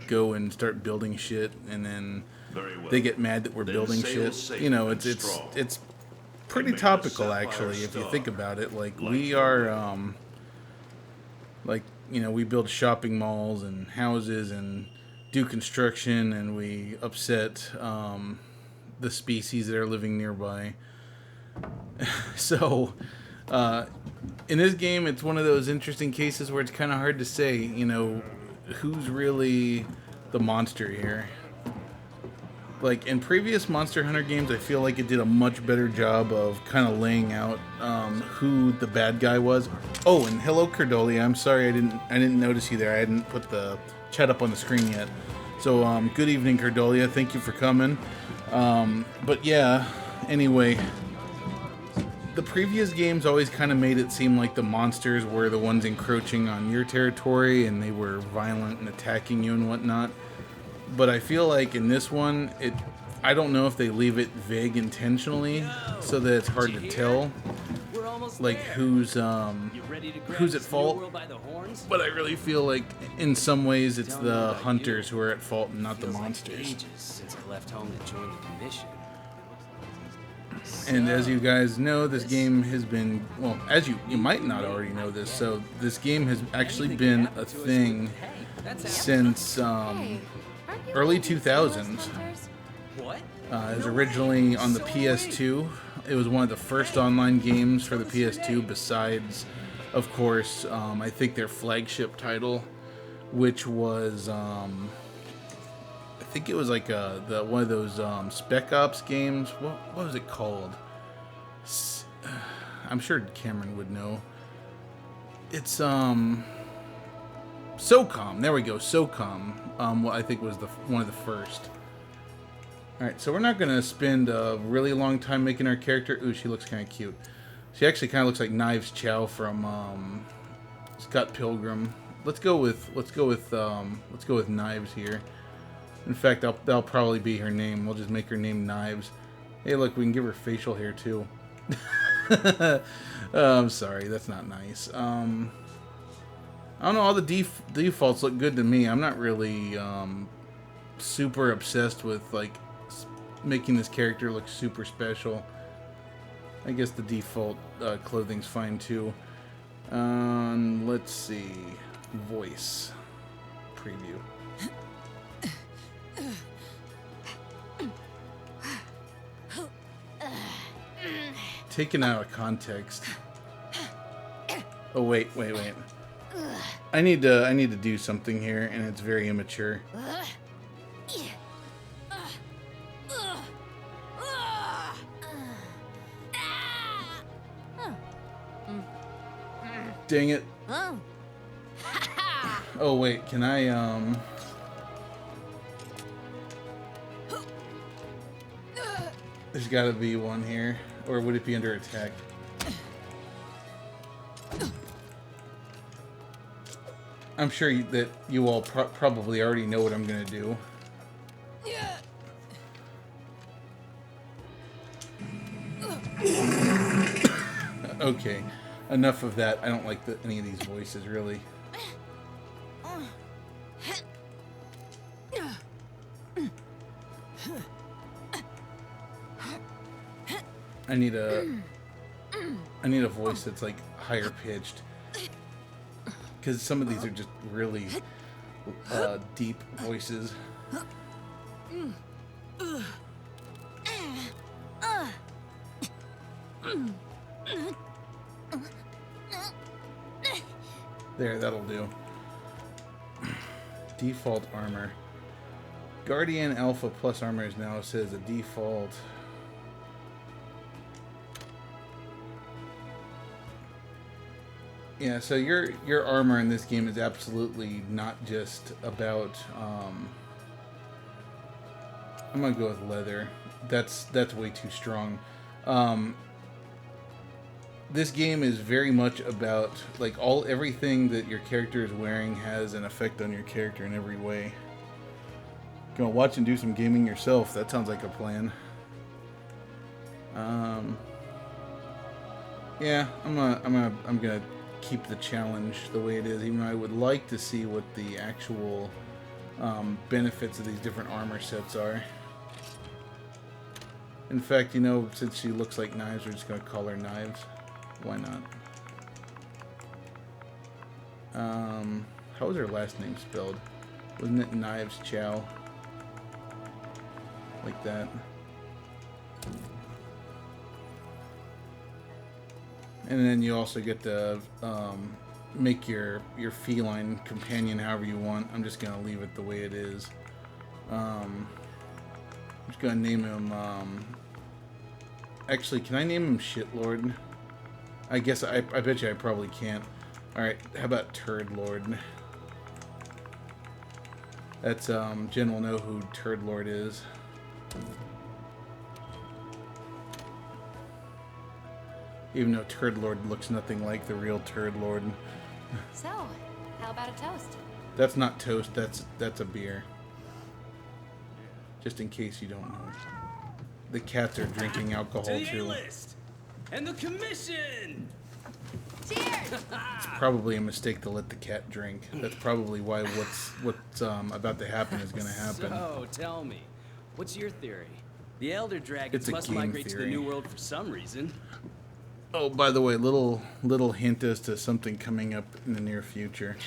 go and start building shit, and then Very well. they get mad that we're Then building sail shit. safe You know, and it's strong. it's pretty And may the topical sapphire actually if you star think about it. Like light we your are way. like, you know, we build shopping malls and houses and do construction, and we upset the species that are living nearby. So in this game, it's one of those interesting cases where it's kind of hard to say, you know, who's really the monster here. Like in previous Monster Hunter games, I feel like it did a much better job of kind of laying out who the bad guy was. Oh, and hello, Cordolia. I'm sorry I didn't notice you there. I hadn't put the chat up on the screen yet. So good evening, Cordolia. Thank you for coming. But yeah, anyway, the previous games always kind of made it seem like the monsters were the ones encroaching on your territory, and they were violent and attacking you and whatnot. But I feel like in this one, I don't know if they leave it vague intentionally so that it's hard to tell, like who's at fault. But I really feel like in some ways it's the hunters who are at fault and not the monsters. Since I left home to join the commission. And as you guys know, this game has been, well, as you might not already know this, so this game has actually been a thing since early 2000s. What? It was originally on the PS2. It was one of the first online games for the PS2 besides, of course, I think their flagship title, which was, I think it was like one of those Spec Ops games. What was it called? I'm sure Cameron would know. It's SOCOM. There we go, SOCOM. What I think was one of the first. All right, so we're not gonna spend a really long time making our character. Ooh, she looks kind of cute. She actually kind of looks like Knives Chow from Scott Pilgrim. Let's go with Knives here. In fact, that'll probably be her name. We'll just make her name Knives. Hey, look, we can give her facial hair too. I'm sorry, that's not nice. I don't know, all the defaults look good to me. I'm not really super obsessed with like making this character look super special. I guess the default clothing's fine too. Let's see. Voice. Preview. Taken out of context. Oh wait. I need to do something here, and it's very immature. Dang it. Oh wait, can I There's gotta be one here. Or would it be under attack? I'm sure that you all probably already know what I'm gonna do. Okay, enough of that. I don't like any of these voices, really. I need a voice that's like higher pitched, because some of these are just really deep voices. There, that'll do. Default armor. Guardian Alpha Plus armor is now says a default. Yeah, so your armor in this game is absolutely not just about. I'm gonna go with leather. That's way too strong. This game is very much about like everything that your character is wearing has an effect on your character in every way. Gonna watch and do some gaming yourself. That sounds like a plan. Yeah, I'm gonna keep the challenge the way it is, even though I would like to see what the actual benefits of these different armor sets are. In fact, you know, since she looks like knives, we're just going to call her Knives. Why not? How was her last name spelled? Wasn't it Knives Chow? Like that. And then you also get to make your feline companion however you want. I'm just gonna leave it the way it is. I'm just gonna name him. Actually, can I name him Shitlord? I guess I bet you I probably can't. All right, how about Turd Lord? That's Jen will know who Turd Lord is. Even though Turd Lord looks nothing like the real Turd Lord. So, how about a toast? That's not toast, that's a beer. Just in case you don't know. The cats are drinking alcohol To the too. A-list and the commission. Cheers! It's probably a mistake to let the cat drink. That's probably why what's about to happen is going to happen. So, tell me, what's your theory? The Elder Dragons It's a must game migrate to the theory. New World for some reason. Oh, by the way, little hint as to something coming up in the near future.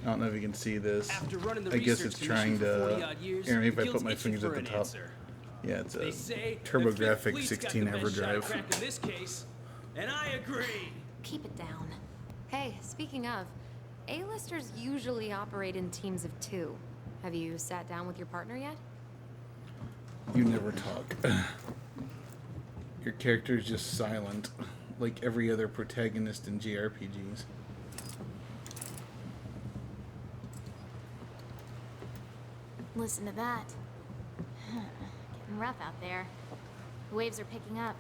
I don't know if you can see this. After running the I guess research it's trying commission for to. 40 odd years, Here, maybe if the I put guild's my itching fingers for at the an top. answer. Yeah, it's They a say TurboGrafx the 16 got the best shot EverDrive. crack in this case, and I agree. Keep it down. Hey, speaking of, A-listers usually operate in teams of 2. Have you sat down with your partner yet? You never talk. Your character is just silent, like every other protagonist in JRPGs. Listen to that. Getting rough out there. The waves are picking up.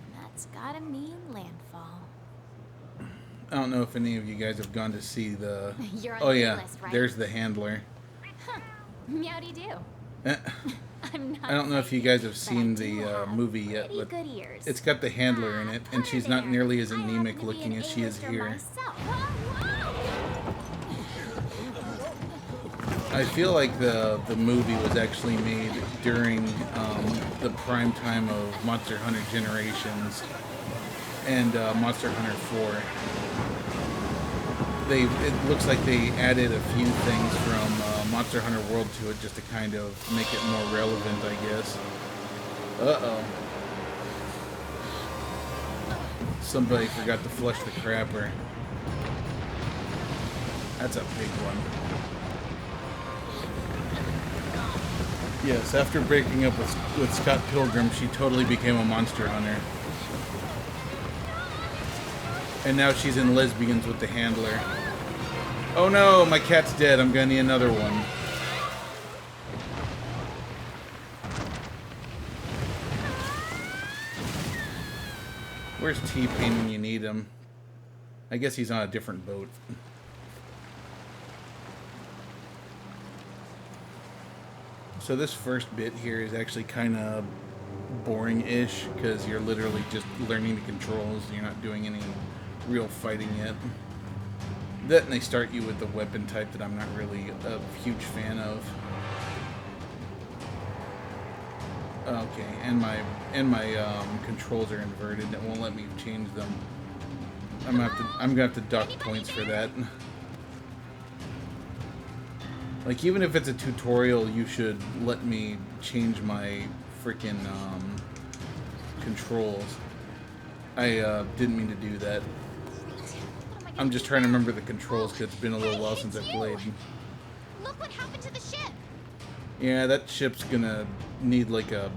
And that's gotta mean landfall. I don't know if any of you guys have gone to see the. You're on Oh the yeah, list, right? there's the handler. Huh. Meowdy do. Eh, I'm not I don't know if you guys have seen but I do the have movie yet, pretty but good ears. it's got the handler in it, and she's not nearly as anemic looking as she is here. I feel like the movie was actually made during the prime time of Monster Hunter Generations and Monster Hunter 4. It looks like they added a few things from Monster Hunter World to it just to kind of make it more relevant, I guess. Uh-oh. Somebody forgot to flush the crapper. That's a big one. Yes, after breaking up with Scott Pilgrim, she totally became a monster hunter. And now she's in Lesbians with the handler. Oh no, my cat's dead. I'm gonna need another one. Where's T-Pain when you need him? I guess he's on a different boat. So this first bit here is actually kind of boring-ish because you're literally just learning the controls. You're not doing any real fighting yet. Then they start you with the weapon type that I'm not really a huge fan of. Okay, and my controls are inverted. It won't let me change them. I'm gonna have to dock points for that. Like, even if it's a tutorial, you should let me change my freaking controls. I didn't mean to do that. I'm just trying to remember the controls because it's been a little while since I played. Look what happened to the ship. Yeah, that ship's gonna need like a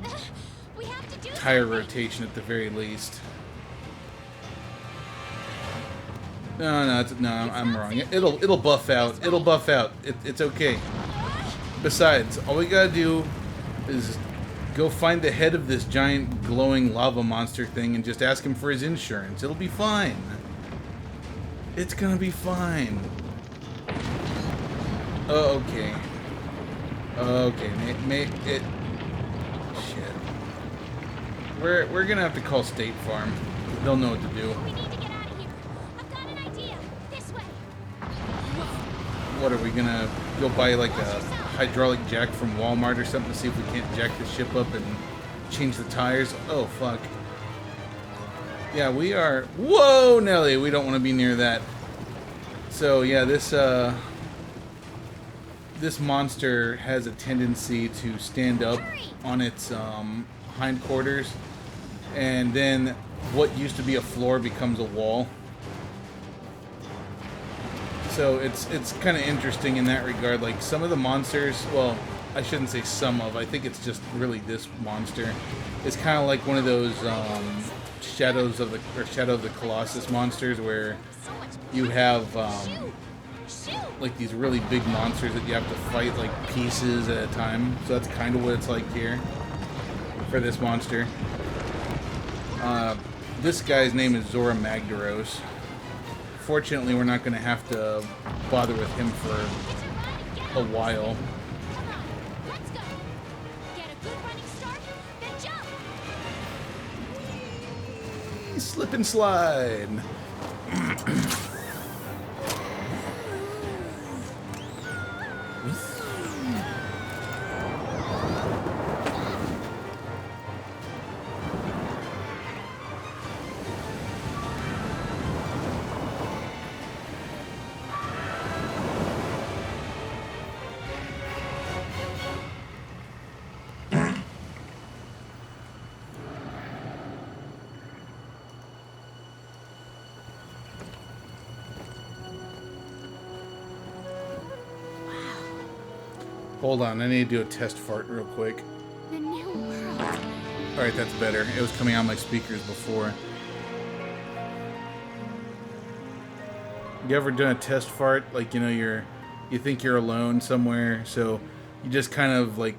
We have to do tire something. rotation at the very least. No, I'm wrong. It'll buff out. It'll buff out. It's okay. Besides, all we gotta do is go find the head of this giant glowing lava monster thing and just ask him for his insurance. It'll be fine. It's gonna be fine. Oh, okay. Okay, it. Shit. We're gonna have to call State Farm. They'll know what to do. We need to get out of here. I've got an idea. This way. What are we gonna go buy like a hydraulic jack from Walmart or something to see if we can't jack the ship up and change the tires. Oh, fuck. Yeah, we are... Whoa, Nelly! We don't want to be near that. So, yeah, this monster has a tendency to stand up on its hindquarters, and then what used to be a floor becomes a wall. So it's kind of interesting in that regard. Like, some of the monsters, well, I shouldn't say some of, I think it's just really this monster. It's kind of like one of those Shadow of the Colossus monsters, where you have like these really big monsters that you have to fight like pieces at a time. So that's kind of what it's like here for this monster. This guy's name is Zora Magdaros. Fortunately, we're not going to have to bother with him for a while. Let's go. Get a good running start, then jump. Slip and slide. Hold on, I need to do a test fart real quick. The new world. Alright, that's better. It was coming out my speakers before. You ever done a test fart? Like, you know, you think you're alone somewhere, so you just kind of like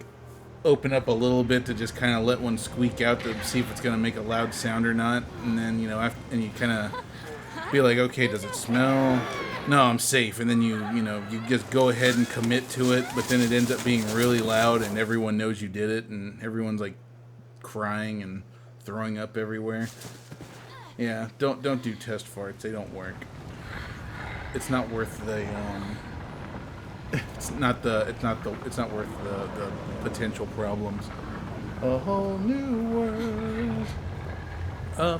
open up a little bit to just kind of let one squeak out to see if it's going to make a loud sound or not, and then, you know, and you kind of be like, okay, does it smell? No, I'm safe. And then you just go ahead and commit to it, but then it ends up being really loud and everyone knows you did it and everyone's like crying and throwing up everywhere. Yeah, don't do test farts. They don't work. It's not worth the it's not worth the potential problems. A whole new world. A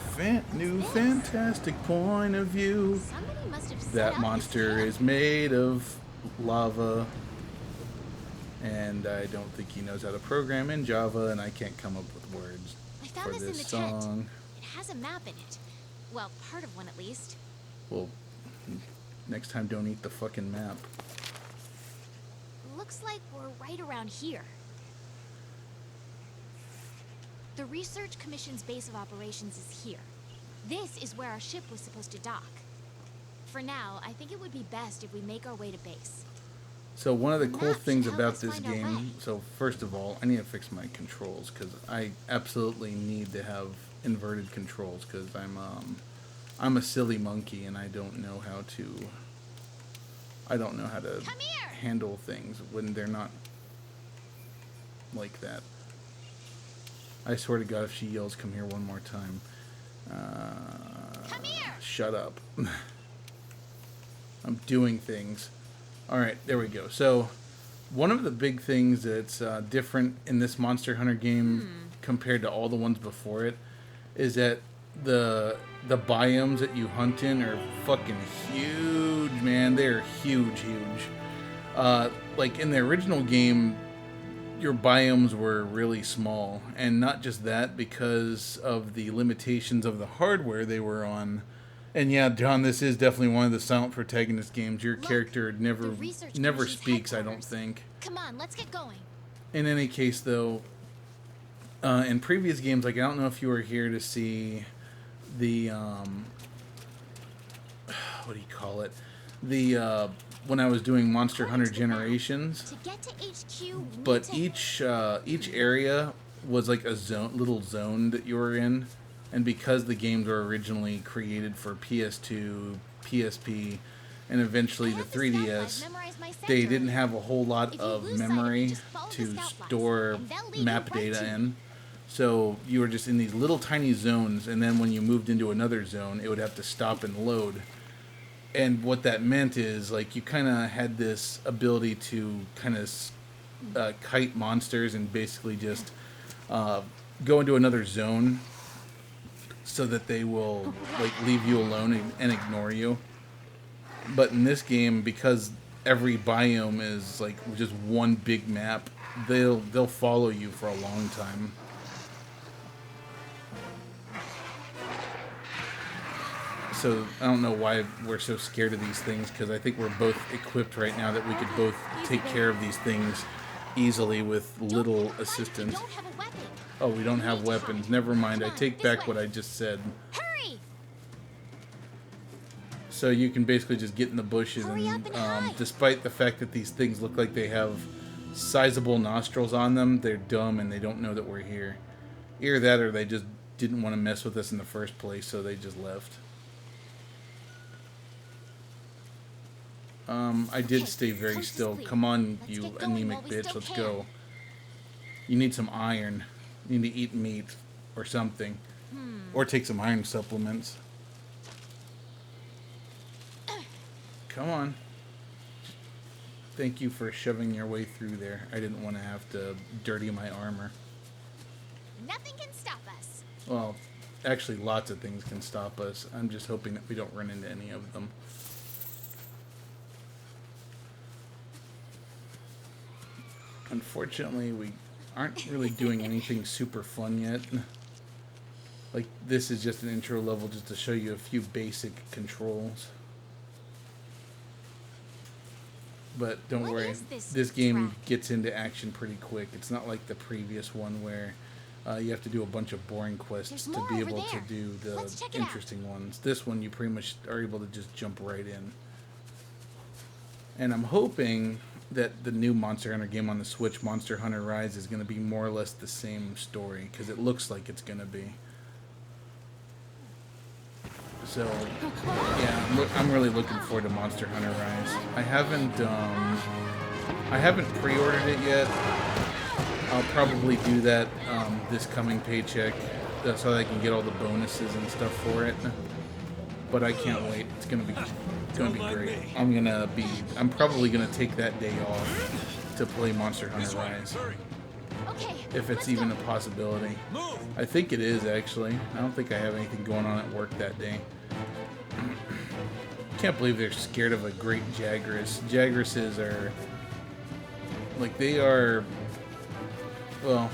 new fantastic point of view. Somebody must have set That up monster this is made of lava, and I don't think he knows how to program in Java, and I can't come up with words I found for this in this the tent. song. It has a map in it. Well, part of one at least. Well, next time don't eat the fucking map. Looks like we're right around here. The Research Commission's base of operations is here. This is where our ship was supposed to dock. For now, I think it would be best if we make our way to base. So one of the The cool map things should help about us this find our way. game, so first of all, I need to fix my controls, because I absolutely need to have inverted controls, because I'm a silly monkey and I don't know how to Come here! handle things when they're not like that. I swear to God, if she yells, "Come here," one more time. Come here! Shut up. I'm doing things. Alright, there we go. So, one of the big things that's different in this Monster Hunter game compared to all the ones before it is that the biomes that you hunt in are fucking huge, man. They're huge. Like in the original game, your biomes were really small, and not just that, because of the limitations of the hardware they were on. And yeah, John, this is definitely one of the silent protagonist games. Your character never Research never Commission's speaks, I don't headquarters. think. Come on, let's get going. In any case, though, in previous games, like, I don't know if you were here to see the what do you call it? The when I was doing Monster Hunter Generations. To get to HQ, we need But to... each area was like a little zone that you were in, and because the games were originally created for PS2, PSP, and eventually the 3DS, they didn't have a whole lot of memory to store map data in. So you were just in these little tiny zones, and then when you moved into another zone, it would have to stop and load. And what that meant is, like, you kind of had this ability to kind of kite monsters and basically just go into another zone so that they will like leave you alone and ignore you. But in this game, because every biome is like just one big map, they'll follow you for a long time. So I don't know why we're so scared of these things, because I think we're both equipped right now that we could both take care of these things easily with little assistance. Oh, we don't have weapons. Never mind. I take back what I just said. Hurry! So you can basically just get in the bushes, and despite the fact that these things look like they have sizable nostrils on them, they're dumb and they don't know that we're here. Either that or they just didn't want to mess with us in the first place, so they just left. I did stay very still. Come on, you anemic bitch, let's go. You need some iron. You need to eat meat or something. Or take some iron supplements. Come on. Thank you for shoving your way through there. I didn't want to have to dirty my armor. Nothing can stop us. Well, actually lots of things can stop us. I'm just hoping that we don't run into any of them. Unfortunately, we aren't really doing anything super fun yet. Like, this is just an intro level just to show you a few basic controls. But don't worry, this game gets into action pretty quick. It's not like the previous one where you have to do a bunch of boring quests to be able to do the interesting ones. This one, you pretty much are able to just jump right in. And I'm hoping that the new Monster Hunter game on the Switch, Monster Hunter Rise, is going to be more or less the same story, because it looks like it's going to be. So, yeah, I'm really looking forward to Monster Hunter Rise. I haven't pre-ordered it yet. I'll probably do that this coming paycheck, so that I can get all the bonuses and stuff for it. But I can't wait. It's gonna be great. I'm probably gonna take that day off to play Monster Hunter Rise. If it's even a possibility. I think it is, actually. I don't think I have anything going on at work that day. Can't believe they're scared of a great Jagras. Jagras are like, they are, well,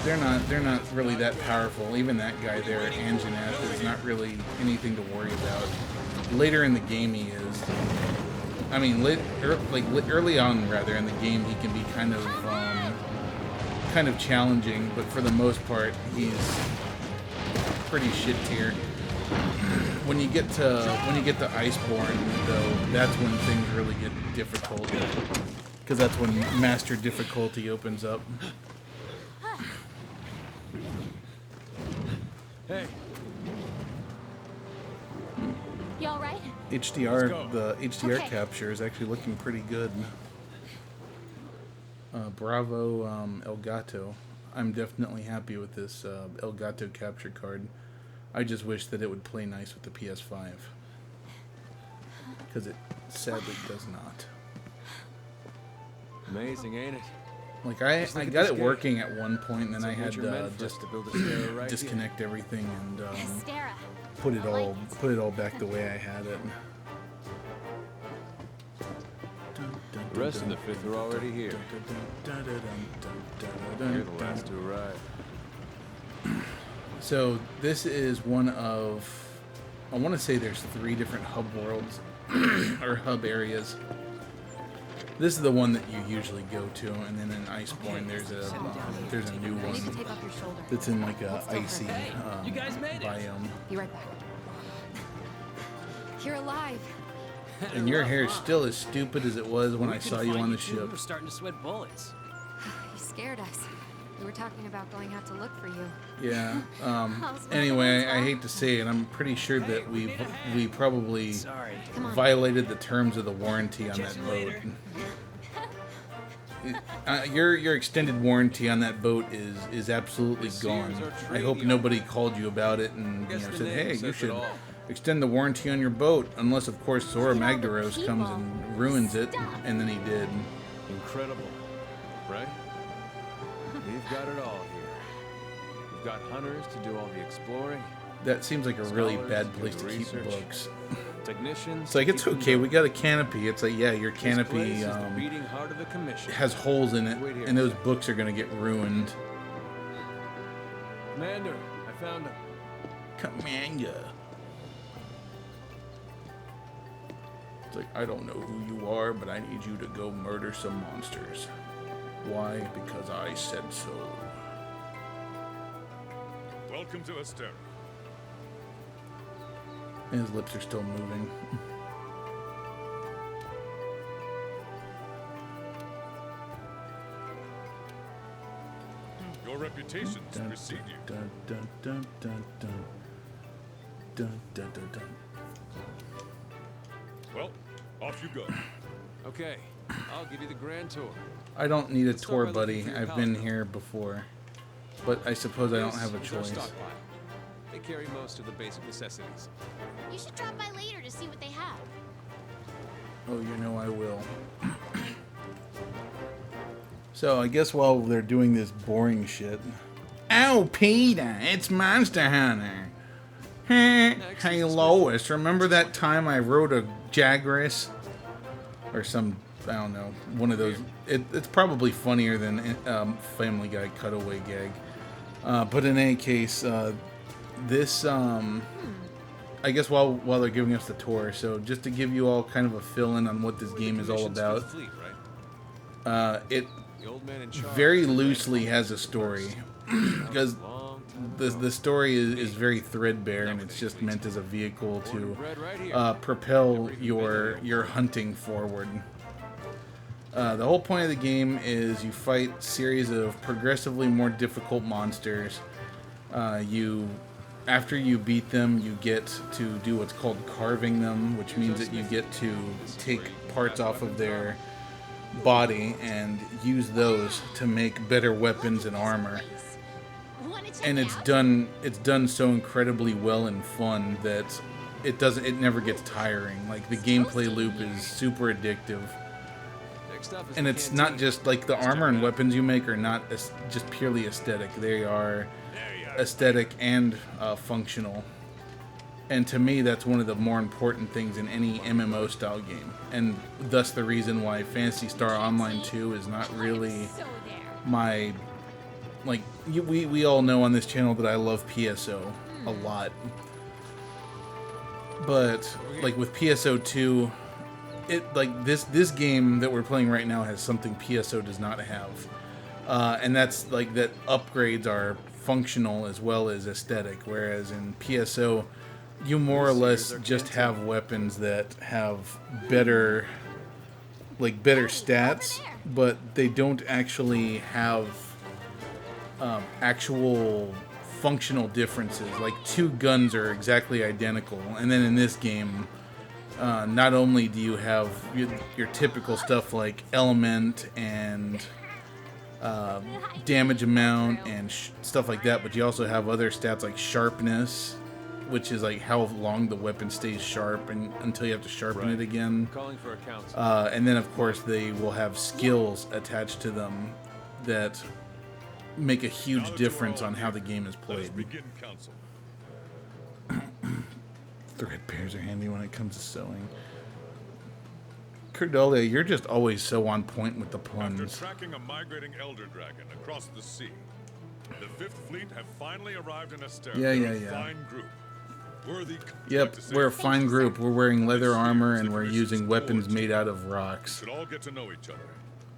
they're not really that powerful. Even that guy there, Anjanath, is not really anything to worry about. Later in the game he is. I mean, early on, rather, in the game, he can be kind of challenging, but for the most part, he's pretty shit tier. When you get to Iceborne, though, that's when things really get difficult, because that's when Master Difficulty opens up. Hey. You all right? The HDR capture is actually looking pretty good. Bravo, Elgato. I'm definitely happy with this Elgato capture card. I just wish that it would play nice with the PS5, because it sadly does not. Amazing, ain't it? Like, I got it working at one point, and then I had to just to build a stair right disconnect everything and Stara. put it all back the way I had it. The rest of the fifth are already here. You're the last to arrive. So this is one of, I want to say there's 3 different hub worlds or hub areas. This is the one that you usually go to, and then in Iceborne there's a new one that's in like a icy biome. Be right back. You're alive. And your hair is still as stupid as it was when I saw you on the ship. We're starting to sweat bullets. You scared us. We were talking about going out to look for you. Yeah. Anyway, I hate to say it, I'm pretty sure that we probably violated the terms of the warranty on that boat. Your extended warranty on that boat is absolutely gone. I hope nobody called you about it and said, "Hey, Extend the warranty on your boat, unless of course Zora Look at all the Magdaros comes people, and ruins it, stuff. and then he did. Incredible, right? We've got it all here. We've got hunters to do all the exploring. That seems like a really Scholars bad do place the to keep research. books. Technicians. It's like, to it's keep them okay, we going. got a canopy. It's like, yeah, your This canopy place is the beating heart of the commission. has holes in it, Wait here. and those books are going to get ruined. Commander, I found him. Commander. It's like, I don't know who you are, but I need you to go murder some monsters. Why? Because I said so. Welcome to Astera. And his lips are still moving. Your reputations Dun, precede you. dun, dun, dun, dun, dun. Dun, dun, dun, dun. Well, off you go. Okay, I'll give you the grand tour. I don't need a Let's start tour, by buddy. looking for your I've been palette. here before. But I suppose I don't This have a is our choice. stockpile. They carry most of the basic necessities. You should drop by later to see what they have. Oh, you know I will. So, I guess while they're doing this boring shit... Oh, Peter, it's Monster Hunter. Hey, Lois, remember that time I rode a Jagras? Or some, I don't know, one of those. It's probably funnier than Family Guy cutaway gag. But in any case, this, I guess while they're giving us the tour, so just to give you all kind of a fill-in on what this game is all Commissions for the about, fleet, right? it The old man in charge very is the loosely man has a story. Because long time the story is very threadbare, and it's just meant as a vehicle born to and bred right here. propel your hunting forward. The whole point of the game is you fight series of progressively more difficult monsters. After you beat them, you get to do what's called carving them, which means that you get to take parts off of their body and use those to make better weapons and armor. And it's done so incredibly well and fun that it never gets tiring. Like, the gameplay loop is super addictive. Next up is And the it's not canteen. just like the armor and weapons you make are not just purely aesthetic. They are aesthetic and functional. And to me, that's one of the more important things in any MMO style game. And thus the reason why Phantasy Star Online 2 is not really my... Like, we all know on this channel that I love PSO a lot. But, like, with PSO 2, this game that we're playing right now has something PSO does not have. And that's, like, that upgrades are functional as well as aesthetic. Whereas in PSO, you more or less just have weapons that have better stats, but they don't actually have actual functional differences. Like, two guns are exactly identical, and then in this game, not only do you have your typical stuff like element and damage amount and stuff like that, but you also have other stats like sharpness, which is like how long the weapon stays sharp and until you have to sharpen it again. Calling for a council. And then, of course, they will have skills attached to them that make a huge difference on how the game is Let us played. begin council. Threadbares are handy when it comes to sewing. Cordelia, you're just always so on point with the After puns. tracking a migrating elder dragon across the sea, the Fifth Fleet have finally arrived in Astera. Yeah, They're yeah, a yeah. fine group. Worthy. Yep, like to say we're a we fine group. We're wearing leather armor and we're This using is weapons gorgeous. made out of rocks. should all get to know each other.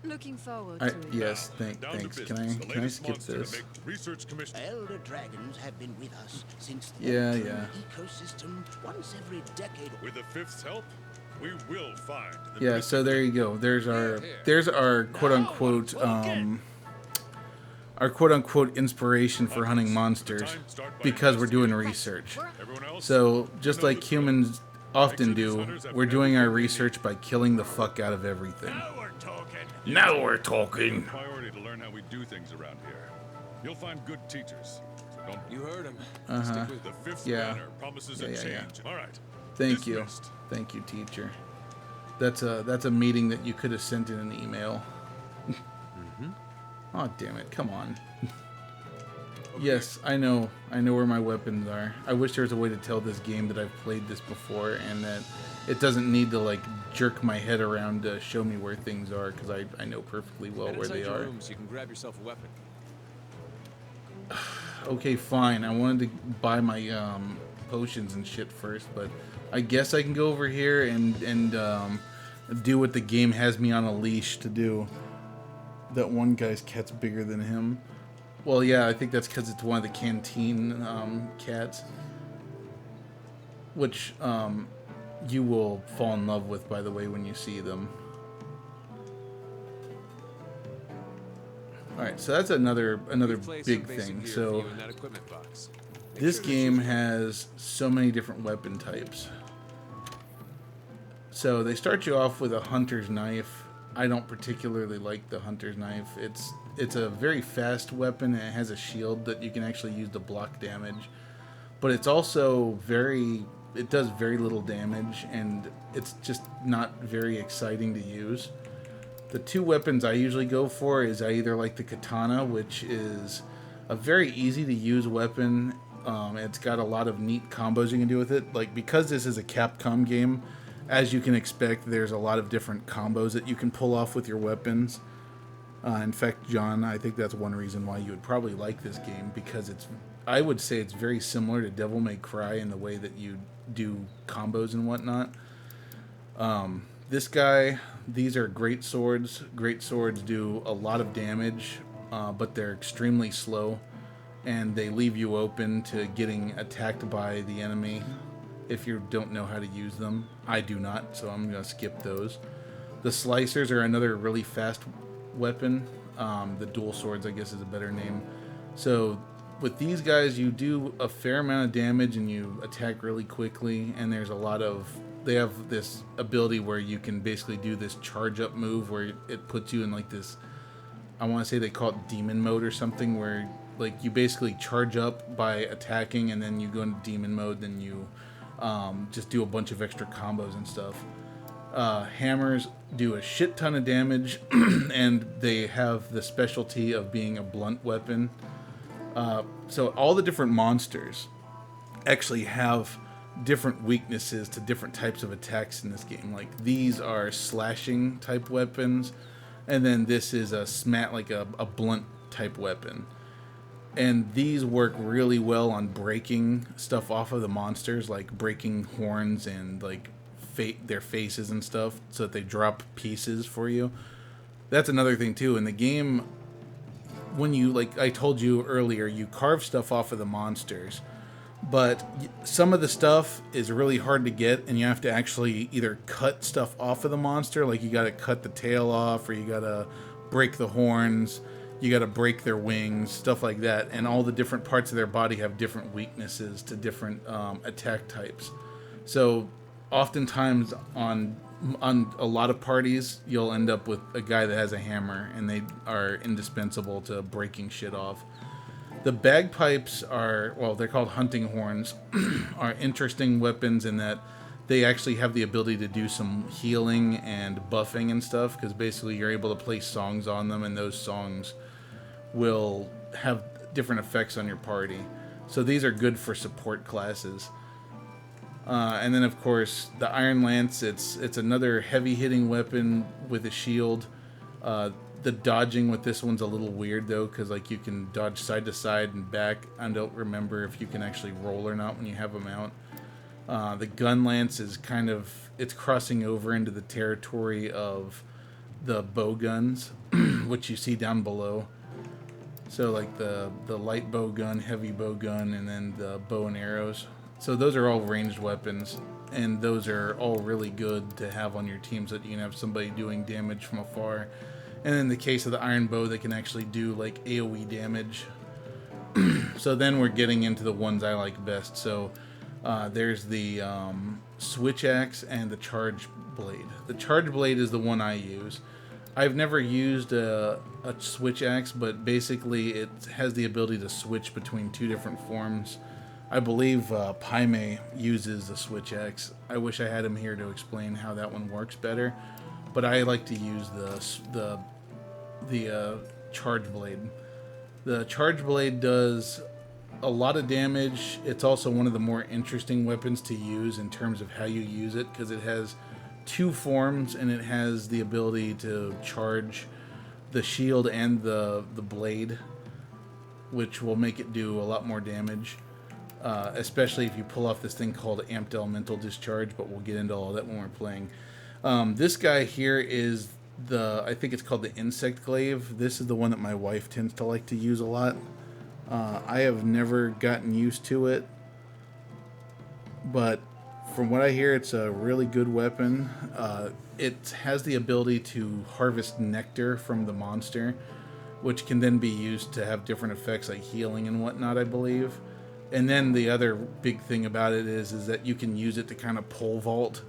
Looking forward to it. Yes, Now, down to thanks. business. Can The I latest skip monster to this? make Research Commission. Elder dragons have been with us since the Yeah, natural yeah. ecosystem once every decade. With the Fifth's help, we will find the Yeah, missing so there you go. There's our quote unquote inspiration for hunting monsters because we're doing research. Everyone else? So just know like the humans often do, we're doing our research by killing the fuck out of everything. Now we're talking. Now we're talking. Priority to learn how we do things around here. You'll find good teachers. Don't You heard him. Uh-huh. Stick with the fifth Yeah. banner promises a Yeah. change. All right. Thank you. Dismissed. Thank you, teacher. That's a meeting that you could have sent in an email. Oh, damn it. Come on. Yes, I know. I know where my weapons are. I wish there was a way to tell this game that I've played this before and that it doesn't need to, like, jerk my head around to show me where things are, because I know perfectly well Head where inside they your are. room so you can grab yourself a weapon. Okay, fine. I wanted to buy my potions and shit first, but I guess I can go over here and do what the game has me on a leash to do. That one guy's cat's bigger than him. Well, yeah, I think that's because it's one of the canteen cats, which you will fall in love with, by the way, when you see them. All right, so that's another We've placed some big basic thing. gear So for you in that equipment box. Make this sure to game choose- has so many different weapon types. So they start you off with a hunter's knife. I don't particularly like the hunter's knife. It's a very fast weapon and it has a shield that you can actually use to block damage. But it's also it does very little damage and it's just not very exciting to use. The two weapons I usually go for is I either like the katana, which is a very easy to use weapon. It's got a lot of neat combos you can do with it. Like, because this is a Capcom game, as you can expect, there's a lot of different combos that you can pull off with your weapons. In fact, John, I think that's one reason why you would probably like this game, because I would say it's very similar to Devil May Cry in the way that you do combos and whatnot. This guy, these are great swords. Great swords do a lot of damage, but they're extremely slow, and they leave you open to getting attacked by the enemy if you don't know how to use them. I do not, so I'm going to skip those. The slicers are another really fast weapon. The dual swords, I guess, is a better name. So with these guys, you do a fair amount of damage and you attack really quickly, and there's a lot of... They have this ability where you can basically do this charge up move where it puts you in like this... I want to say they call it demon mode or something, where like you basically charge up by attacking and then you go into demon mode, then you just do a bunch of extra combos and stuff. Hammers do a shit ton of damage and they have the specialty of being a blunt weapon. So all the different monsters actually have different weaknesses to different types of attacks in this game. Like, these are slashing type weapons, and then this is like a blunt type weapon. And these work really well on breaking stuff off of the monsters, like breaking horns and like their faces and stuff, so that they drop pieces for you. That's another thing too in the game. When you, like I told you earlier, you carve stuff off of the monsters, but some of the stuff is really hard to get, and you have to actually either cut stuff off of the monster, like you got to cut the tail off, or you got to break the horns, you got to break their wings, stuff like that. And all the different parts of their body have different weaknesses to different attack types. So oftentimes on a lot of parties, you'll end up with a guy that has a hammer, and they are indispensable to breaking shit off. The bagpipes are, well, they're called hunting horns, are interesting weapons in that they actually have the ability to do some healing and buffing and stuff, because basically you're able to play songs on them, and those songs will have different effects on your party. So these are good for support classes. And then, of course, the Iron Lance, it's another heavy-hitting weapon with a shield. The dodging with this one's a little weird, though, because like you can dodge side to side and back. I don't remember if you can actually roll or not when you have them out. The Gun Lance is it's crossing over into the territory of the bow guns, which you see down below. So like the light bow gun, heavy bow gun, and then the bow and arrows. So those are all ranged weapons, and those are all really good to have on your team so that you can have somebody doing damage from afar. And in the case of the iron bow, they can actually do like AoE damage. So then we're getting into the ones I like best. So there's the switch axe and the charge blade. The charge blade is the one I use. I've never used a switch axe, but basically it has the ability to switch between two different forms. I believe Paime uses a switch axe. I wish I had him here to explain how that one works better, but I like to use the charge blade. The charge blade does a lot of damage. It's also one of the more interesting weapons to use in terms of how you use it, because it has two forms and it has the ability to charge the shield and the blade, which will make it do a lot more damage, especially if you pull off this thing called Amped Elemental Discharge, but we'll get into all that when we're playing. This guy here is I think it's called the Insect Glaive. This is the one that my wife tends to like to use a lot. I have never gotten used to it, but from what I hear, it's a really good weapon. It has the ability to harvest nectar from the monster, which can then be used to have different effects like healing and whatnot, I believe. And then the other big thing about it is that you can use it to kind of pole vault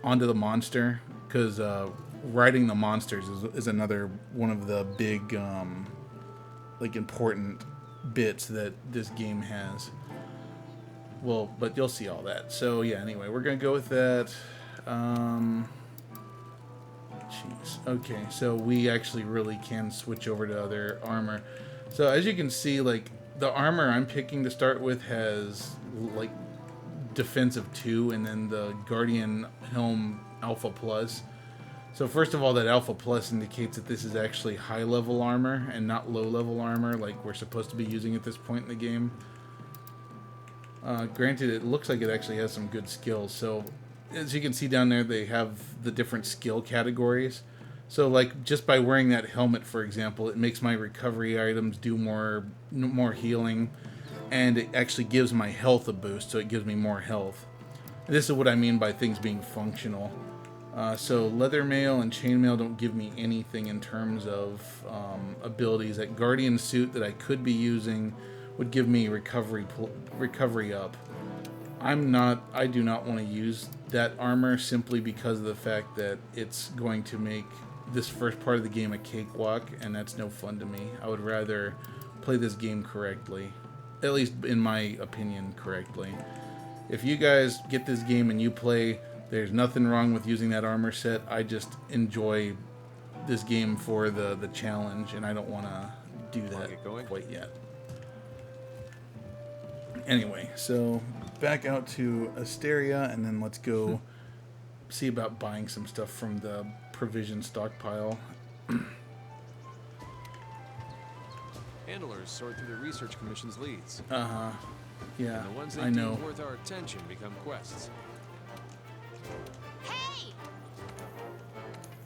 onto the monster, because riding the monsters is another one of the big like important bits that this game has. Well, but you'll see all that. So yeah, anyway, we're gonna go with that. Jeez. Okay, so we actually really can switch over to other armor. So as you can see, like, the armor I'm picking to start with has like defense of 2, and then the Guardian Helm Alpha Plus. So first of all, that Alpha Plus indicates that this is actually high level armor and not low level armor like we're supposed to be using at this point in the game. Granted, it looks like it actually has some good skills. So as you can see down there, they have the different skill categories. So like just by wearing that helmet, for example, it makes my recovery items do more healing, and it actually gives my health a boost, so it gives me more health. This is what I mean by things being functional. So leather mail and chainmail don't give me anything in terms of abilities. That Guardian suit that I could be using would give me recovery up. I do not want to use that armor simply because of the fact that it's going to make this first part of the game a cakewalk, and that's no fun to me. I would rather play this game correctly, at least in my opinion, correctly. If you guys get this game and you play, there's nothing wrong with using that armor set. I just enjoy this game for the challenge, and I don't want to do that quite yet. Anyway, so back out to Asteria, and then let's go see about buying some stuff from the provision stockpile. Handlers sort through the research commission's leads. Yeah, And the ones they I know. deem worth our attention become quests. Hey!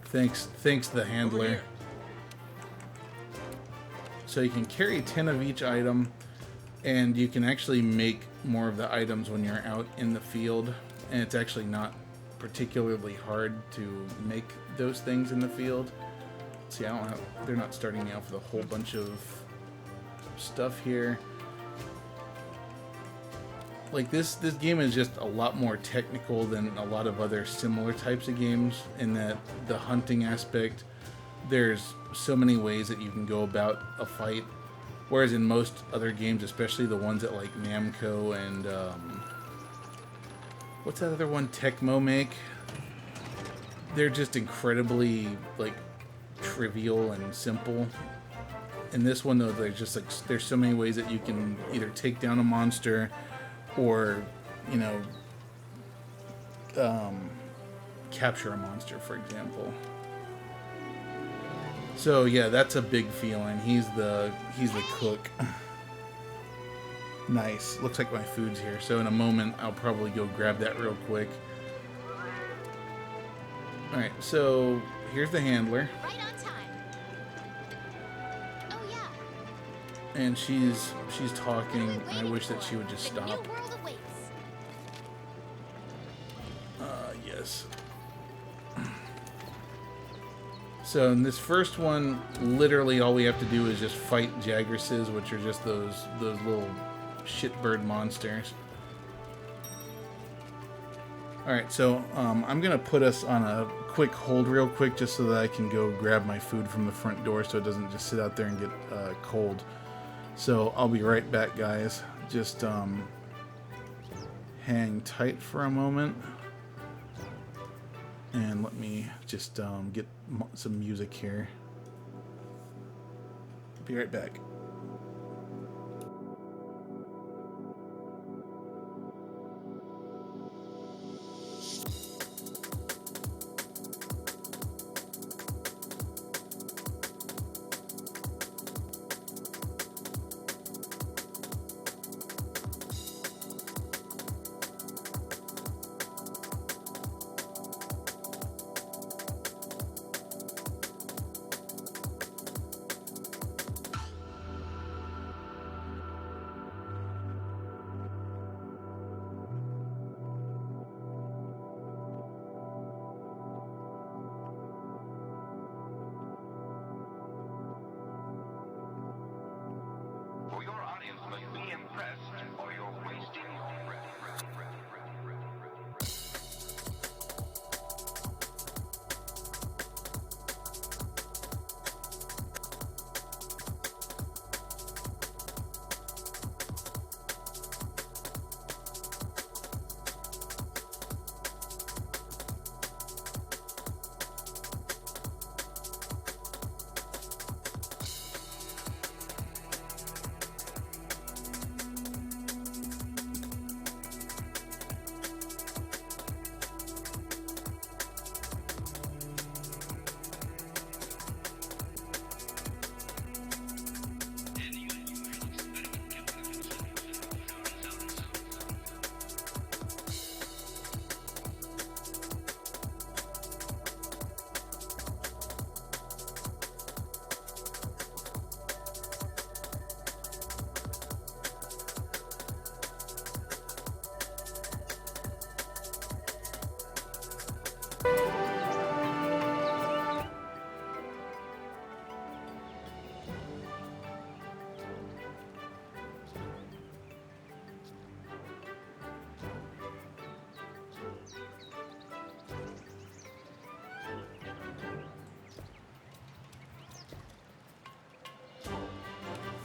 Thanks the Over handler. here. So you can carry 10 of each item, and you can actually make more of the items when you're out in the field, and it's actually not particularly hard to make those things in the field. See, they're not starting me off with a whole bunch of stuff here. Like this game is just a lot more technical than a lot of other similar types of games, in that the hunting aspect, there's so many ways that you can go about a fight, whereas in most other games, especially the ones that like Namco and what's that other one, Tecmo make, they're just incredibly like trivial and simple. In this one though, there's so many ways that you can either take down a monster or, you know, capture a monster, for example. So yeah, that's a big feeling. He's the cook. Nice. Looks like my food's here. So in a moment, I'll probably go grab that real quick. All right. So here's the handler. Right on time. Oh yeah. And she's talking. I wish that she would just The new stop. world awaits. Yes. So in this first one, literally all we have to do is just fight Jagresses, which are just those little shitbird monsters. Alright, so I'm going to put us on a quick hold real quick just so that I can go grab my food from the front door so it doesn't just sit out there and get cold. So I'll be right back, guys. Just hang tight for a moment. And let me just get some music here. Be right back. Your audience must be impressed, or you're wasting your breath.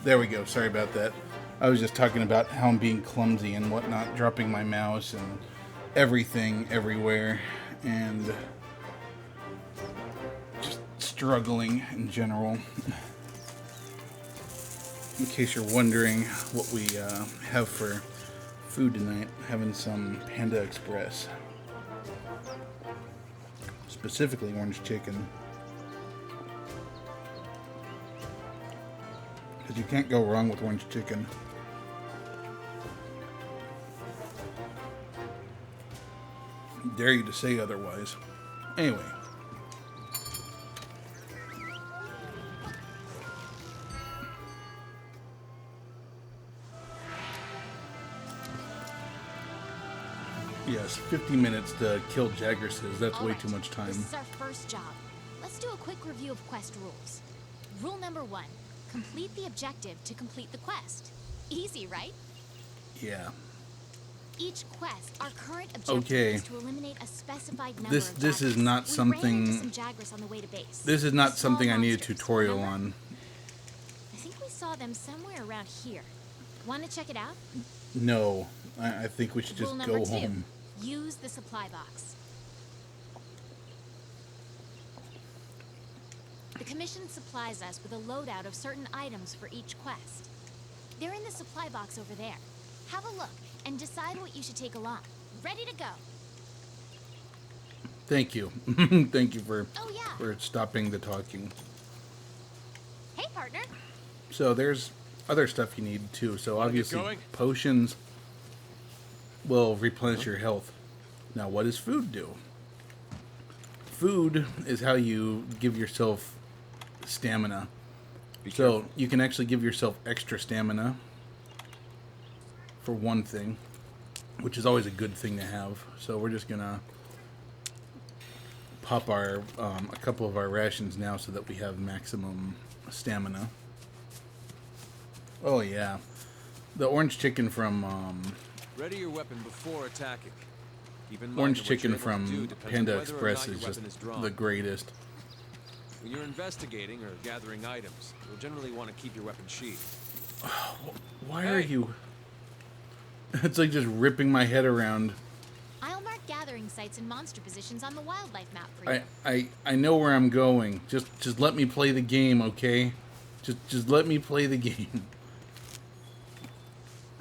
There we go. Sorry about that. I was just talking about how I'm being clumsy and whatnot, dropping my mouse and everything everywhere, and just struggling in general. In case you're wondering what we have for food tonight, having some Panda Express. Specifically orange chicken. Because you can't go wrong with orange chicken. Dare you to say otherwise. Anyway. Yes, 50 minutes to kill Jaggerses. That's way too much time. This is our first job. Let's do a quick review of quest rules. Rule number 1. Complete the objective to complete the quest. Easy, right? Yeah. Each quest, our current objective Okay. is to eliminate a specified number This of is Jaggers. not We something- ran into some Jaggers on the way to base. This is not Small something I need a monsters, tutorial remember? on. I think we saw them somewhere around here. Want to check it out? No. I think we should just Rule number go 2. home. Use the supply box. The Commission supplies us with a loadout of certain items for each quest. They're in the supply box over there. Have a look and decide what you should take along. Ready to go. Thank you. Thank you for Oh yeah. for stopping the talking. Hey partner. So there's other stuff you need too. So Wanna get obviously going? potions will replenish your health. Now what does food do? Food is how you give yourself stamina. So you can actually give yourself extra stamina for one thing, which is always a good thing to have. So we're just gonna pop our a couple of our rations now so that we have maximum stamina. Oh yeah, the orange chicken from Ready your weapon before attacking. Keep in mind Orange that what chicken you're able to do from depends on Panda whether or Express not your is just weapon is drawn. the greatest. When you're investigating or gathering items, you'll generally want to keep your weapon sheathed. Why are you... It's like just ripping my head around. I'll mark gathering sites and monster positions on the wildlife map for you. I know where I'm going. Just let me play the game, okay? Just let me play the game.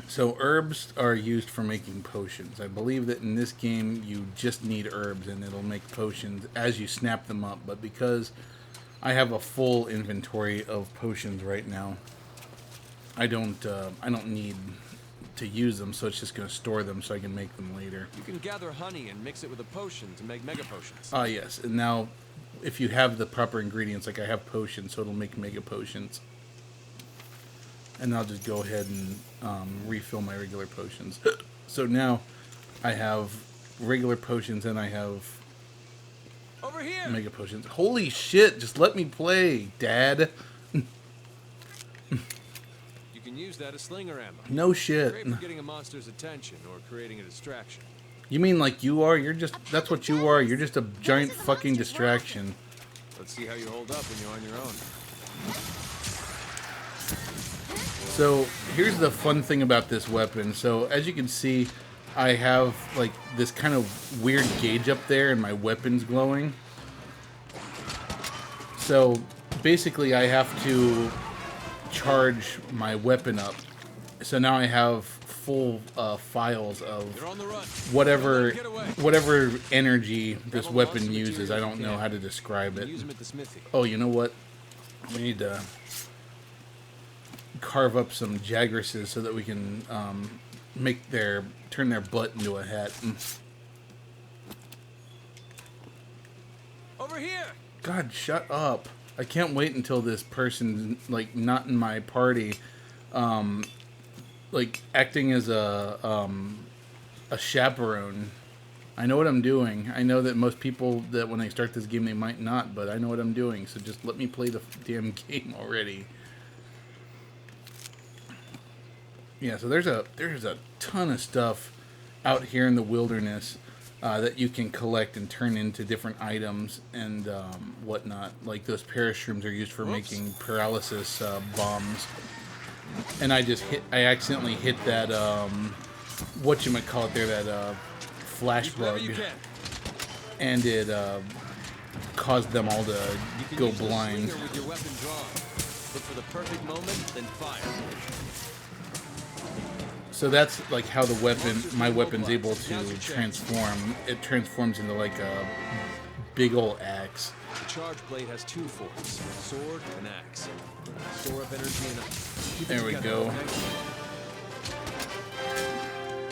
So herbs are used for making potions. I believe that in this game you just need herbs and it'll make potions as you snap them up. But because I have a full inventory of potions right now, I don't need to use them, so it's just going to store them so I can make them later. You can gather honey and mix it with a potion to make mega potions. Ah, yes. And now, if you have the proper ingredients, like I have potions, so it'll make mega potions. And I'll just go ahead and refill my regular potions. So now, I have regular potions and I have Over here. mega potions. Holy shit! Just let me play, Dad. You can use that as slinger ammo. No shit. Great for getting a monster's attention or creating a distraction. You mean like you are? You're just... That's what you are. You're just a giant Those are the fucking monsters we're after. distraction. Let's see how you hold up when you're on your own. So here's the fun thing about this weapon. So as you can see, I have like this kind of weird gauge up there and my weapon's glowing. So basically I have to charge my weapon up. So now I have full files of You're on the run. whatever energy this weapon uses. I don't know how to describe it. Use them at the smithy. Oh, you know what? We need to carve up some jagresses so that we can turn their butt into a hat. Over here. God, shut up! I can't wait until this person's like not in my party, like acting as a chaperone. I know what I'm doing. I know that most people that when they start this game they might not, but I know what I'm doing. So just let me play the damn game already. Yeah, so there's a ton of stuff out here in the wilderness that you can collect and turn into different items and whatnot. Like those parashrooms are used for making paralysis bombs. And I accidentally hit that whatchamacallit there, that flash bug, and it caused them all to go blind. With your weapon drawn. Look for the perfect moment, then fire. So that's like how my weapon's able to transform. It transforms into like a big old axe. The charge blade has two forms, sword and axe. Store up energy enough. Keep it There we together, go. okay?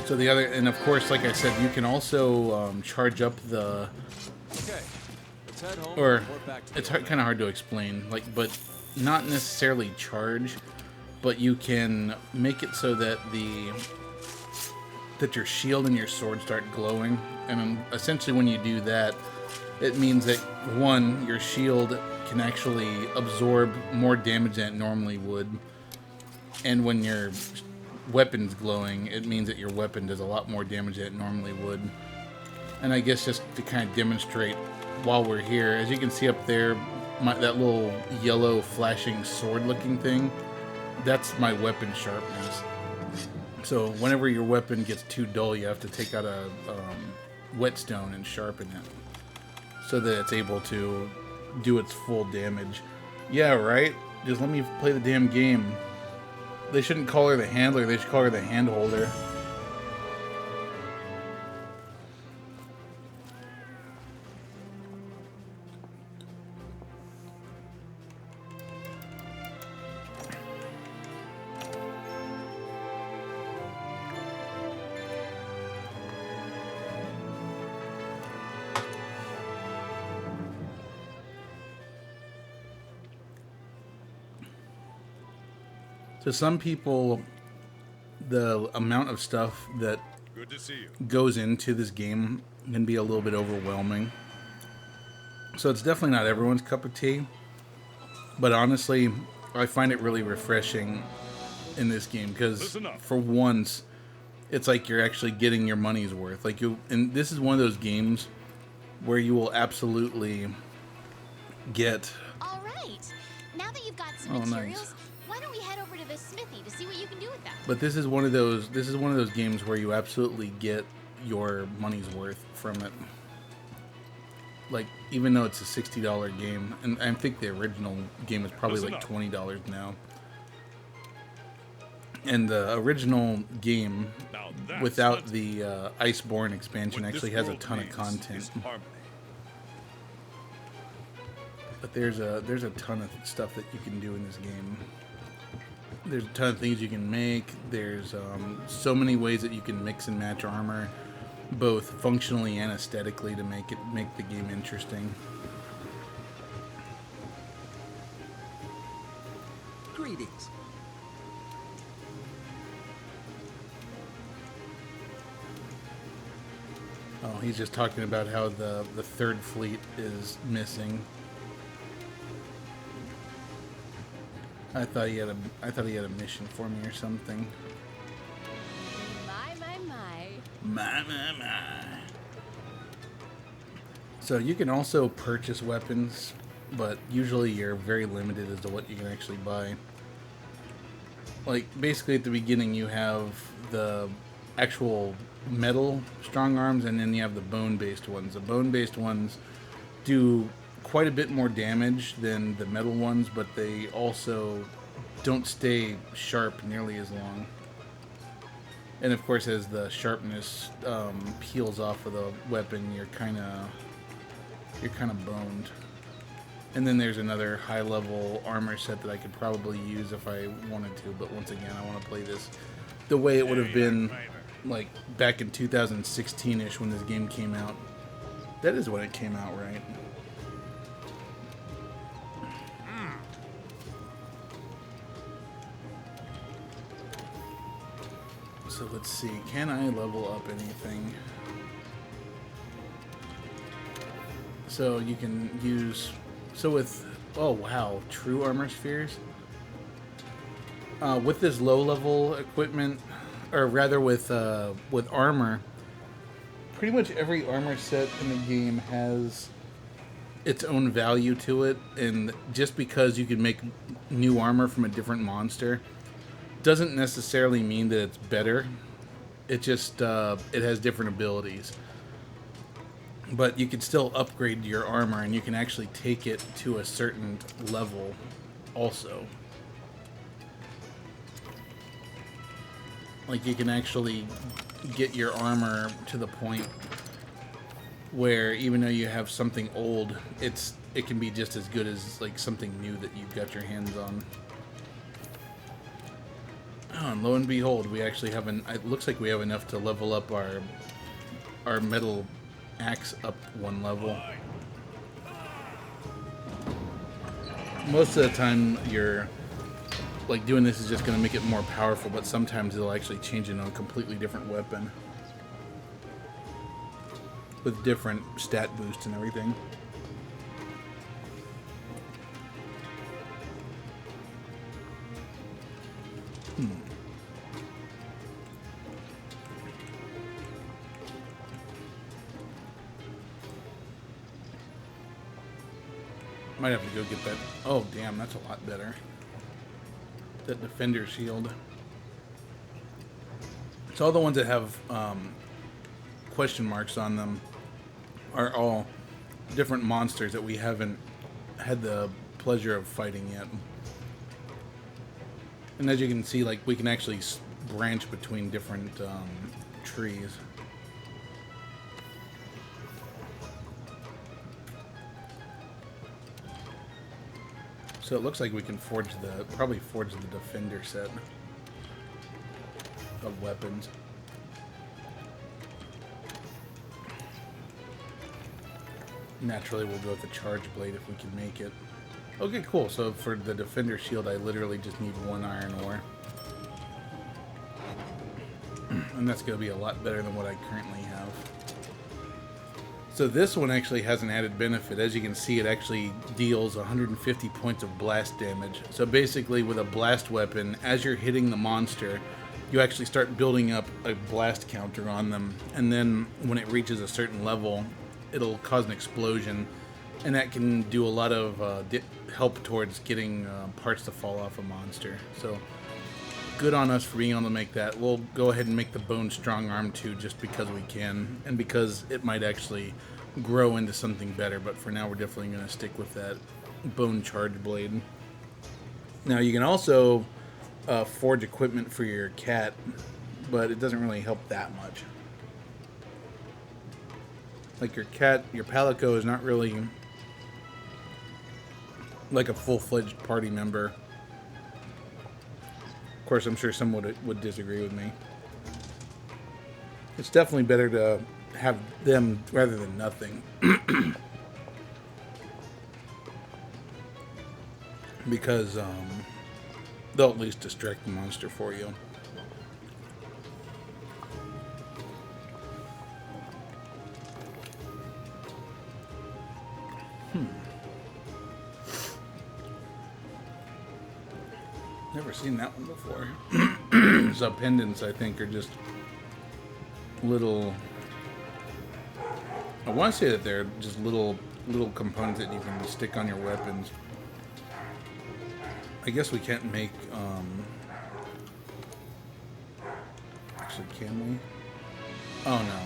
So and of course, like I said, you can also charge up the, Okay. Let's head home or and report back to it's the old kind of hard to explain, like, but not necessarily charge, but you can make it so that your shield and your sword start glowing, and essentially when you do that, it means that one, your shield can actually absorb more damage than it normally would, and when your weapon's glowing, it means that your weapon does a lot more damage than it normally would. And I guess just to kind of demonstrate while we're here, as you can see up there, that little yellow flashing sword looking thing, that's my weapon sharpness. So whenever your weapon gets too dull, you have to take out a whetstone and sharpen it so that it's able to do its full damage. Yeah, right? Just let me play the damn game. They shouldn't call her the handler, they should call her the handholder. To some people, the amount of stuff that Good to see you. goes into this game can be a little bit overwhelming. So it's definitely not everyone's cup of tea. But honestly, I find it really refreshing in this game because Listen up. for once, it's like you're actually getting your money's worth. Like and this is one of those games where you will absolutely get. All right. Now that you've got some Oh, materials, nice. why don't we head over to the smithy to see what you can do with them? But this is one of those. This is one of those games where you absolutely get your money's worth from it. Like, even though it's a $60 game, and I think the original game is probably Listen like up. $20 now. And the original game, Now that's without what- the Iceborne expansion, what actually this has a world ton of needs content. is harmony. But there's a ton of stuff that you can do in this game. There's a ton of things you can make. There's so many ways that you can mix and match armor, both functionally and aesthetically, to make the game interesting. Greetings. Oh, he's just talking about how the third fleet is missing. I thought he had a mission for me or something. My. So you can also purchase weapons, but usually you're very limited as to what you can actually buy. Like, basically at the beginning you have the actual metal strong arms, and then you have the bone-based ones. The bone-based ones do quite a bit more damage than the metal ones, but they also don't stay sharp nearly as long. And of course, as the sharpness peels off of the weapon, you're kind of boned. And then there's another high-level armor set that I could probably use if I wanted to, but once again, I want to play this the way it would have been like back in 2016-ish when this game came out. That is when it came out, right? So let's see, can I level up anything? So you can use, so with, oh wow, true armor spheres? With this low level equipment, or rather with armor, pretty much every armor set in the game has its own value to it, and just because you can make new armor from a different monster doesn't necessarily mean that it's better. It just it has different abilities. But you can still upgrade your armor, and you can actually take it to a certain level also. Like, you can actually get your armor to the point where even though you have something old, it can be just as good as like something new that you've got your hands on. Oh, and lo and behold, we actually have it looks like we have enough to level up our metal axe up one level. Most of the time you're like doing this is just going to make it more powerful, but sometimes it'll actually change into a completely different weapon with different stat boosts and everything. Might have to go get that. Oh, damn, that's a lot better. That defender shield. So all the ones that have question marks on them are all different monsters that we haven't had the pleasure of fighting yet. And as you can see, like, we can actually branch between different trees. So it looks like we can probably forge the defender set of weapons. Naturally, we'll go with the charge blade if we can make it. Okay, cool. So for the defender shield, I literally just need one iron ore. And that's going to be a lot better than what I currently have. So this one actually has an added benefit. As you can see, it actually deals 150 points of blast damage. So basically with a blast weapon, as you're hitting the monster, you actually start building up a blast counter on them, and then when it reaches a certain level, it'll cause an explosion, and that can do a lot of help towards getting parts to fall off a monster. So good on us for being able to make that. We'll go ahead and make the bone strong arm too, just because we can, and because it might actually grow into something better. But for now, we're definitely going to stick with that bone charge blade. Now you can also forge equipment for your cat, but it doesn't really help that much. Like your cat, your Palico is not really like a full-fledged party member. Of course, I'm sure some would disagree with me. It's definitely better to have them rather than nothing. Because they'll at least distract the monster for you. Never seen that one before. Subpendants, I think, are just little... I want to say that they're just little components that you can stick on your weapons. I guess we can't make... Actually, can we? Oh, no.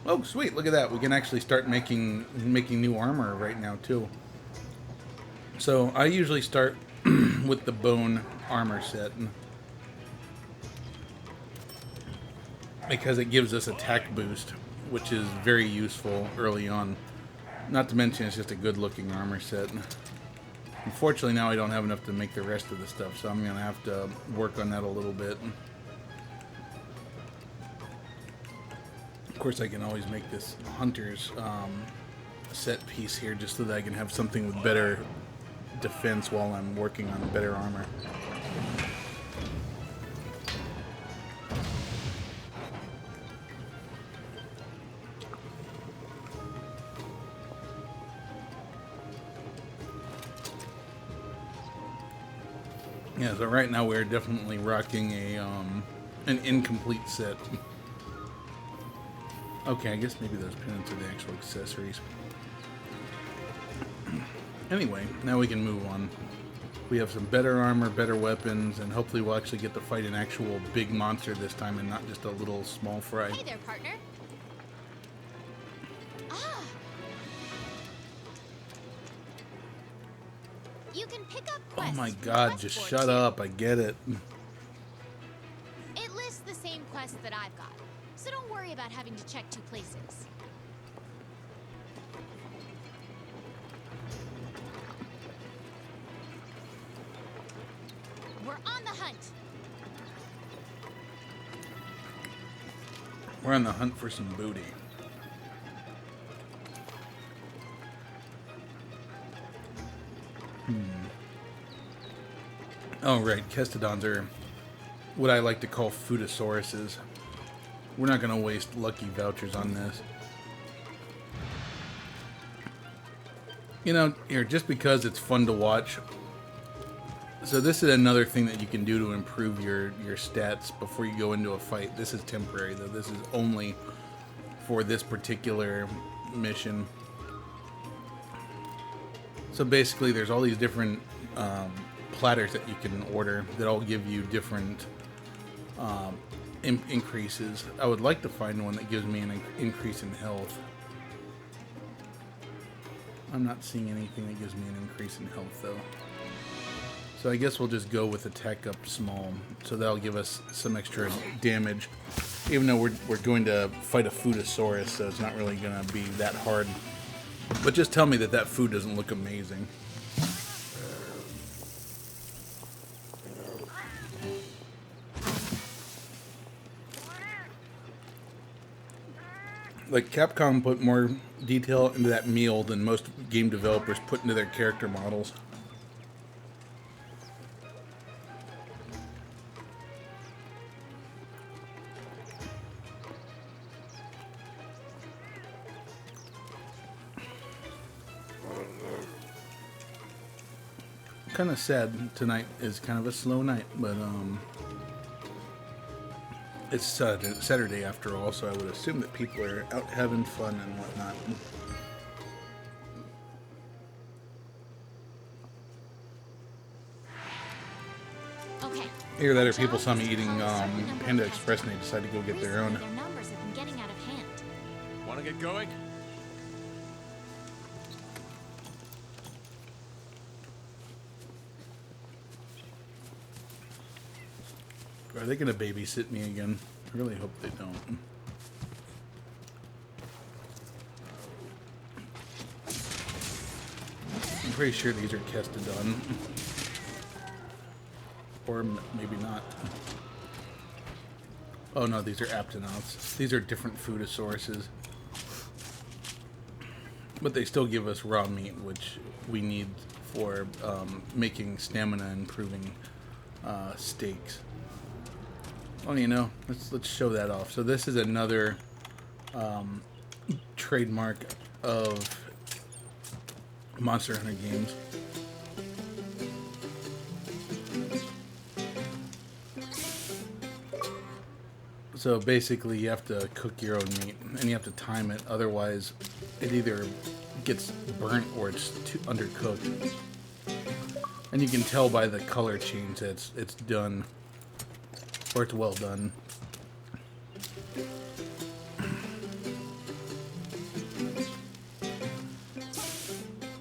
Oh, sweet, look at that. We can actually start making new armor right now, too. So, I usually start with the bone armor set, because it gives us attack boost, which is very useful early on. Not to mention it's just a good looking armor set. Unfortunately now I don't have enough to make the rest of the stuff, so I'm gonna have to work on that a little bit. Of course I can always make this hunter's set piece here just so that I can have something with better defense while I'm working on better armor. Yeah, so right now we're definitely rocking an incomplete set. Okay, I guess maybe those pennants are the actual accessories. Anyway, now we can move on. We have some better armor, better weapons, and hopefully we'll actually get to fight an actual big monster this time and not just a little small fry. Hey there, partner. Ah. You can pick up quests. Oh my from god, quest just board shut too. up, I get it. It lists the same quests that I've got, so don't worry about having to check two places. We're on the hunt. We're on the hunt for some booty. Oh, right. Kestodons are what I like to call foodosauruses. We're not going to waste lucky vouchers on this. You know, here, just because it's fun to watch. So this is another thing that you can do to improve your stats before you go into a fight. This is temporary, though. This is only for this particular mission. So basically, there's all these different platters that you can order that all give you different increases. I would like to find one that gives me an increase in health. I'm not seeing anything that gives me an increase in health, though. So I guess we'll just go with attack up small. So that'll give us some extra damage. Even though we're going to fight a Foodosaurus, so it's not really going to be that hard. But just tell me that that food doesn't look amazing. Like, Capcom put more detail into that meal than most game developers put into their character models. Kind of sad. Tonight is kind of a slow night, but It's Saturday after all, so I would assume that people are out having fun and whatnot. Okay. Either that or people saw me eating Panda Express and they decided to go get their own. Their numbers have been getting out of hand. Want to get going? Are they going to babysit me again? I really hope they don't. I'm pretty sure these are Kestodon. Or maybe not. Oh no, these are Aptonauts. These are different foodosauruses. But they still give us raw meat, which we need for making stamina and improving steaks. Oh, you know, let's show that off. So this is another trademark of Monster Hunter games. So basically you have to cook your own meat and you have to time it, otherwise it either gets burnt or it's too undercooked. And you can tell by the color change that it's done, or it's well done.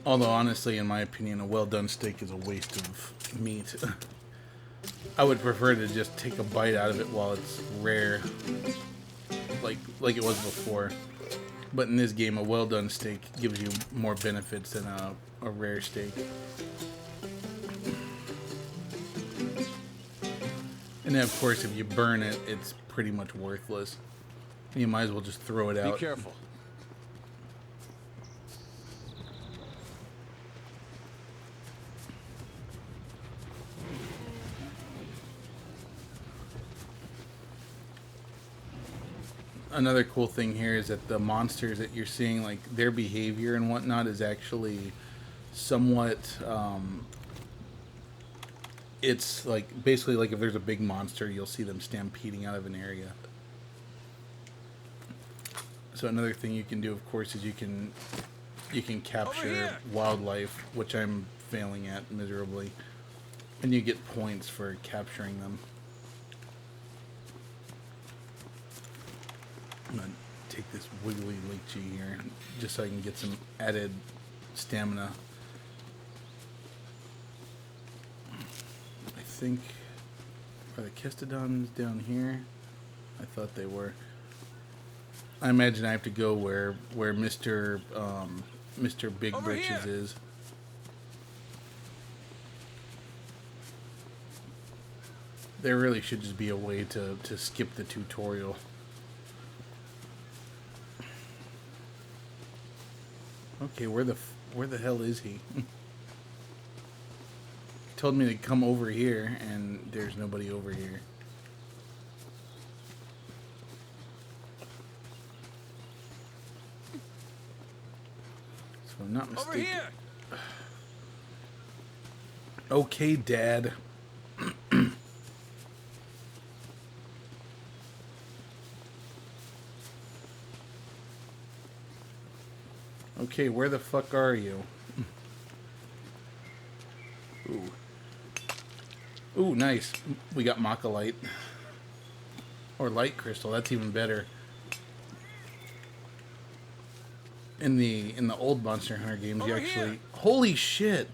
Although honestly, in my opinion, a well done steak is a waste of meat. I would prefer to just take a bite out of it while it's rare, like it was before. But in this game, a well done steak gives you more benefits than a rare steak. And then, of course, if you burn it, it's pretty much worthless. You might as well just throw it out. Be careful. Another cool thing here is that the monsters that you're seeing, like their behavior and whatnot, is actually somewhat. It's like basically like if there's a big monster, you'll see them stampeding out of an area. So another thing you can do, of course, is you can capture wildlife, which I'm failing at miserably, and you get points for capturing them. I'm gonna take this wiggly lychee here, just so I can get some added stamina. I think, are the Kestodons down here? I thought they were. I imagine I have to go where Mr. Big Over Britches here. is. There really should just be a way to skip the tutorial. Okay, where the hell is he? Told me to come over here, and there's nobody over here. So I'm not mistaken. Over here. Okay, Dad. Okay, where the fuck are you? Ooh. Ooh, nice. We got Machalight. Or Light Crystal, that's even better. In the old Monster Hunter games, you Over actually... here. Holy shit!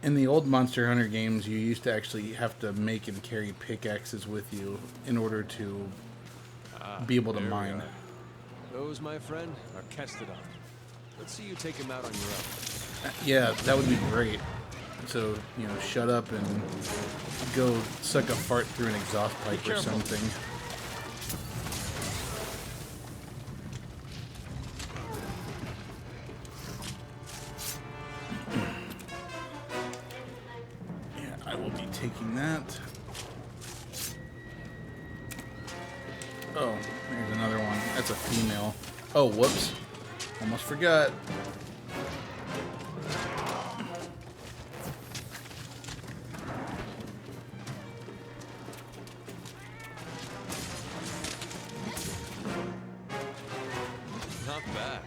In the old Monster Hunter games, you used to actually have to make and carry pickaxes with you in order to be able to There we mine. are. Those, my friend, are Kestodon. Let's see you take him out on your own. Yeah, that would be great. So, you know, shut up and go suck a fart through an exhaust pipe or careful. something. Yeah, I will be taking that. Oh, there's another one. That's a female. Oh, whoops. Almost forgot. Not bad.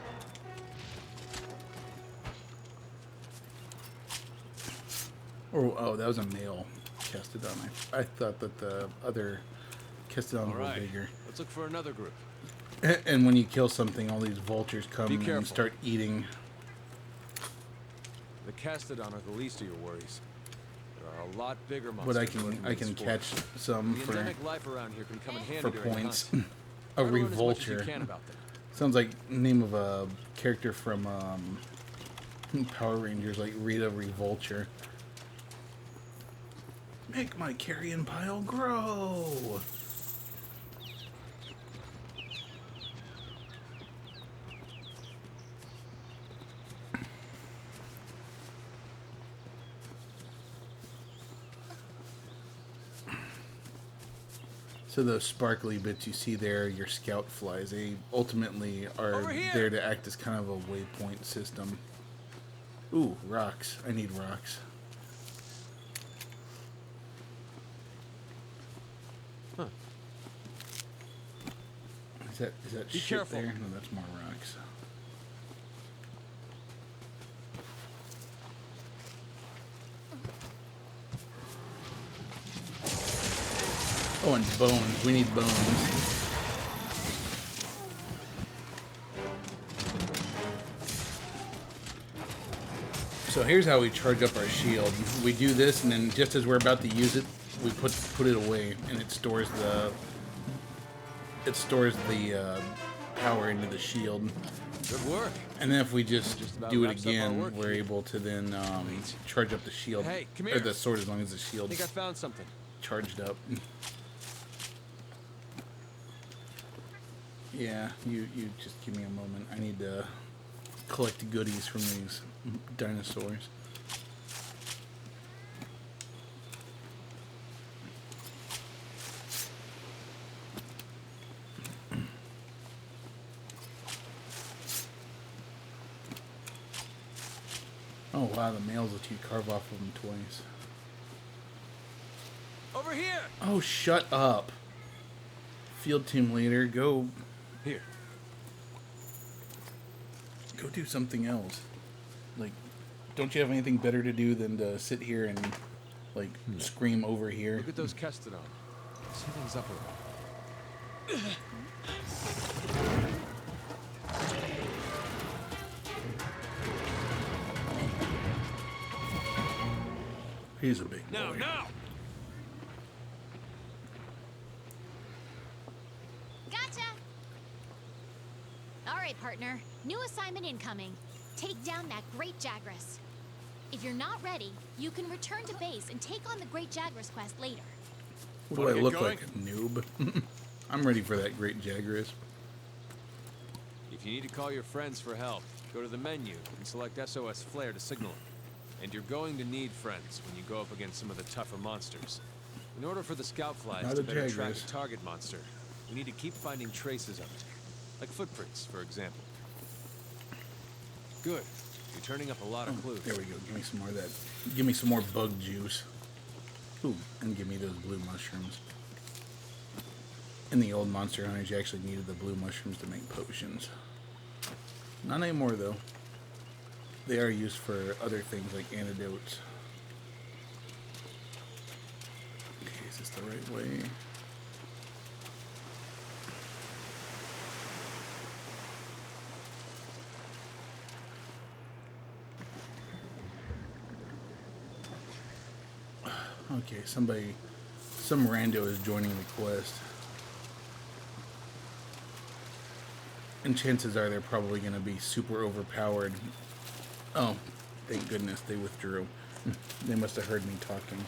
Oh, that was a male Kestodon. I thought that the other Kestodons All were right. bigger. Let's look for another group. And when you kill something, all these vultures come Be and careful. start eating. The Castodon are the least of your worries. There are a lot bigger monsters. But I lurking can in this catch forest. some The for endemic life around here can come in handy for during the points. hunt. A Try to learn as much as you revulture. can about them. Sounds like name of a character from Power Rangers, like Rita Revulture. Make my carrion pile grow. So those sparkly bits you see there, your scout flies, they ultimately are Over here! there to act as kind of a waypoint system. Ooh, rocks. I need rocks. Huh. Is that Be shit careful. there? No, that's more rocks. Oh, and bones. We need bones. So here's how we charge up our shield. We do this, and then just as we're about to use it, we put it away, and it stores the power into the shield. Good work. And then if we just about do it wraps up our again, work we're here. able to then charge up the shield, Hey, come or here. the sword, as long as the I shield's think I found something. charged up. Yeah, you just give me a moment. I need to collect goodies from these dinosaurs. Oh wow, the males let you carve off of them twice. Over here. Oh, shut up. Field team leader, go Here. do something else. Like, don't you have anything better to do than to sit here and, like, scream over here? Look at those Kestodon. Something's up with them. He's a big boy. Now! Gotcha! All right, partner. New assignment incoming. Take down that Great Jagras. If you're not ready, you can return to base and take on the Great Jagras quest later. What do Wanna I get look going? like, a noob? I'm ready for that great Jagras. If you need to call your friends for help, go to the menu and select SOS Flare to signal them. And you're going to need friends when you go up against some of the tougher monsters. In order for the scout flies Not to a better track Jagras. a target monster, we need to keep finding traces of it. Like footprints, for example. Good. You're turning up a lot of clues. There we go. Give me some more of that. Give me some more bug juice. Ooh, and give me those blue mushrooms. In the old Monster Hunters, you actually needed the blue mushrooms to make potions. Not anymore, though. They are used for other things like antidotes. Okay, is this the right way? Okay, some rando is joining the quest. And chances are they're probably going to be super overpowered. Oh, thank goodness they withdrew. They must have heard me talking.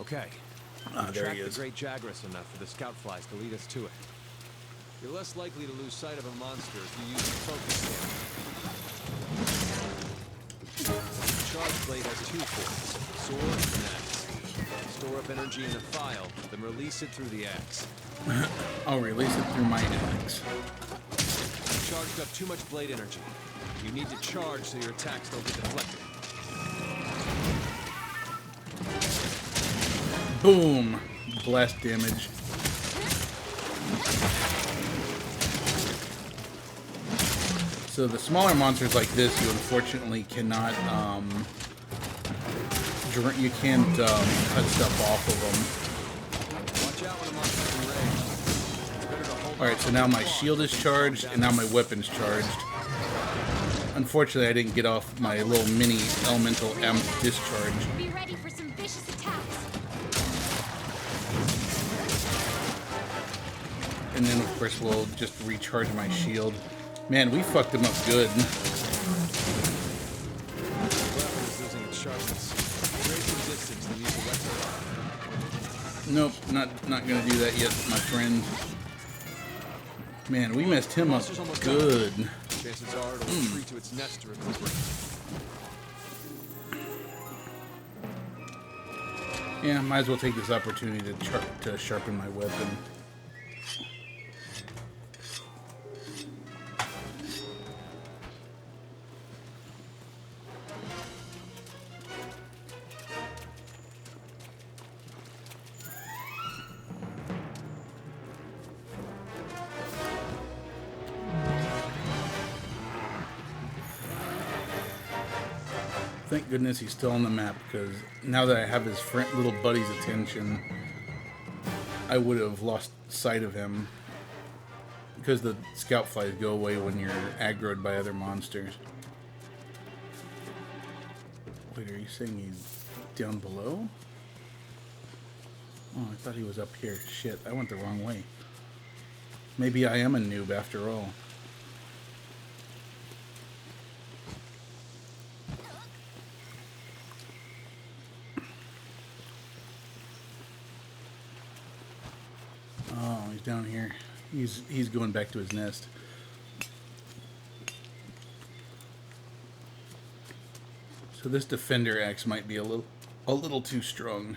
Okay. Ah, there Track he the is. Great Jagras enough for the scout flies to lead us to it. You're less likely to lose sight of a monster if you use the focus scanner. The charge blade has two forms, sword and axe. Store up energy in a file, then release it through the axe. I'll release it through my axe. You charged up too much blade energy. You need to charge so your attacks don't get deflected. Boom! Blast damage. So the smaller monsters like this, you unfortunately cannot, you can't cut stuff off of them. Watch out when the monster's enraged. It's better to hold Alright, so now my shield is charged, and now my weapon's charged. Unfortunately, I didn't get off my little mini elemental amp discharge. Be ready for some vicious attacks. And then, of course, we'll just recharge my shield. Man, we fucked him up good. The weapon is losing its sharpness. Raise some distance and use the weapon. Nope, not gonna do that yet, my friend. Man, we messed him up good. Chances are it'll retreat to its nest to recuperate. Yeah, might as well take this opportunity to sharpen my weapon. Thank goodness he's still on the map, because now that I have his little buddy's attention, I would have lost sight of him. Because the scout flies go away when you're aggroed by other monsters. Wait, are you saying he's down below? Oh, I thought he was up here. Shit, I went the wrong way. Maybe I am a noob after all. Oh, he's down here. He's going back to his nest. So this defender axe might be a little too strong.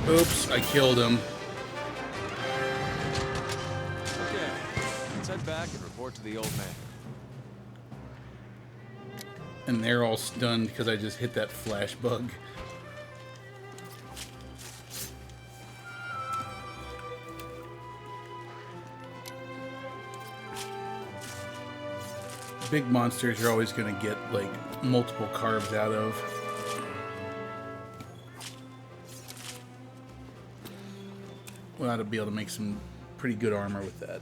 Oops, I killed him. Okay, let's head back and report to the old man. And they're all stunned because I just hit that flash bug. Big monsters you're always going to get like multiple carbs out of. We ought to be able to make some pretty good armor with that.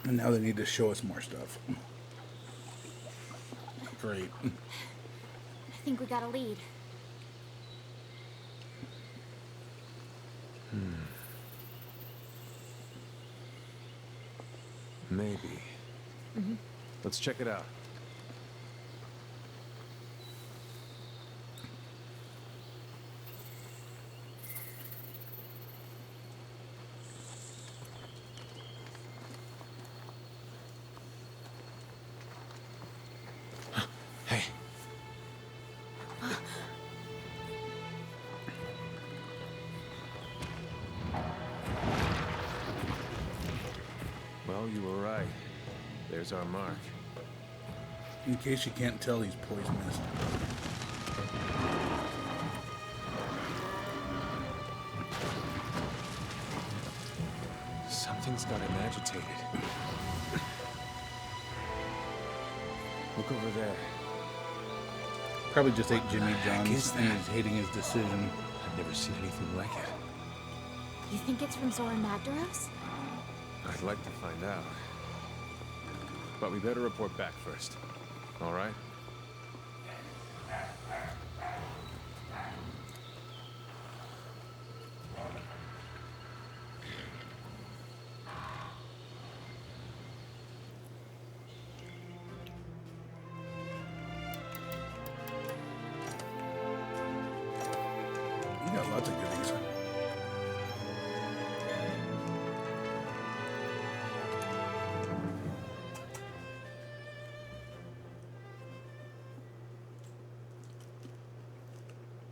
And now they need to show us more stuff. Great. I think we got a lead. Maybe. Let's check it out. Hey. Well, you were right. There's our mark. In case you can't tell, he's poisonous. Something's got him agitated. Look over there. Probably just ate Jimmy heck is John's and that? is hating his decision. I've never seen anything like it. You think it's from Zora Magdaros? I'd like to find out. But we better report back first. All right. You got lots of goodies.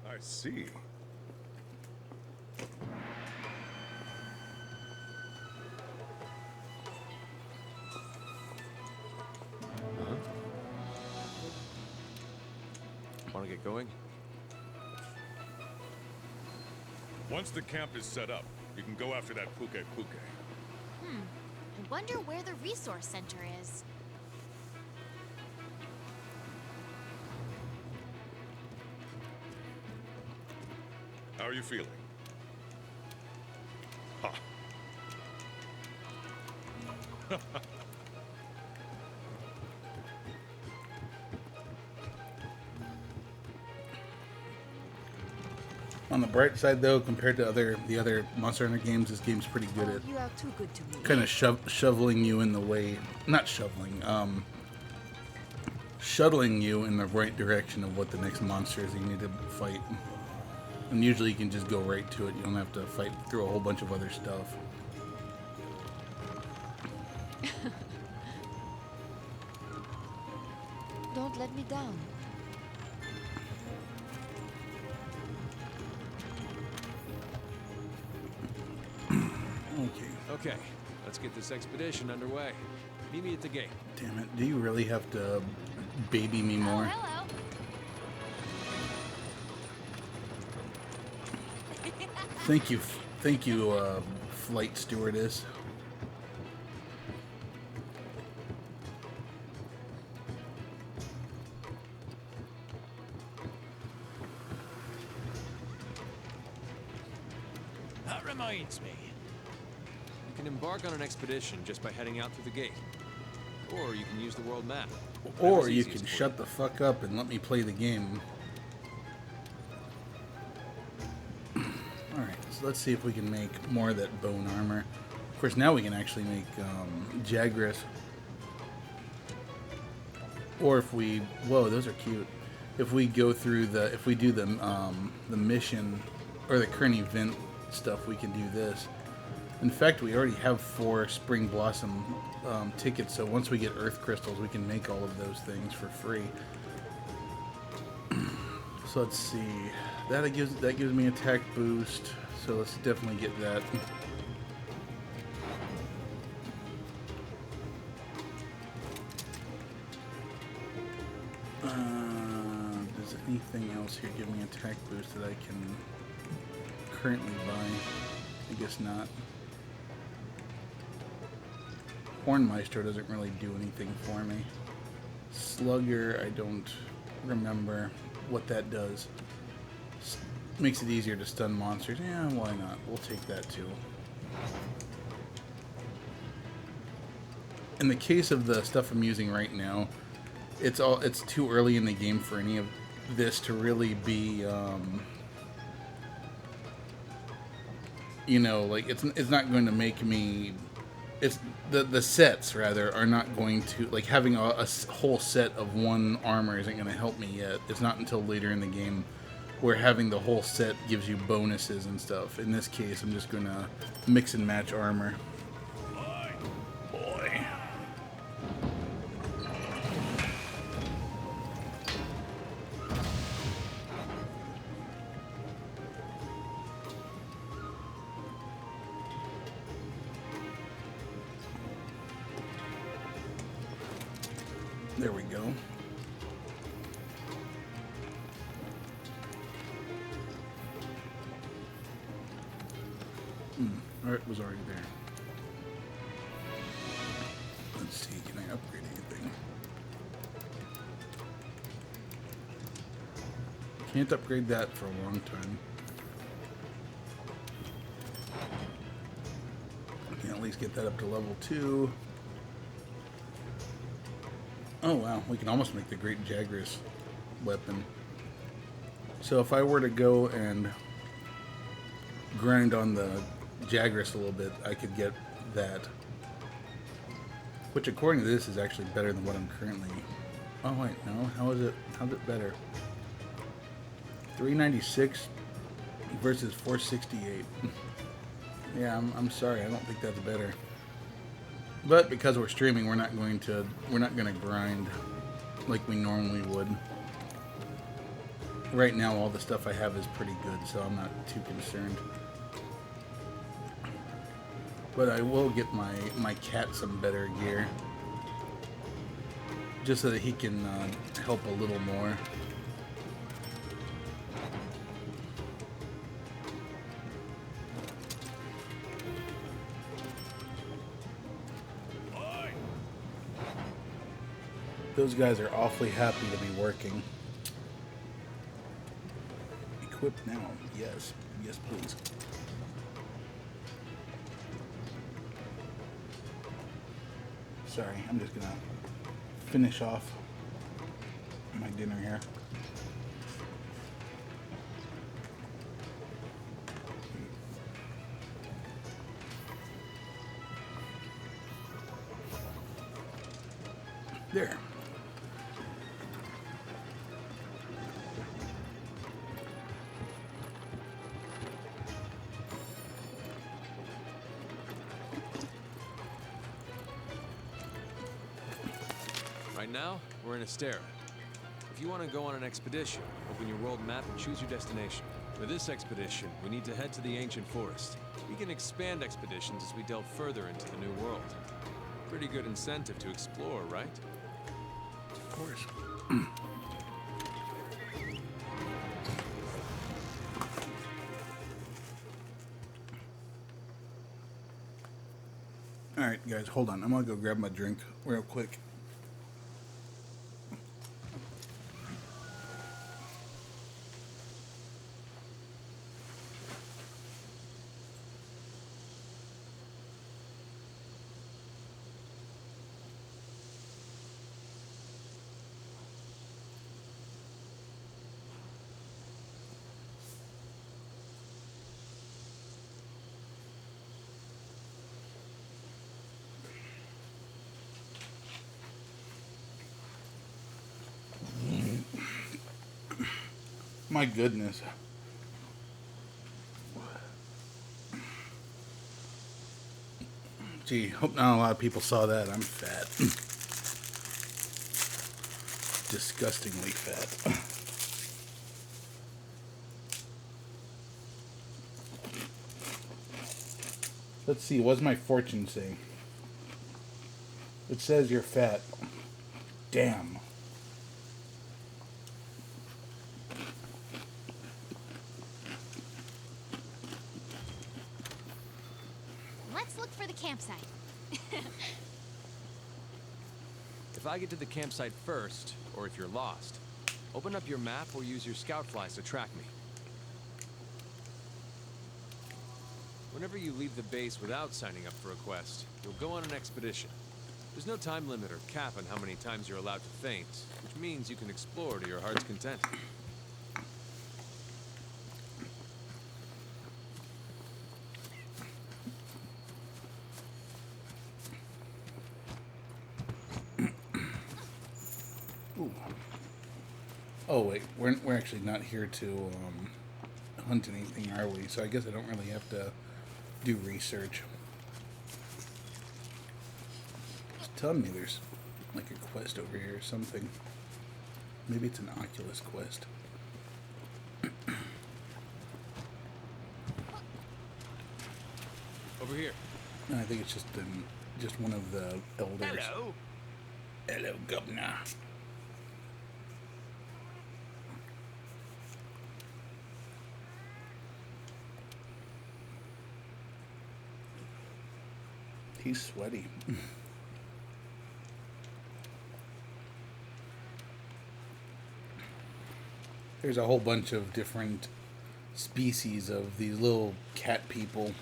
I see. Want to get going? Once the camp is set up, you can go after that puke puke. I wonder where the resource center is. How are you feeling? Ha. On the bright side, though, compared to the other Monster Hunter games, this game's pretty good at You are too good to me. kind of shoveling you in the way. Not shoveling. Shuttling you in the right direction of what the next monster is you need to fight. And usually you can just go right to it. You don't have to fight through a whole bunch of other stuff. Don't let me down. Okay. Okay, let's get this expedition underway. Meet me at the gate. Damn it. Do you really have to baby me Oh, more? hello. Thank you, flight stewardess. That reminds me. You can embark on an expedition just by heading out through the gate. Or you can use the world map. Or Whatever's you easiest can for shut the fuck up and let me play the game. Alright, so let's see if we can make more of that bone armor. Of course, now we can actually make Jagras. Or if we... Whoa, those are cute. If we go through the... If we do the mission or the current event stuff, we can do this. In fact, we already have 4 Spring Blossom tickets, so once we get Earth Crystals, we can make all of those things for free. So let's see. That gives me attack boost, so let's definitely get that. Does anything else here give me attack boost that I can currently buy? I guess not. Hornmeister doesn't really do anything for me. Slugger, I don't remember what that does. Makes it easier to stun monsters. Yeah, why not? We'll take that too. In the case of the stuff I'm using right now, it's too early in the game for any of this to really be you know, like it's not going to make me... It's the sets rather are not going to, like, having a whole set of one armor isn't going to help me yet. It's not until later in the game where having the whole set gives you bonuses and stuff. In this case, I'm just going to mix and match armor. Boy. There we go. It was already there. Let's see, can I upgrade anything? Can't upgrade that for a long time. I can at least get that up to level 2. Oh wow, we can almost make the Great Jagras weapon. So if I were to go and grind on the Jagras a little bit, I could get that. Which according to this is actually better than what I'm currently... Oh wait, no, how's it better? 396 versus 468. Yeah, I'm sorry, I don't think that's better. But because we're streaming, we're not going to grind like we normally would. Right now, all the stuff I have is pretty good, so I'm not too concerned. But I will get my cat some better gear, just so that he can help a little more. Those guys are awfully happy to be working. Equip now. Yes. Yes, please. Sorry, I'm just gonna finish off my dinner here. There. Right now, we're in Astera. If you want to go on an expedition, open your world map and choose your destination. For this expedition, we need to head to the ancient forest. We can expand expeditions as we delve further into the new world. Pretty good incentive to explore, right? Of course. Alright, guys, hold on. I'm gonna go grab my drink real quick. My goodness. Gee, hope not a lot of people saw that. I'm fat. Disgustingly fat. Let's see, what's my fortune say? It says you're fat. Damn. Let's look for the campsite. If I get to the campsite first, or if you're lost, open up your map or use your scout flies to track me. Whenever you leave the base without signing up for a quest, you'll go on an expedition. There's no time limit or cap on how many times you're allowed to faint, which means you can explore to your heart's content. Ooh. Oh wait, we're actually not here to hunt anything, are we? So I guess I don't really have to do research. Just tell me there's like a quest over here or something. Maybe it's an Oculus quest. Over here. No, I think it's just one of the elders. Hello. Hello, governor. He's sweaty. There's a whole bunch of different species of these little cat people.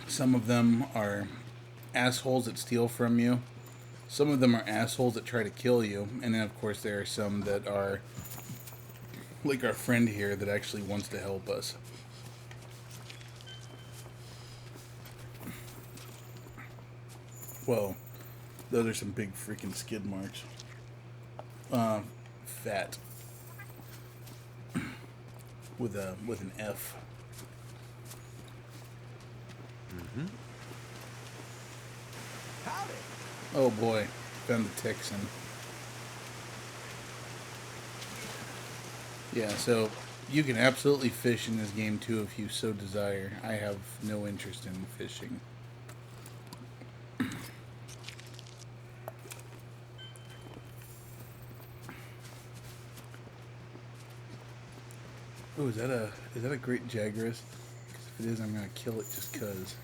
Some of them are assholes that steal from you. Some of them are assholes that try to kill you. And then, of course, there are some that are, like our friend here, that actually wants to help us. Whoa. Those are some big freaking skid marks. Fat. With an F. Mm-hmm. Howdy. Oh boy, found the Texan. Yeah, so you can absolutely fish in this game too if you so desire. I have no interest in fishing. Oh, is that a great Jaguarus? 'Cause if it is, I'm gonna kill it just 'cause.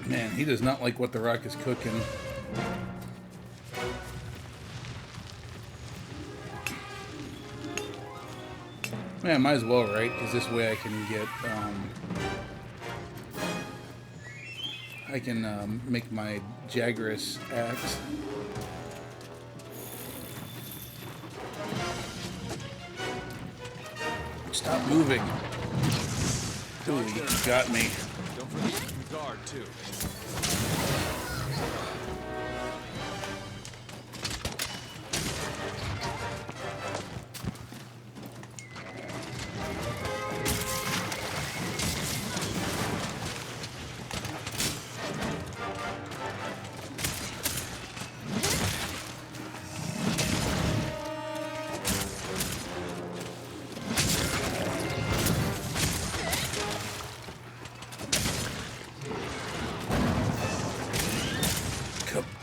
Man, he does not like what the Rock is cooking. Man, might as well, right? Because this way I can get, I can make my Jaguarus axe. Stop moving. Ooh, you got me. Don't forget to keep your guard, too.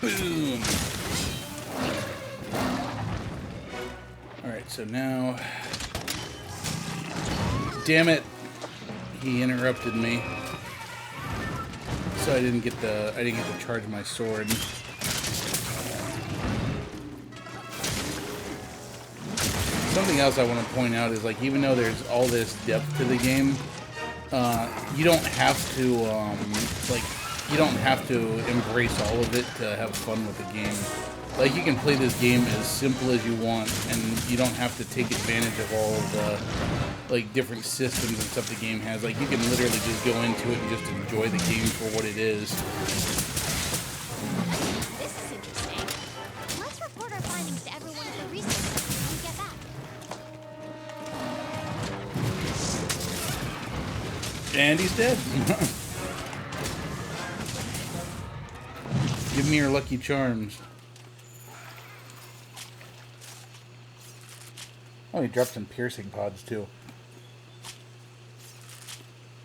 Boom! Alright, so now... Damn it! He interrupted me. So I didn't get to charge my sword. Something else I want to point out is, like, even though there's all this depth to the game, you don't have to, you don't have to embrace all of it to have fun with the game. Like, you can play this game as simple as you want, and you don't have to take advantage of all of the, like, different systems and stuff the game has. Like, you can literally just go into it and just enjoy the game for what it is. This is interesting. Let's report our findings to everyone at the research center when we get back. And he's dead. Give me your Lucky Charms. Oh, he dropped some piercing pods, too.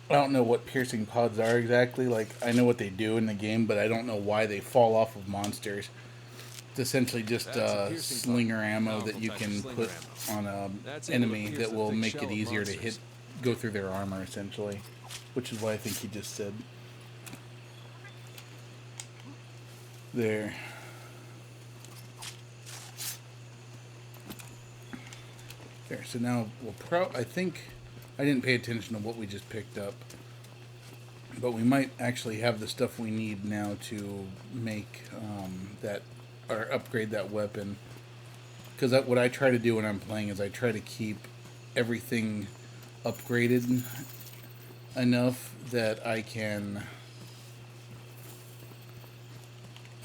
I don't know what piercing pods are exactly. Like, I know what they do in the game, but I don't know why they fall off of monsters. It's essentially just slinger ammo that you can put on an enemy that will make it easier to go through their armor, essentially. Which is what I think he just said. There. There, so now I think I didn't pay attention to what we just picked up. But we might actually have the stuff we need now to make that, or upgrade that weapon. Because what I try to do when I'm playing is I try to keep everything upgraded enough that I can...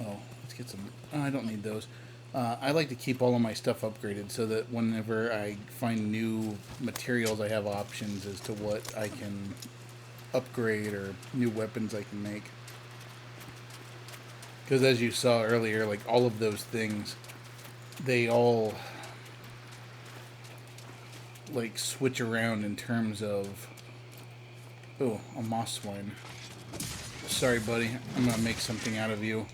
Oh, let's get some... Oh, I don't need those. I like to keep all of my stuff upgraded so that whenever I find new materials, I have options as to what I can upgrade or new weapons I can make. Because as you saw earlier, like all of those things, they all like switch around in terms of... Oh, a moss swine. Sorry, buddy. I'm going to make something out of you.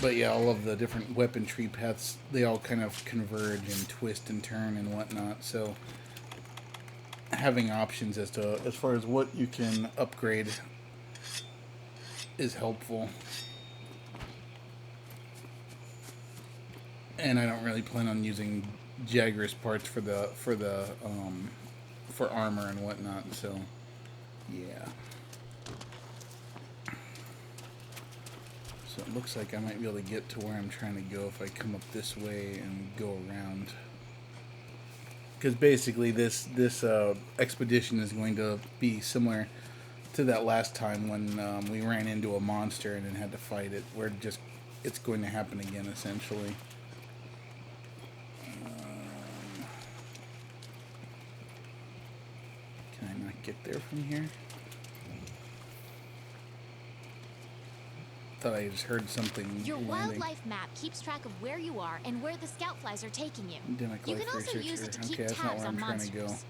But yeah, all of the different weapon tree paths, they all kind of converge and twist and turn and whatnot. So having options as far as what you can upgrade is helpful. And I don't really plan on using Jagger's parts for armor and whatnot. So, yeah. So it looks like I might be able to get to where I'm trying to go if I come up this way and go around. Because basically this expedition is going to be similar to that last time when we ran into a monster and then had to fight it. It's going to happen again, essentially. Can I not get there from here? Thought I just heard something. Your landing. wildlife map keeps track of where you are and where the scout flies are taking you. Endemic You life can also researcher. use it to keep Okay, that's not tabs where on I'm trying to go. monsters.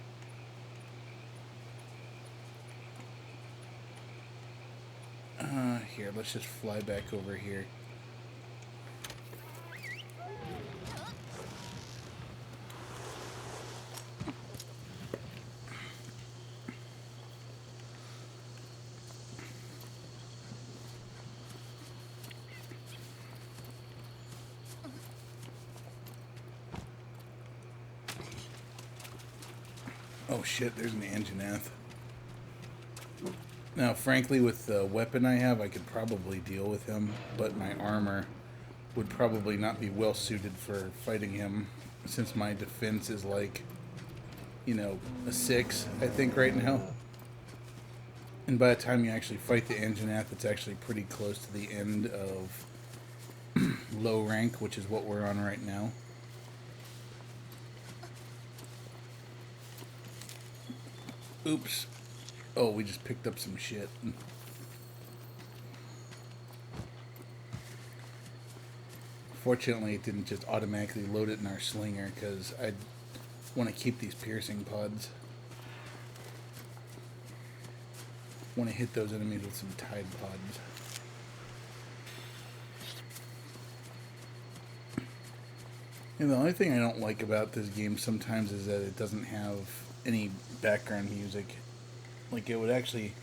Here, let's just fly back over here. Oh shit, there's an Anjanath. Now, frankly, with the weapon I have, I could probably deal with him, but my armor would probably not be well suited for fighting him, since my defense is like, you know, a 6, I think, right now. And by the time you actually fight the Anjanath, it's actually pretty close to the end of low rank, which is what we're on right now. Oops. Oh, we just picked up some shit. Fortunately, it didn't just automatically load it in our slinger, because I want to keep these piercing pods. Want to hit those enemies with some tide pods. And the only thing I don't like about this game sometimes is that it doesn't have any background music. Like, it would actually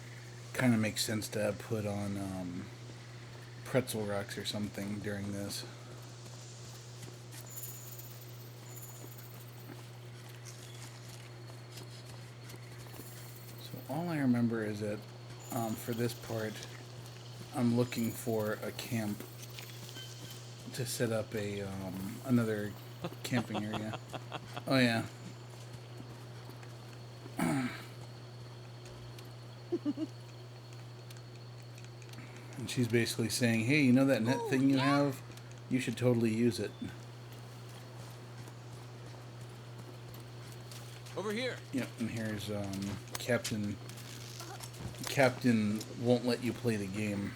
kind of make sense to have put on pretzel rocks or something during this. So all I remember is that for this part, I'm looking for a camp to set up a another camping area. Oh yeah. And she's basically saying, hey, you know that net thing you have? You should totally use it. Over here. Yep, and here's Captain. Captain won't let you play the game.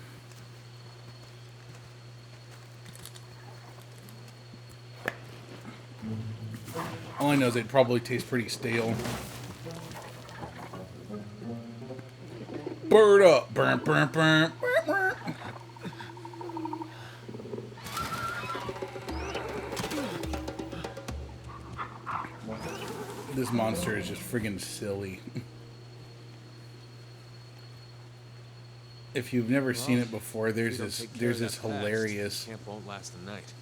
All I know is they'd probably taste pretty stale. Bird up! Burn, burn, burn. This monster is just friggin' silly. If you've never seen it before, there's this hilarious Camp won't last the night.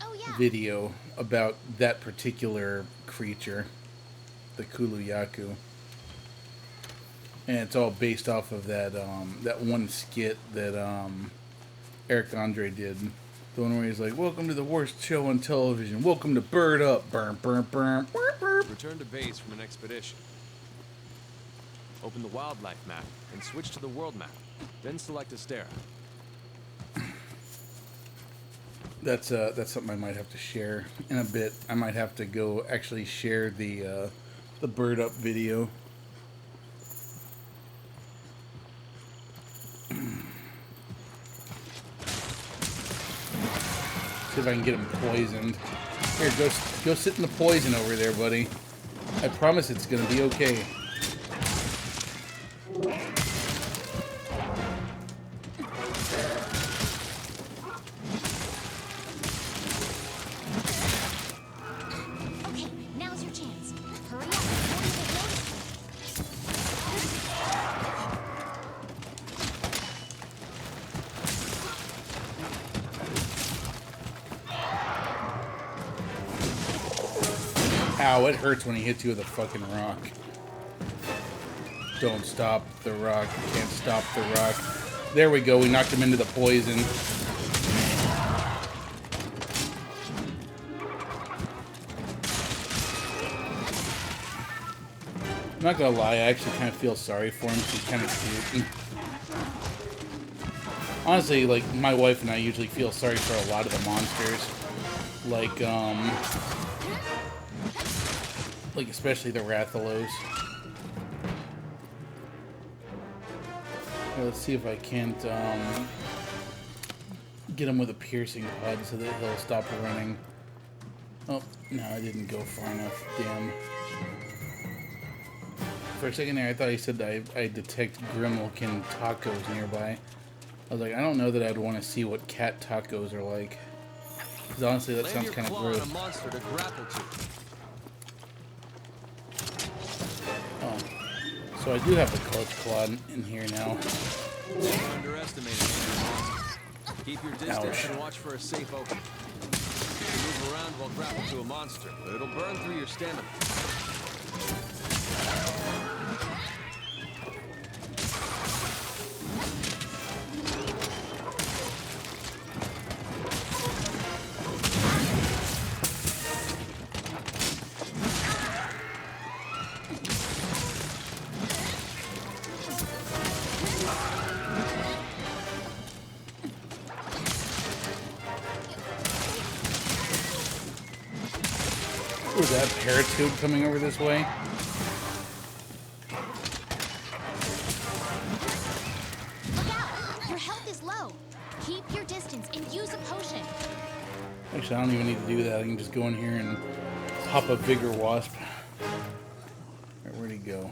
Oh yeah. video about that particular creature, the Kuluyaku. And it's all based off of that that one skit that Eric Andre did. The one where he's like, welcome to the worst show on television. Welcome to Bird Up. Burn, burn, burn. Return to base from an expedition. Open the wildlife map and switch to the world map. Then select Astera. That's something I might have to share in a bit. I might have to go actually share the Bird Up video. See if I can get him poisoned. Here, go sit in the poison over there, buddy. I promise it's gonna be okay. Okay, now's your chance. Hurry up before you get noticed. Ow, it hurts when he hits you with a fucking rock. Don't stop the rock. You can't stop the rock. There we go. We knocked him into the poison. I'm not gonna lie, I actually kind of feel sorry for him. She's kind of cute. Honestly, like, my wife and I usually feel sorry for a lot of the monsters. Like especially the Rathalos. Okay, let's see if I can't, get him with a piercing pod so that he'll stop running. Oh, no, I didn't go far enough. Damn. For a second there, I thought he said that I detect grim-looking tacos nearby. I was like, I don't know that I'd want to see what cat tacos are like. Because honestly, that sounds kind of gross. A monster to grapple to. Oh. So I do have the clutch claw in here now. Don't underestimate it. Keep your distance and watch for a safe opening. Move around while grappled to a monster, but it'll burn through your stamina. Was that Paratube coming over this way? Look out! Your health is low. Keep your distance and use a potion. Actually, I don't even need to do that. I can just go in here and pop a Vigor Wasp. Alright, where'd he go?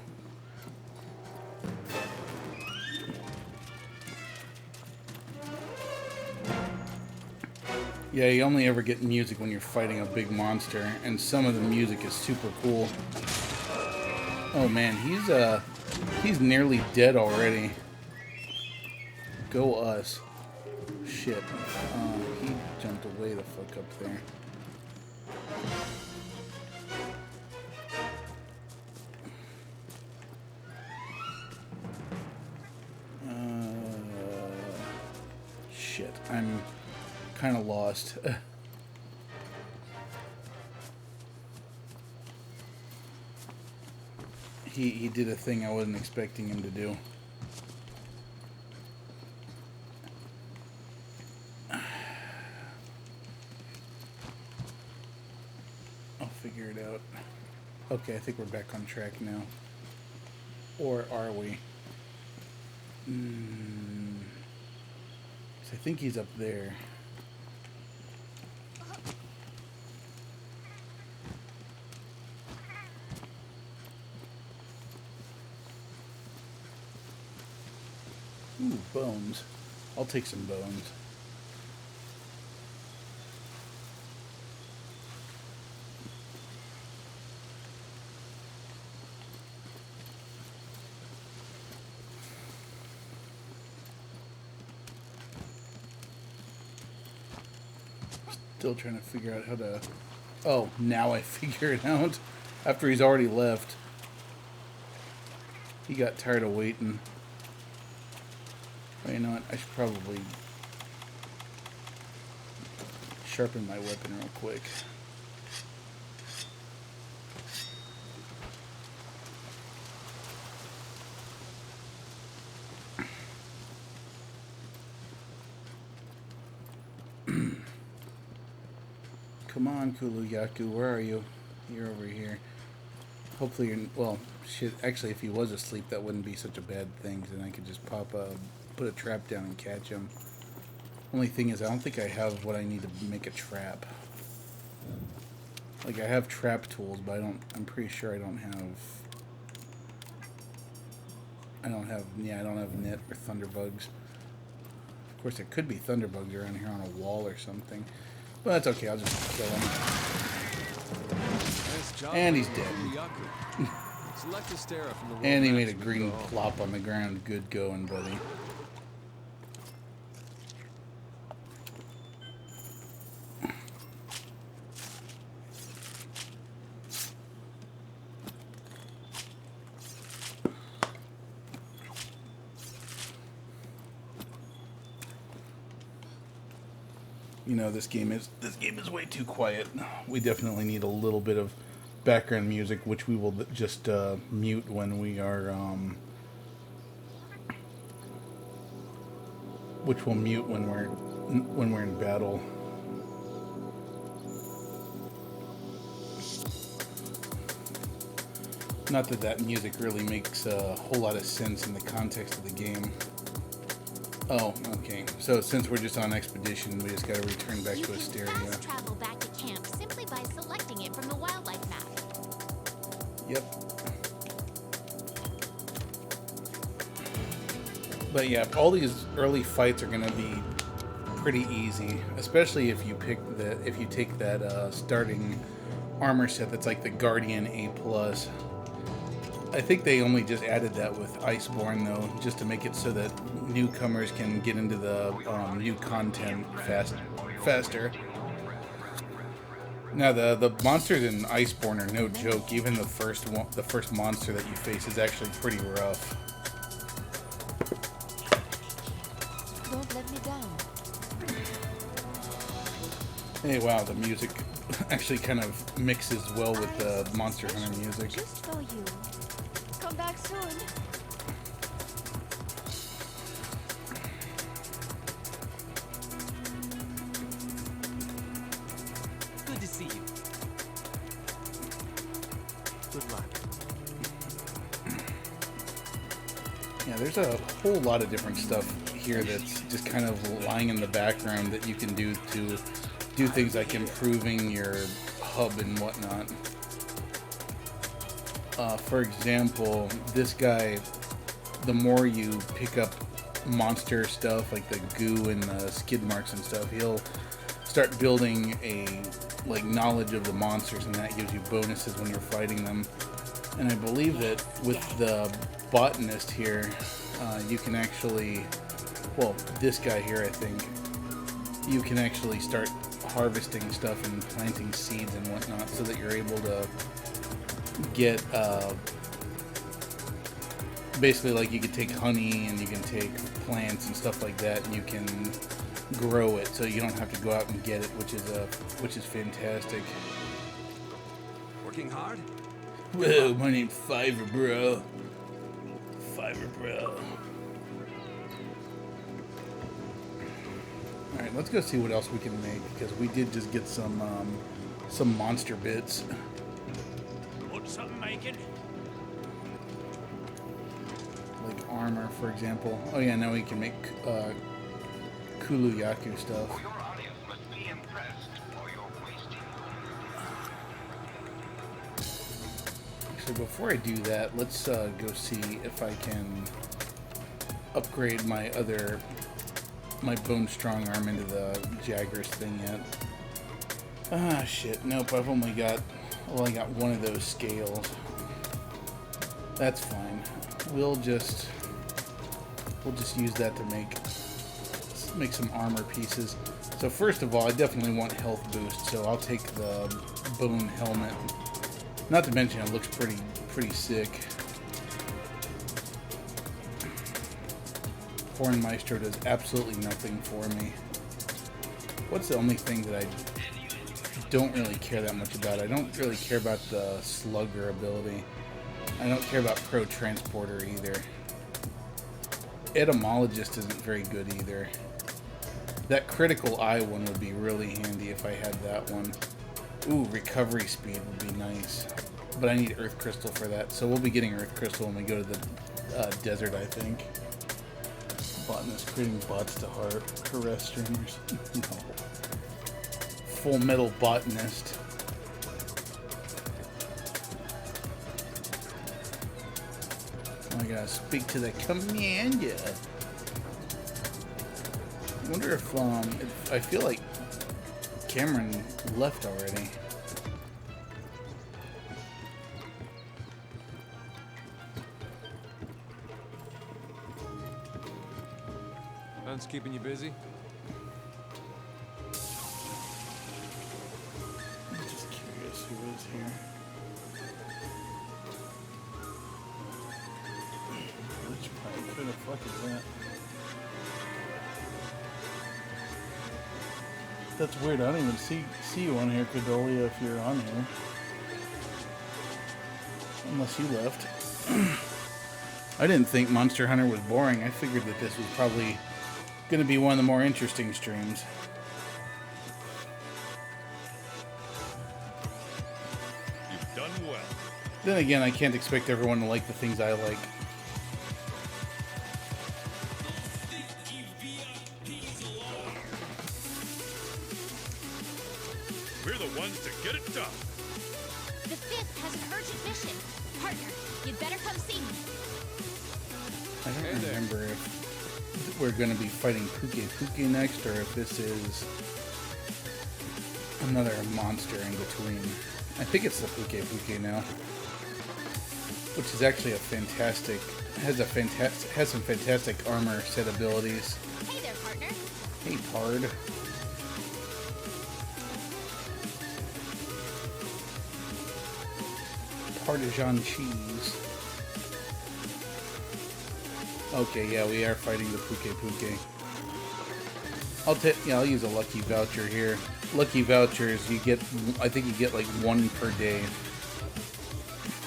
Yeah, you only ever get music when you're fighting a big monster, and some of the music is super cool. Oh man, he's nearly dead already. Go us. Shit. He jumped away the fuck up there. Shit. I'm kind of lost. He did a thing I wasn't expecting him to do. I'll figure it out. Okay, I think we're back on track now. Or are we? I think he's up there. Ooh, bones. I'll take some bones. Still trying to figure out how to... Oh, now I figure it out. After he's already left. He got tired of waiting. Oh, you know what? I should probably sharpen my weapon real quick. Come on, Kuluyaku, where are you? You're over here. Hopefully you're... Well, shit, actually, if he was asleep, that wouldn't be such a bad thing, then I could just put a trap down and catch him. Only thing is, I don't think I have what I need to make a trap. Like, I have trap tools, but I'm pretty sure I don't have... I don't have net or thunderbugs. Of course, there could be thunderbugs around here on a wall or something. But that's okay, I'll just kill him. And he's dead. And he made a green plop on the ground. Good going, buddy. you know, this game is way too quiet. We definitely need a little bit of background music, which we will just mute when we are which we'll mute when we're in battle. Not that that music really makes a whole lot of sense in the context of the game. Oh, okay. So since we're just on expedition, we just gotta return back to Asteria. You can fast travel back to camp simply by selecting it from the wildlife map. Yep. But yeah, all these early fights are gonna be pretty easy, especially if you take that starting armor set that's like the Guardian A+. I think they only just added that with Iceborne though, just to make it so that newcomers can get into the new content faster. Now the monsters in Iceborne are no joke. Even the first monster that you face is actually pretty rough. Don't let me down. Hey, wow, the music actually kind of mixes well with the Monster Hunter music. Just for you. Come back soon. Good to see you. Good luck. Yeah, there's a whole lot of different stuff here that's just kind of lying in the background that you can do to do things like improving your hub and whatnot. For example, this guy, the more you pick up monster stuff like the goo and the skid marks and stuff, he'll start building a knowledge of the monsters, and that gives you bonuses when you're fighting them. And I believe that with the botanist here, you can actually, well, this guy here, I think, you can actually start harvesting stuff and planting seeds and whatnot so that you're able to get, basically like you can take honey and you can take plants and stuff like that, and you can grow it so you don't have to go out and get it, which is fantastic. Working hard? Whoa, my name's Fiverr, bro. Fiverr, bro. Alright, let's go see what else we can make, because we did just get some monster bits. Want something making? Like armor, for example. Oh yeah, now we can make Kuluyaku stuff. Your audience must be impressed, or you're wasting. So before I do that, let's go see if I can upgrade my bone strong arm into the Jagger's thing yet. Ah, shit. Nope, I've only got one of those scales. That's fine. We'll just use that to make some armor pieces. So first of all, I definitely want health boost, so I'll take the bone helmet. Not to mention it looks pretty sick. Horn Maestro does absolutely nothing for me. What's the only thing that I don't really care that much about? I don't really care about the Slugger ability. I don't care about Pro Transporter either. Etymologist isn't very good either. That Critical Eye one would be really handy if I had that one. Ooh, Recovery Speed would be nice. But I need Earth Crystal for that, so we'll be getting Earth Crystal when we go to the desert, I think. Botanist, creating bots to harass streamers. No. Full Metal Botanist. I gotta speak to the commander. I wonder if I feel like Cameron left already. Hunt's keeping you busy? I'm just curious who is here. Which pipe? Who the fuck is that? That's weird. I don't even see you on here, Cordelia, if you're on here. Unless you left. I didn't think Monster Hunter was boring. I figured that this was probably going to be one of the more interesting streams. You've done well. Then again, I can't expect everyone to like the things I like. We're the ones to get it done. The 5th has an urgent mission. Partner, you'd better come see me. I don't remember if we're going to be fighting Puke next, or if this is another monster in between. I think it's the Puke now, which is actually has some fantastic armor set abilities. Hey there, partner. Hey, Pard. Parmesan cheese. Okay, yeah, we are fighting the Puke. I'll use a lucky voucher here. Lucky vouchers, I think you get like 1 per day.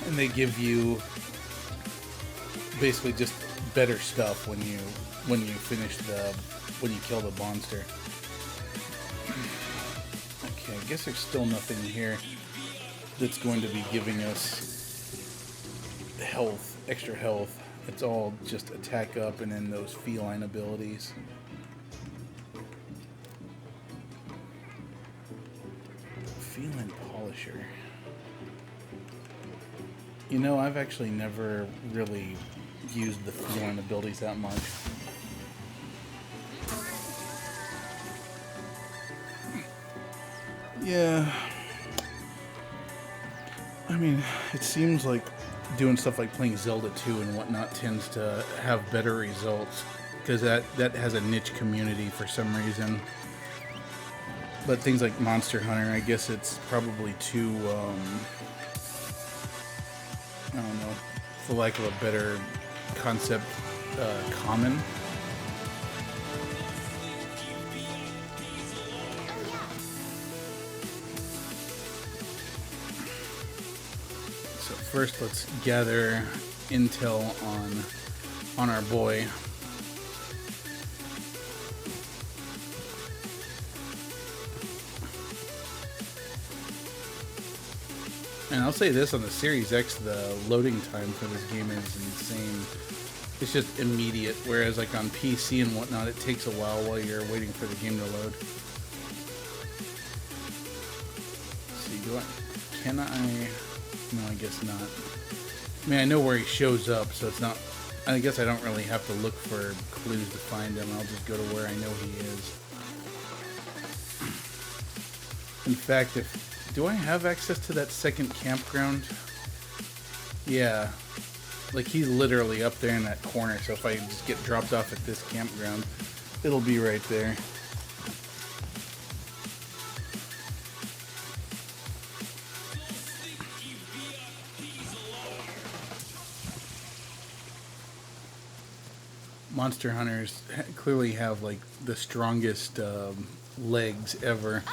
And they give you basically just better stuff when you kill the monster. Okay, I guess there's still nothing here that's going to be giving us extra health. It's all just attack up and then those feline abilities. Feline polisher. You know, I've actually never really used the feline abilities that much. Yeah. I mean, it seems like doing stuff like playing Zelda 2 and whatnot tends to have better results, because that has a niche community for some reason. But things like Monster Hunter, I guess it's probably too, I don't know, for lack of a better concept, common. So first, let's gather intel on our boy. And I'll say this, on the Series X, the loading time for this game is insane. It's just immediate, whereas like on PC and whatnot, it takes a while you're waiting for the game to load. Let's see, can I? No, I guess not. I mean, I know where he shows up, so it's not... I guess I don't really have to look for clues to find him. I'll just go to where I know he is. In fact, do I have access to that second campground? Yeah. Like, he's literally up there in that corner, so if I just get dropped off at this campground, it'll be right there. Monster Hunters clearly have like the strongest legs ever,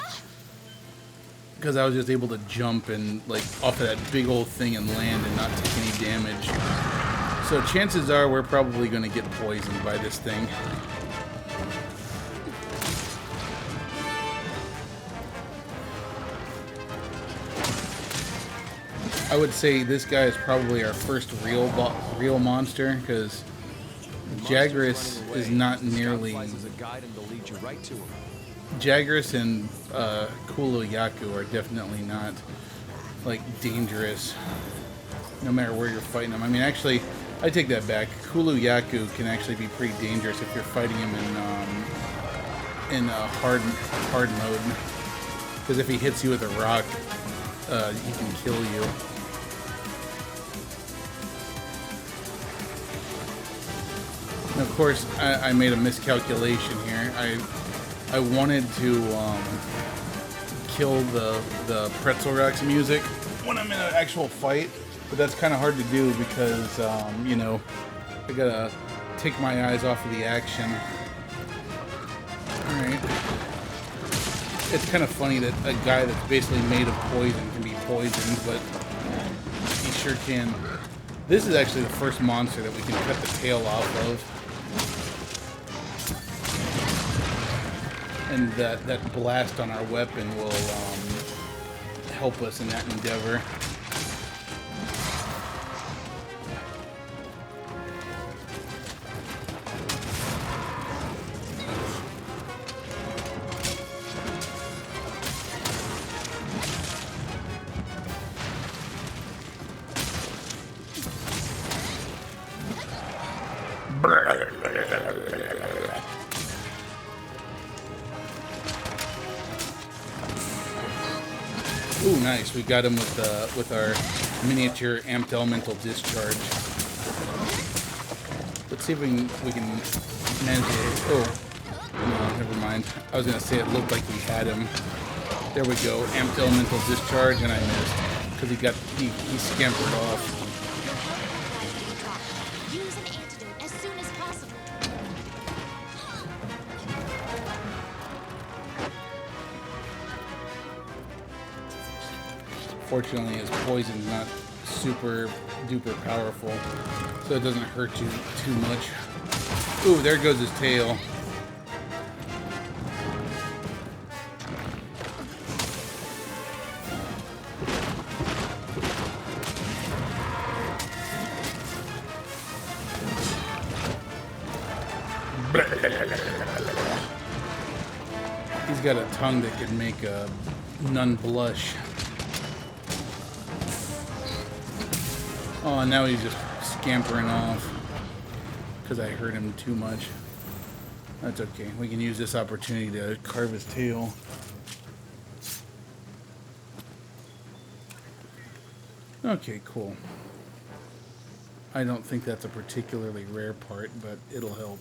because I was just able to jump and like off of that big old thing and land and not take any damage. So chances are we're probably going to get poisoned by this thing. I would say this guy is probably our first real monster, because Jagras is not nearly... Jagras and Kulu-Yaku are definitely not, like, dangerous, no matter where you're fighting them. I mean, actually, I take that back. Kulu-Yaku can actually be pretty dangerous if you're fighting him in hard mode, because if he hits you with a rock, he can kill you. And of course, I made a miscalculation here. I wanted to kill the Pretzel Rocks music when I'm in an actual fight, but that's kind of hard to do because, you know, I gotta take my eyes off of the action. Alright. it's kind of funny that a guy that's basically made of poison can be poisoned, but he sure can. This is actually the first monster that we can cut the tail off of. And that blast on our weapon will help us in that endeavor. Ooh, nice. We got him with our miniature amped elemental discharge. Let's see if we can manage it. Oh, no, never mind. I was gonna say it looked like we had him. There we go. Amped elemental discharge, and I missed because he scampered off. Use an antidote as soon as possible. Fortunately, his poison's not super duper powerful, so it doesn't hurt you too much. Ooh, there goes his tail. He's got a tongue that can make a nun blush. Oh, and now he's just scampering off because I hurt him too much. That's okay. We can use this opportunity to carve his tail. Okay, cool. I don't think that's a particularly rare part, but it'll help.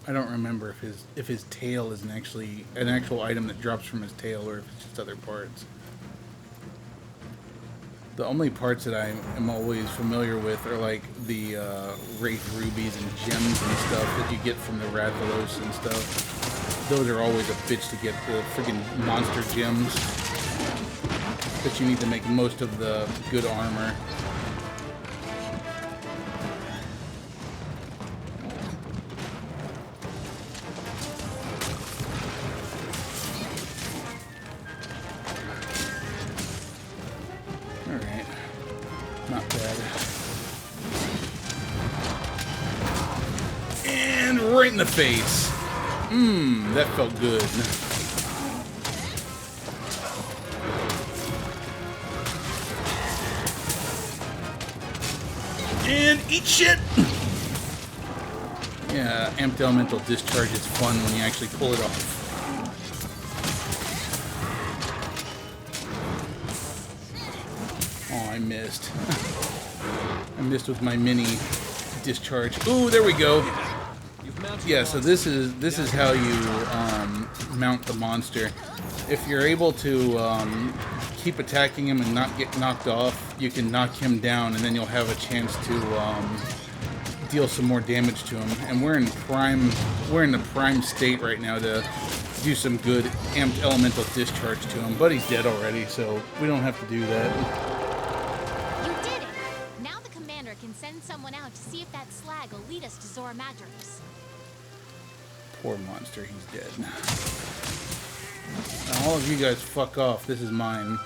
I don't remember if his tail is an actual item that drops from his tail, or if it's just other parts. The only parts that I am always familiar with are like the Wraith rubies and gems and stuff that you get from the Rathalos and stuff. Those are always a bitch to get, the freaking monster gems that you need to make most of the good armor. Alright. Not bad. And right in the face. That felt good. And eat shit! Yeah, amped elemental discharge is fun when you actually pull it off. Oh, I missed. I missed with my mini discharge. Ooh, there we go. Yeah, so this is how you mount the monster. If you're able to keep attacking him and not get knocked off, you can knock him down, and then you'll have a chance to deal some more damage to him. And we're in the prime state right now to do some good amped elemental discharge to him. But he's dead already, so we don't have to do that. You did it! Now the commander can send someone out to see if that slag will lead us to Zora Madrix. Poor monster, he's dead. Now, all of you guys fuck off. This is mine.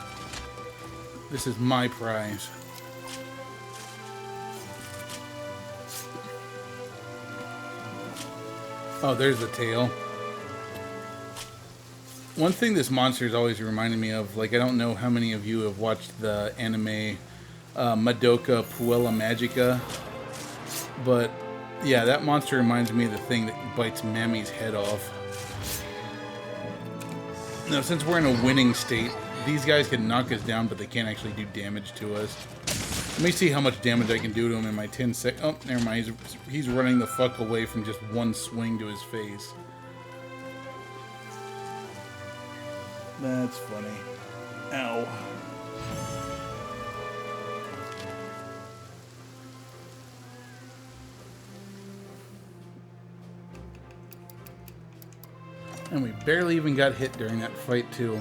This is my prize. Oh, there's the tail. One thing this monster has always reminded me of, like, I don't know how many of you have watched the anime Madoka Puella Magica, but yeah, that monster reminds me of the thing that bites Mammy's head off. Now, since we're in a winning state, these guys can knock us down, but they can't actually do damage to us. Let me see how much damage I can do to him in my 10 seconds. Oh, never mind. He's running the fuck away from just one swing to his face. That's funny. Ow. And we barely even got hit during that fight, too.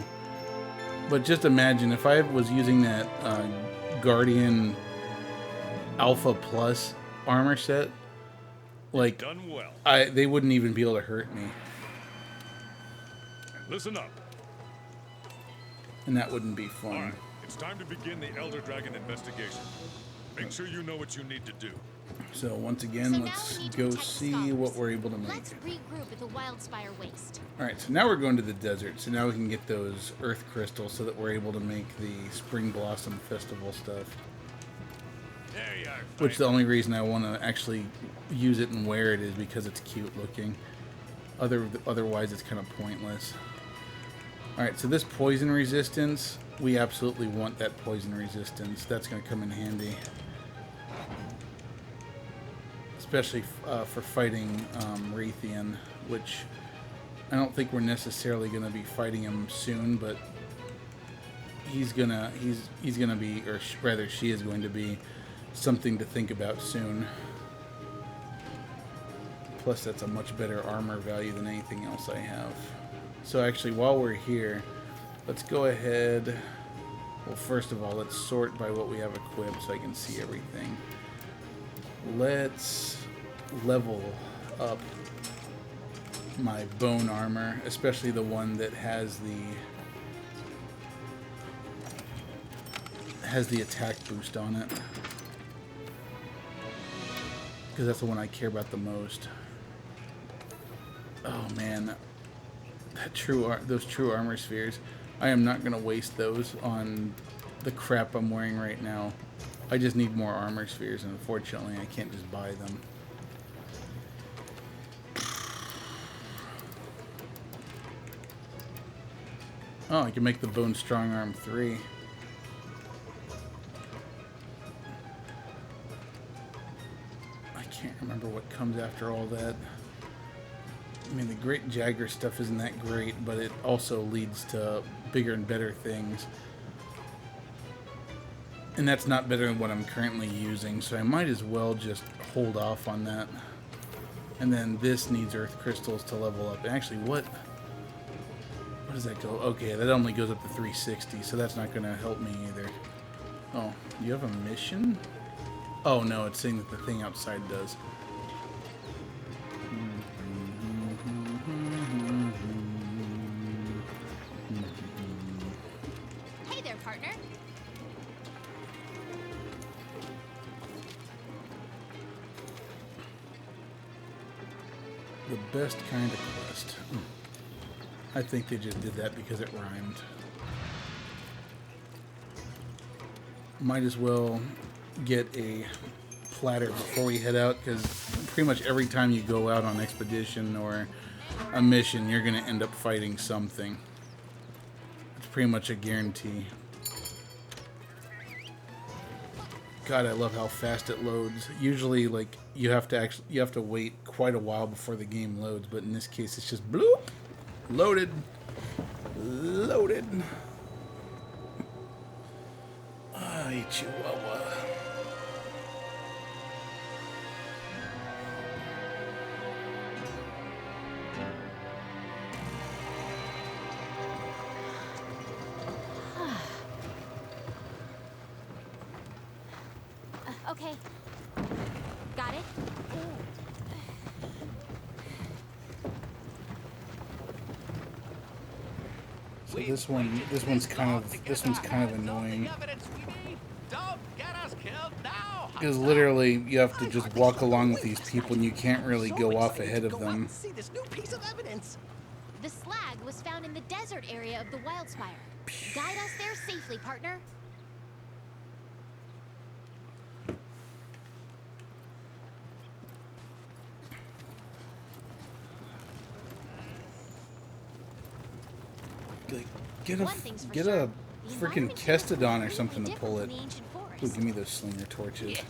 But just imagine if I was using that Guardian Alpha Plus armor set, like, Done well. they wouldn't even be able to hurt me. Listen up. And that wouldn't be fun. All right, it's time to begin the Elder Dragon investigation. Make sure you know what you need to do. So once again, So now let's we need to go protect see scholars. what we're able to make. Let's regroup at the Wildspire Waste. Alright, so now we're going to the desert. So now we can get those earth crystals so that we're able to make the Spring Blossom Festival stuff. There you are. Which the only reason I want to actually use it and wear it is because it's cute looking. Otherwise, it's kind of pointless. Alright, so this poison resistance, we absolutely want that poison resistance. That's going to come in handy. Especially for fighting Raytheon, which I don't think we're necessarily going to be fighting him soon, but he's gonna be, or rather she is going to be, something to think about soon. Plus that's a much better armor value than anything else I have. So actually, while we're here, let's go ahead, well, first of all, let's sort by what we have equipped so I can see everything. Let's level up my bone armor, especially the one that has the attack boost on it, because that's the one I care about the most. Oh man, those true armor spheres. I am not gonna waste those on the crap I'm wearing right now. I just need more armor spheres, and unfortunately I can't just buy them. Oh, I can make the Bone Strong Arm 3. I can't remember what comes after all that. I mean, the Great Jagger stuff isn't that great, but it also leads to bigger and better things. And that's not better than what I'm currently using, so I might as well just hold off on that. And then this needs Earth Crystals to level up. And actually, what does that go? Okay, that only goes up to 360, so that's not going to help me either. Oh, you have a mission? Oh no, it's saying that the thing outside does. Hey there, partner. The best kind of quest. I think they just did that because it rhymed. Might as well get a platter before we head out, because pretty much every time you go out on expedition or a mission, you're going to end up fighting something. It's pretty much a guarantee. God, I love how fast it loads. Usually, like, you have to wait quite a while before the game loads, but in this case, it's just bloop, loaded, loaded. Ay, Chihuahua. Okay. Got it? So this one's kind of annoying. Because literally you have to just walk along with these people and you can't really go off ahead of them. See this new piece of evidence. The slag was found in the desert area of the Wildspire. Guide us there safely, partner. Like, get One thing's for a sure, the freaking environment here is Kestodon or really something to pull it. different from the ancient Ooh, forest. give me those slinger torches. Yes,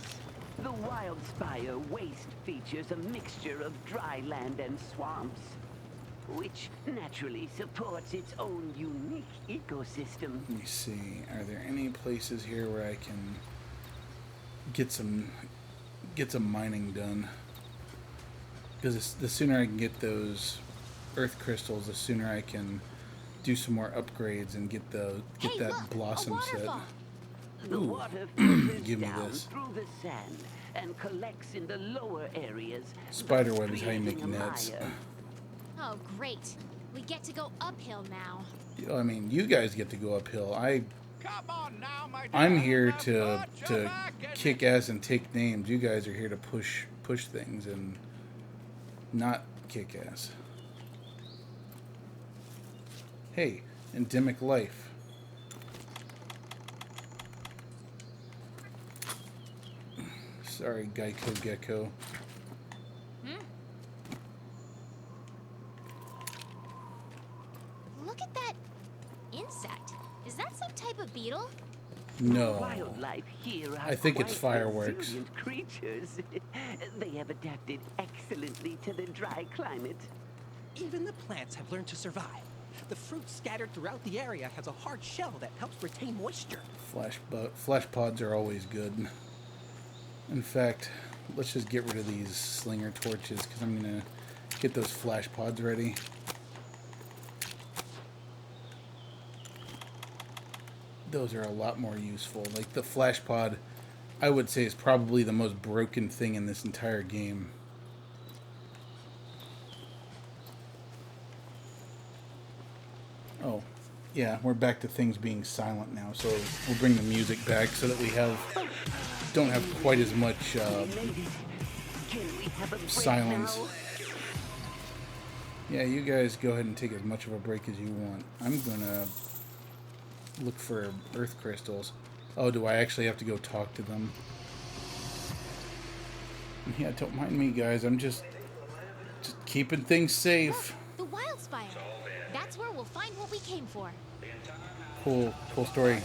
the Wildspire waste features a mixture of dry land and swamps, which naturally supports its own unique ecosystem. Let me see. Are there any places here where I can get some mining done? Because the sooner I can get those earth crystals, the sooner I can do some more upgrades and get that look, blossom a set. waterfall. The Ooh. water filters Give me down this. through the sand and collects in the lower areas. Spiderweb is how you make creating a nets. mire. Oh, great. We get to go uphill now. I mean, you guys get to go uphill. Come on now, my I'm dear. here Let's to put you back in kick ass and take names. You guys are here to push things and not kick ass. Hey, endemic life. Sorry, Geico Gecko. Look at that insect. Is that some type of beetle? No. Wildlife here are I think it's quite fireworks. resilient creatures. They have adapted excellently to the dry climate. Even the plants have learned to survive. The fruit scattered throughout the area has a hard shell that helps retain moisture. Flash pods are always good. In fact, let's just get rid of these slinger torches because I'm gonna get those flash pods ready. Those are a lot more useful. Like the flash pod, I would say, is probably the most broken thing in this entire game. Oh, yeah, we're back to things being silent now, so we'll bring the music back so that we don't have quite as much Can we have a break silence. now? Yeah, you guys go ahead and take as much of a break as you want. I'm gonna look for earth crystals. Oh, do I actually have to go talk to them? Yeah, don't mind me, guys. I'm just keeping things safe. The wild spire. That's where we'll find what we came for. Cool story.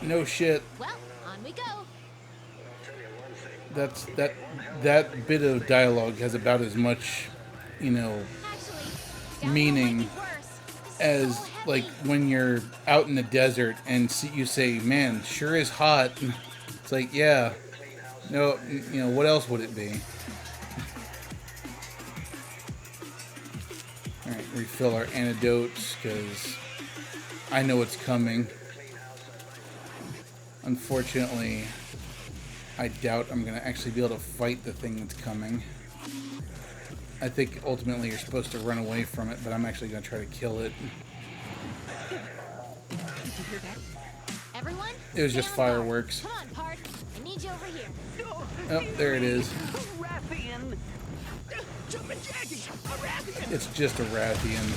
No shit. Well, on we go. That bit of dialogue has about as much, Actually, meaning might be worse. This is as so heavy. like when you're out in the desert and you say, "Man, sure is hot." It's like, yeah. No, what else would it be? All right, refill our antidotes because I know it's coming. Unfortunately, I doubt I'm gonna actually be able to fight the thing that's coming. I think ultimately you're supposed to run away from it, but I'm actually gonna try to kill it. Everyone, It was stay just on guard. fireworks. Come on, Pard. I need you over here. Oh, there it is. Rathian! Jumpin' Jackie! A Rathian! It's just a Rathian.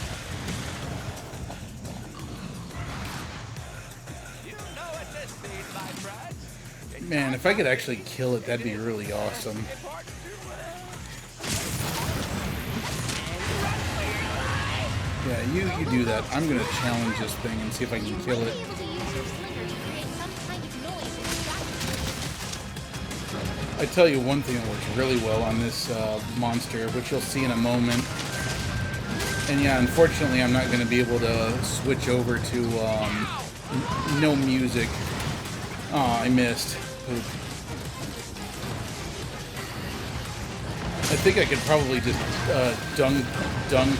You know what this means, my friends. Man, if I could actually kill it, that'd be really awesome. Yeah, you do that. I'm gonna challenge this thing and see if I can kill it. Be able to use your slinger to create some kind of noise and distract I tell you one thing that works really well on this monster, which you'll see in a moment. And yeah, unfortunately, I'm not going to be able to switch over to no music. Aw, I missed. Poop. I think I could probably just dung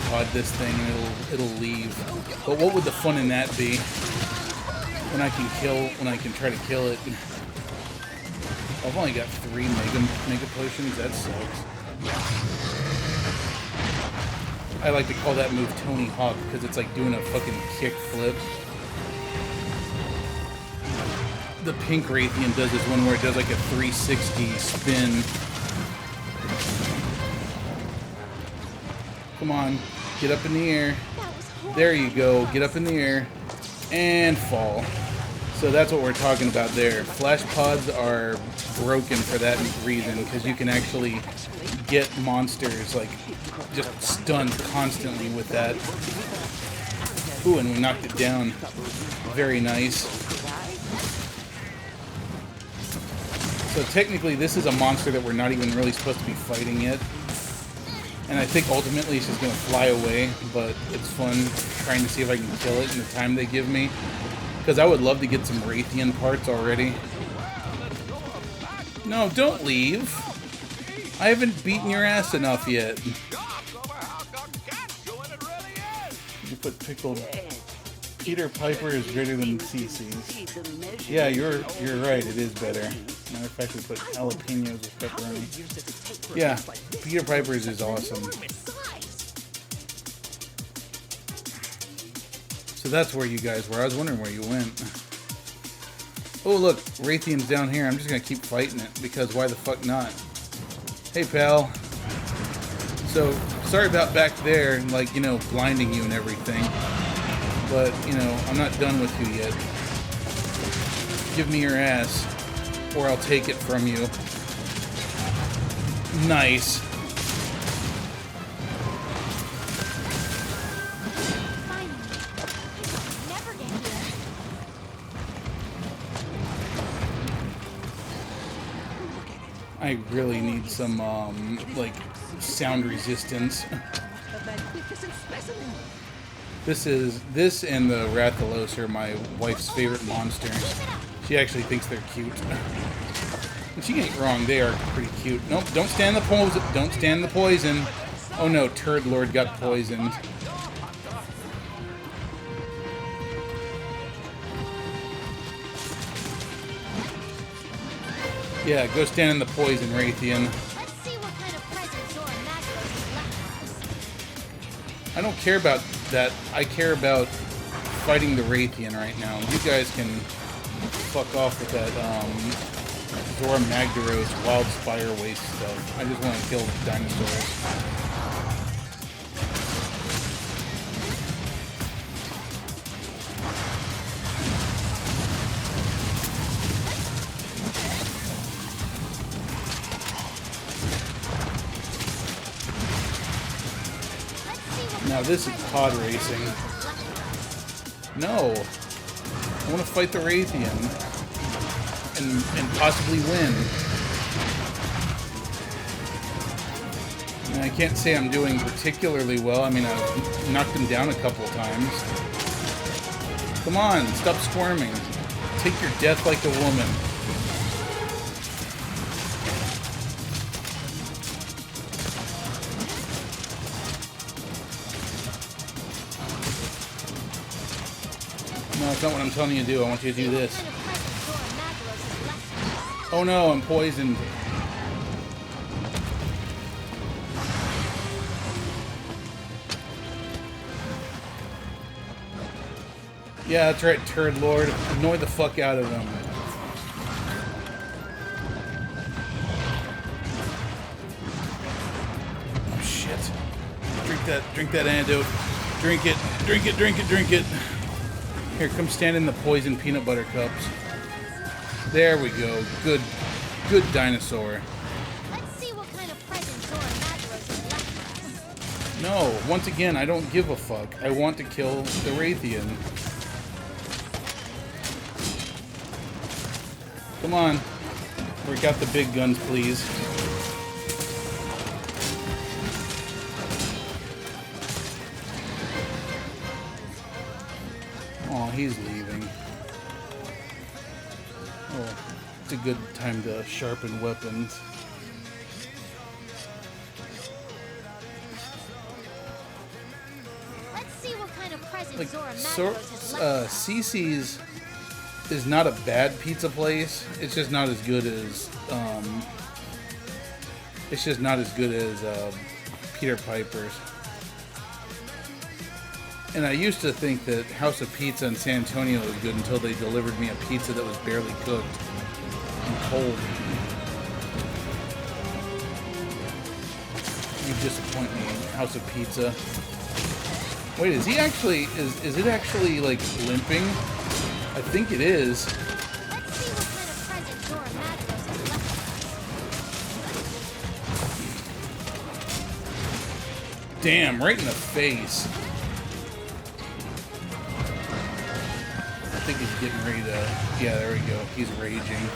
pod this thing and it'll leave. But what would the fun in that be? When I can try to kill it. I've only got 3 mega potions. That sucks. I like to call that move Tony Hawk because it's like doing a fucking kick flip. The pink Rathian does this one where it does like a 360 spin. Come on, get up in the air. There you go, get up in the air and fall. So that's what we're talking about there. Flash pods are broken for that reason because you can actually get monsters like just stunned constantly with that. Ooh, and we knocked it down. Very nice. So technically this is a monster that we're not even really supposed to be fighting yet. And I think ultimately it's just going to fly away, but it's fun trying to see if I can kill it in the time they give me. Because I would love to get some Rathian parts already. No, don't leave. I haven't beaten your ass enough yet. You put pickled. Peter Piper is greater than CC's. Yeah, you're right. It is better. Matter of fact, we put jalapenos with pepperoni. Yeah, Peter Piper's is awesome. So that's where you guys were. I was wondering where you went. Oh look, Raytheon's down here. I'm just gonna keep fighting it because why the fuck not? Hey pal. So sorry about back there, like, you know, blinding you and everything. But, you know, I'm not done with you yet. Give me your ass, or I'll take it from you. Nice. I really need some, like, sound resistance. This and the Rathalos are my wife's favorite monsters. She actually thinks they're cute. And she ain't wrong, they are pretty cute. Nope, don't stand the poison. Don't stand the poison. Oh no, Turd Lord got poisoned. Yeah, go stand in the poison, Raytheon. Let's see what kind of present Zora Marzgurl has left for us. I don't care about that. I care about fighting the Raytheon right now. You guys can fuck off with that Zora Magdaros Wild Spire Waste stuff. I just want to kill dinosaurs. Now this is pod racing. No. I want to fight the Raytheon. And possibly win. And I can't say I'm doing particularly well. I mean, I've knocked him down a couple times. Come on, stop squirming. Take your death like a woman. No, it's not what I'm telling you to do. I want you to do this. Oh no, I'm poisoned. Yeah, that's right, Turd Lord. Annoy the fuck out of them. Oh shit. Drink that antidote. Drink it. Here, come stand in the poison peanut butter cups. There we go. Good dinosaur. Let's see what kind of present Zora Marzgurl has left for us. No, once again, I don't give a fuck. I want to kill the Raytheon. Come on. Break out the big guns, please. Oh, he's leaving. Oh, it's a good time to sharpen weapons. Let's see what kind of present Like, Zora Marzgurl has left for us. CC's is not a bad pizza place. It's just not as good as Peter Piper's. And I used to think that House of Pizza in San Antonio was good until they delivered me a pizza that was barely cooked and cold. You disappoint me, House of Pizza. Wait, is it actually like limping? I think it is. Let's see what kind of present Zora Marzgurl has left for us. Damn, right in the face. I think he's getting ready to... Yeah, there we go. He's raging.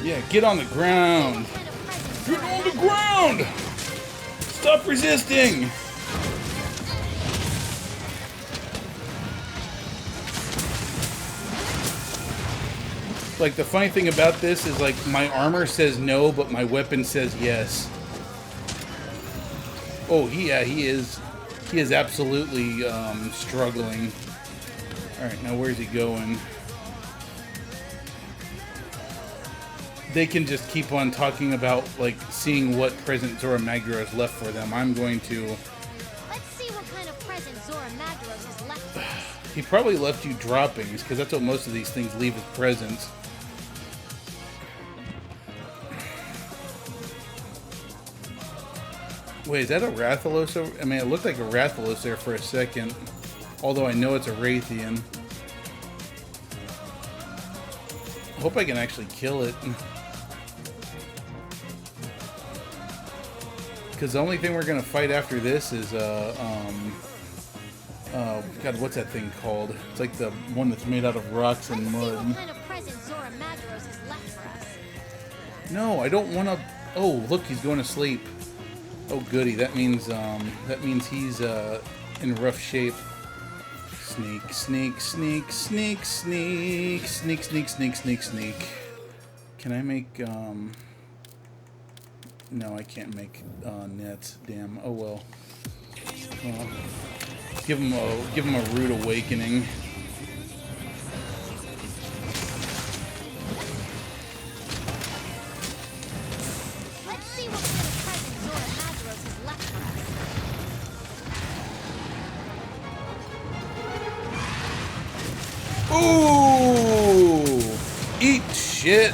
Yeah, get on the ground. Get on the ground! Stop resisting! Like, the funny thing about this is, like, my armor says no, but my weapon says yes. Oh, yeah, he is absolutely struggling. Alright, now where's he going? They can just keep on talking about, like, seeing what present Zora Magdaros has left for them. I'm going to... Let's see what kind of present Zora Magdaros has left for us. He probably left you droppings, because that's what most of these things leave as presents. Wait, is that a Rathalos? I mean, it looked like a Rathalos there for a second. Although I know it's a Raytheon. I hope I can actually kill it. Because the only thing we're going to fight after this is, God, what's that thing called? It's like the one that's made out of rocks and mud. Let's see what kind of present Zora Magdaros has left for us. No, I don't want to... Oh, look, he's going to sleep. Oh, goody. That means he's in rough shape. Sneak, sneak, sneak, sneak, sneak, sneak, sneak, sneak, sneak, sneak. Can I make, No, I can't make nets. Damn. Oh well. Give him a rude awakening. Let's see what kind of present Zora Magdaros has left for us. Ooh! Eat shit!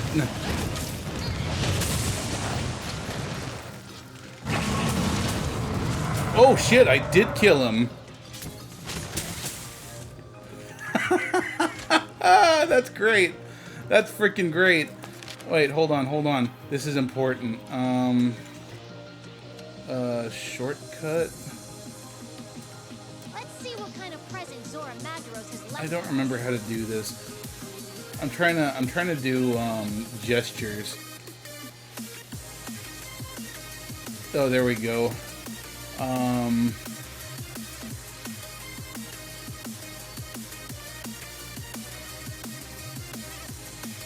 Oh shit, I did kill him. That's great. That's freaking great. Wait, hold on. This is important. Shortcut. Let's see what kind of present Zora Magdaros has left. I don't remember how to do this. I'm trying to do gestures. Oh, there we go.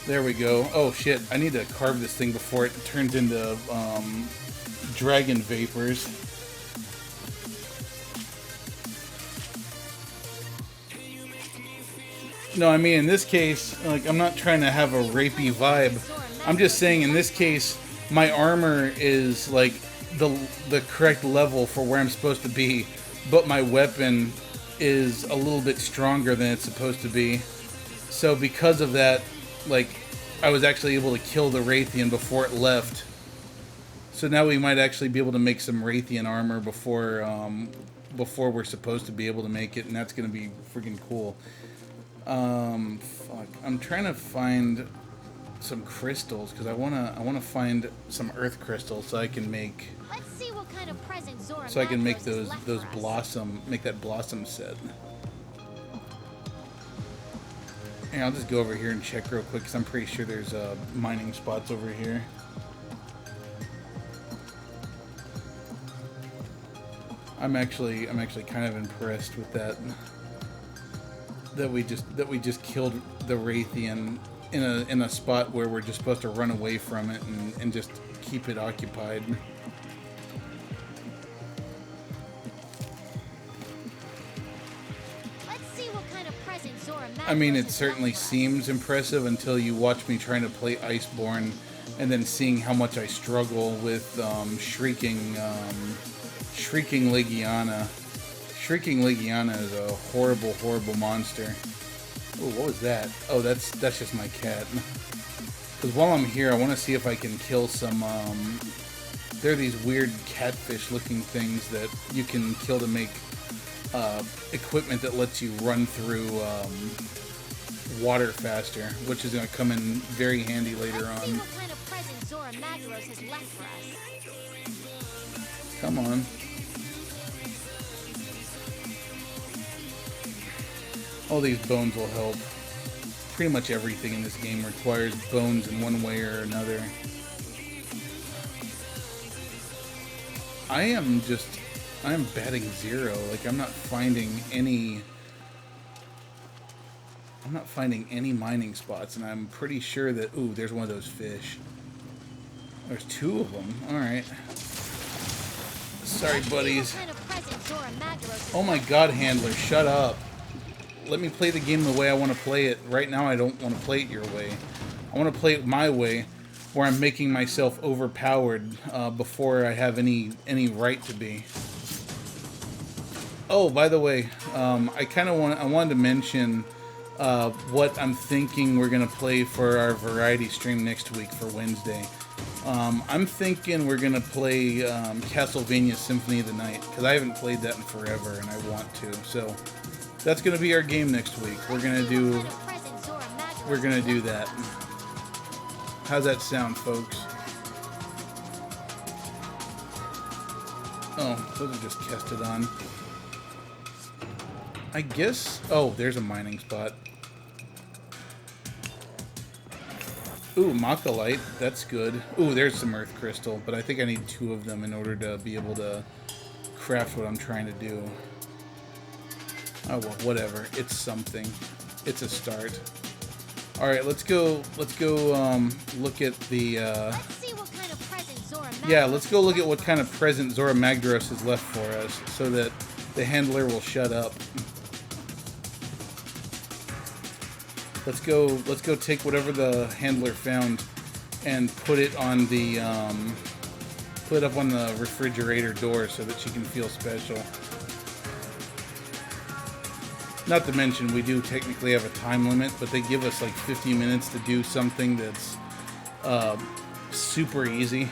There we go. Oh shit, I need to carve this thing before it turns into dragon vapors. No, I mean in this case, like, I'm not trying to have a rapey vibe. I'm just saying in this case, my armor is like the correct level for where I'm supposed to be, but my weapon is a little bit stronger than it's supposed to be. So because of that, like, I was actually able to kill the Raytheon before it left. So now we might actually be able to make some Raytheon armor before we're supposed to be able to make it, and that's gonna be freaking cool. Fuck. I'm trying to find some crystals because I wanna find some earth crystals so I can make. Let's see what kind of present Zora So I can make Magdaros has those left for us. blossom, make that blossom set. And I'll just go over here and check real quick because I'm pretty sure there's mining spots over here. I'm actually kind of impressed with that. That we just killed the Raytheon in a spot where we're just supposed to run away from it and just keep it occupied. Let's see what kind of present Zora Magdaros I mean, it has certainly left for us. seems impressive until you watch me trying to play Iceborne and then seeing how much I struggle with Shrieking Legiana. Shrieking Legiana is a horrible, horrible monster. Oh, what was that? Oh, that's just my cat. Because while I'm here, I want to see if I can kill some... there are these weird catfish-looking things that you can kill to make equipment that lets you run through water faster, which is going to come in very handy later Let's see on. what kind of present Zora Magdaros has left for us. Come on. All these bones will help. Pretty much everything in this game requires bones in one way or another. I am batting zero. Like, I'm not finding any mining spots, and I'm pretty sure that, ooh, there's one of those fish. There's two of them. All right. Sorry, buddies. Oh my god, handler, shut up. Let me play the game the way I want to play it. Right now, I don't want to play it your way. I want to play it my way, where I'm making myself overpowered before I have any right to be. Oh, by the way, I wanted to mention what I'm thinking we're gonna play for our variety stream next week for Wednesday. I'm thinking we're gonna play Castlevania Symphony of the Night, because I haven't played that in forever and I want to. So that's gonna be our game next week. We're gonna do that. How's that sound, folks? Oh, those are just Kestodon. I guess... Oh, there's a mining spot. Ooh, Mocholite. That's good. Ooh, there's some Earth Crystal, but I think I need 2 of them in order to be able to craft what I'm trying to do. Oh, well, whatever. It's something. It's a start. Alright, let's go look at the, Let's see what kind of present Zora yeah, let's go look at what kind of present Zora Magdaros has left for us, so that the handler will shut up. Let's go take whatever the handler found and put it on the, put it up on the refrigerator door so that she can feel special. Not to mention, we do technically have a time limit, but they give us like 50 minutes to do something that's super easy.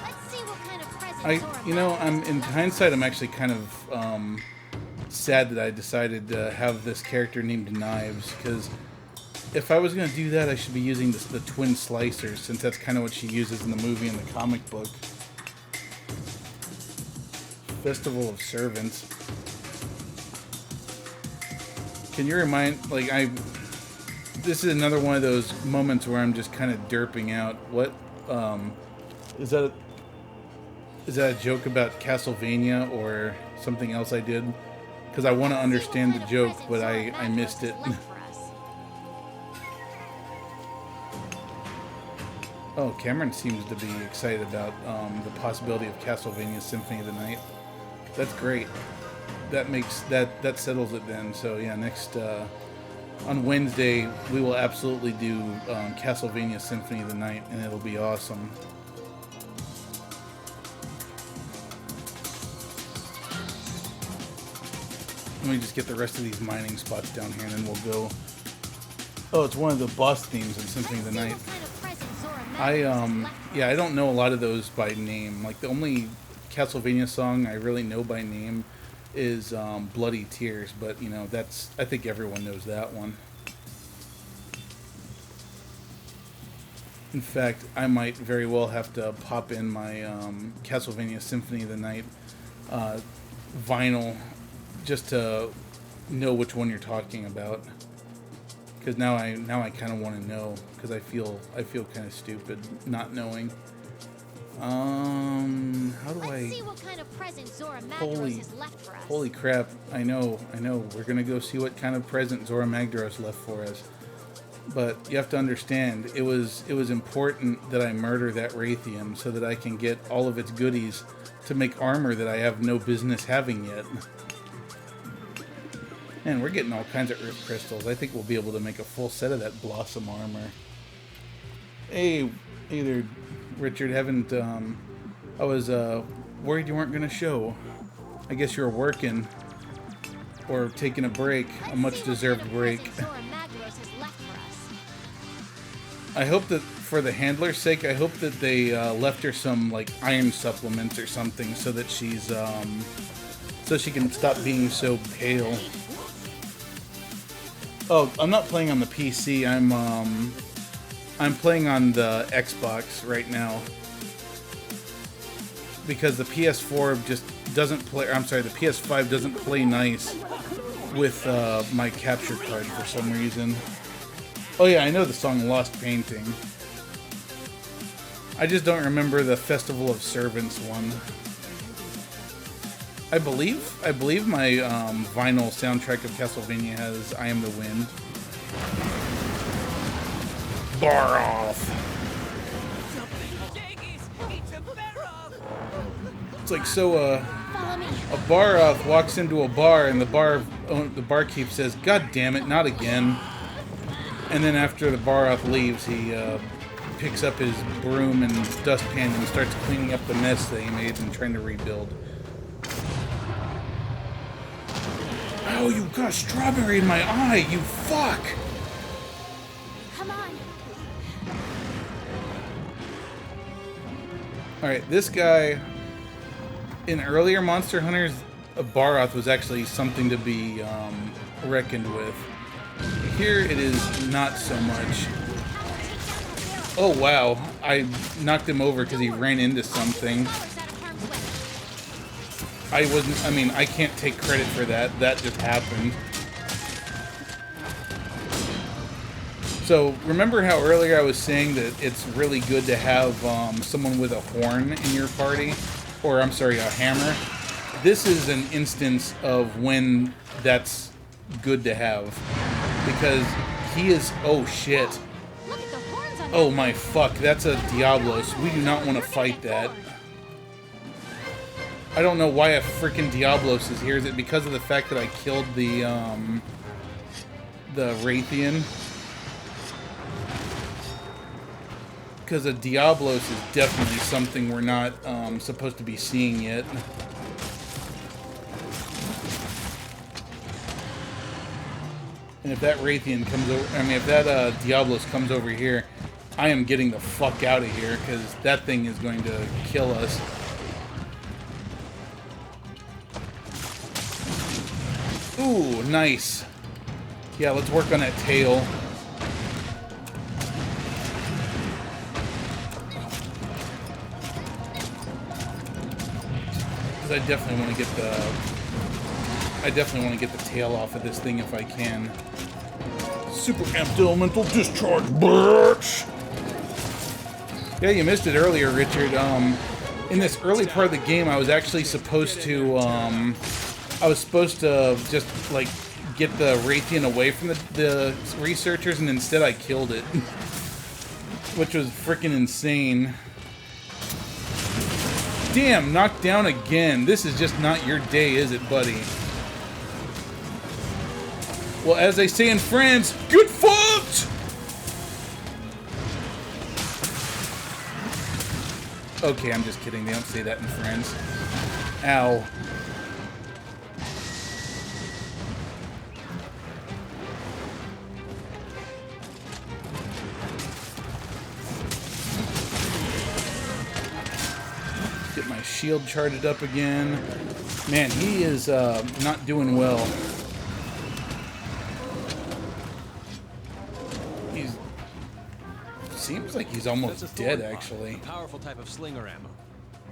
Let's see what kind of present You know, in hindsight, I'm actually kind of sad that I decided to have this character named Knives, because if I was going to do that, I should be using the twin slicers, since that's kind of what she uses in the movie and the comic book. Festival of Servants. Can you remind, like, this is another one of those moments where I'm just kind of derping out. What, is that a joke about Castlevania or something else I did? Because I want to understand the joke, but I missed it. Oh, Cameron seems to be excited about the possibility of Castlevania Symphony of the Night. That's great. That makes that settles it then. So yeah, next on Wednesday we will absolutely do Castlevania Symphony of the Night, and it'll be awesome. Let me just get the rest of these mining spots down here, and then we'll go. Oh, it's one of the boss themes in Symphony of the Night. Yeah, I don't know a lot of those by name. Like, the only Castlevania song I really know by name is Bloody Tears, but, you know, I think everyone knows that one. In fact, I might very well have to pop in my Castlevania Symphony of the Night vinyl just to know which one you're talking about. Because now I kind of want to know, because I feel kind of stupid not knowing. How do I? See what kind of present Zora Magdaros has left for us. Holy crap! I know. We're gonna go see what kind of present Zora Magdaros left for us. But you have to understand, it was important that I murder that Raytheum so that I can get all of its goodies to make armor that I have no business having yet. Man, we're getting all kinds of Earth Crystals. I think we'll be able to make a full set of that Blossom armor. Hey there, Richard. I was worried you weren't going to show. I guess you were working or taking a break, a much-deserved break. I hope that, for the handler's sake, I hope that they left her some, like, iron supplements or something so that she's, so she can stop being so pale. Oh, I'm not playing on the PC. I'm playing on the Xbox right now because the PS4 just doesn't play. I'm sorry, the PS5 doesn't play nice with my capture card for some reason. Oh yeah, I know the song "Lost Painting." I just don't remember the Festival of Servants one. I believe my vinyl soundtrack of Castlevania has "I Am the Wind." Bar off. It's like so. A Baroth walks into a bar, and the barkeep says, "God damn it, not again!" And then after the Baroth leaves, he picks up his broom and dustpan and starts cleaning up the mess that he made and trying to rebuild. Oh, you got strawberry in my eye, you fuck! Come on. Alright, this guy, in earlier Monster Hunters, Baroth was actually something to be reckoned with. Here it is not so much. Oh wow, I knocked him over because he ran into something. I can't take credit for that. That just happened. So, remember how earlier I was saying that it's really good to have someone with a horn in your party? Or, I'm sorry, a hammer? This is an instance of when that's good to have. Because he is... Oh, shit. Oh, my fuck. That's a Diablos. We do not want to fight that. I don't know why a freaking Diablos is here. Is it because of the fact that I killed the Raytheon? Because a Diablos is definitely something we're not supposed to be seeing yet. And if that Raytheon comes over, if that Diablos comes over here, I am getting the fuck out of here, because that thing is going to kill us. Ooh, nice. Yeah, let's work on that tail. Because I definitely want to get the tail off of this thing if I can. Super amped elemental discharge, bitch! Yeah, you missed it earlier, Richard. In this early part of the game, I was actually supposed to, just, like, get the Raytheon away from the researchers, and instead I killed it. Which was freaking insane. Damn, knocked down again. This is just not your day, is it, buddy? Well, as they say in France, get fucked! Okay, I'm just kidding. They don't say that in France. Ow. Get my shield charged up again. Man, he is not doing well. Seems like he's almost dead, actually. A powerful type of slinger ammo.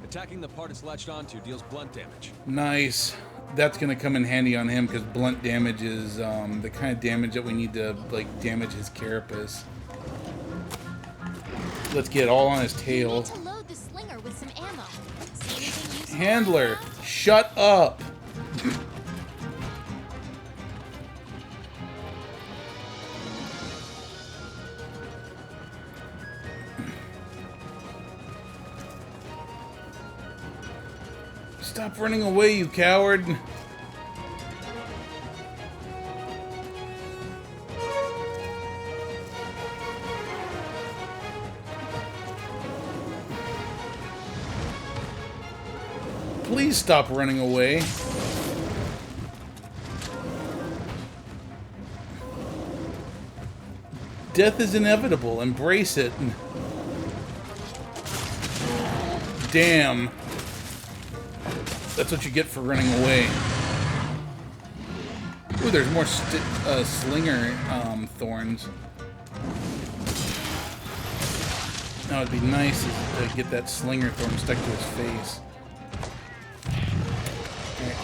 Attacking the part it's latched onto deals blunt damage. Nice. That's gonna come in handy on him because blunt damage is the kind of damage that we need to like damage his carapace. Let's get all on his tail. To load the slinger with some ammo. See anything useful? Handler, shut up. Stop running away, you coward! Please stop running away. Death is inevitable. Embrace it. Damn. That's what you get for running away. Ooh, there's more slinger thorns. Now it'd be nice to get that slinger thorn stuck to his face. Okay.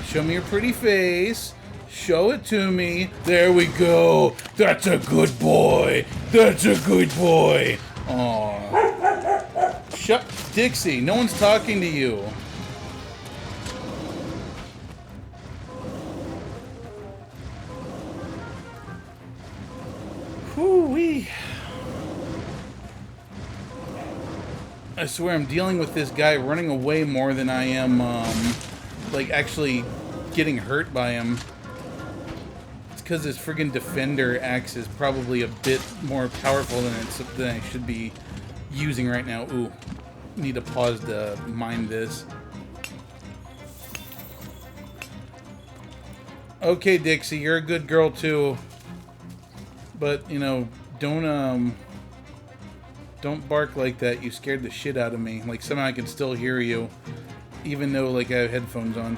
Show me your pretty face. Show it to me. There we go. That's a good boy. That's a good boy. Aww. Shut, Dixie. No one's talking to you. Whoo-wee. I swear I'm dealing with this guy running away more than I am, like, actually getting hurt by him. It's because his friggin' defender axe is probably a bit more powerful than I should be using right now. Ooh, need to pause to mind this. Okay, Dixie, you're a good girl too. But, you know, don't bark like that. You scared the shit out of me. Like, somehow I can still hear you, even though, like, I have headphones on.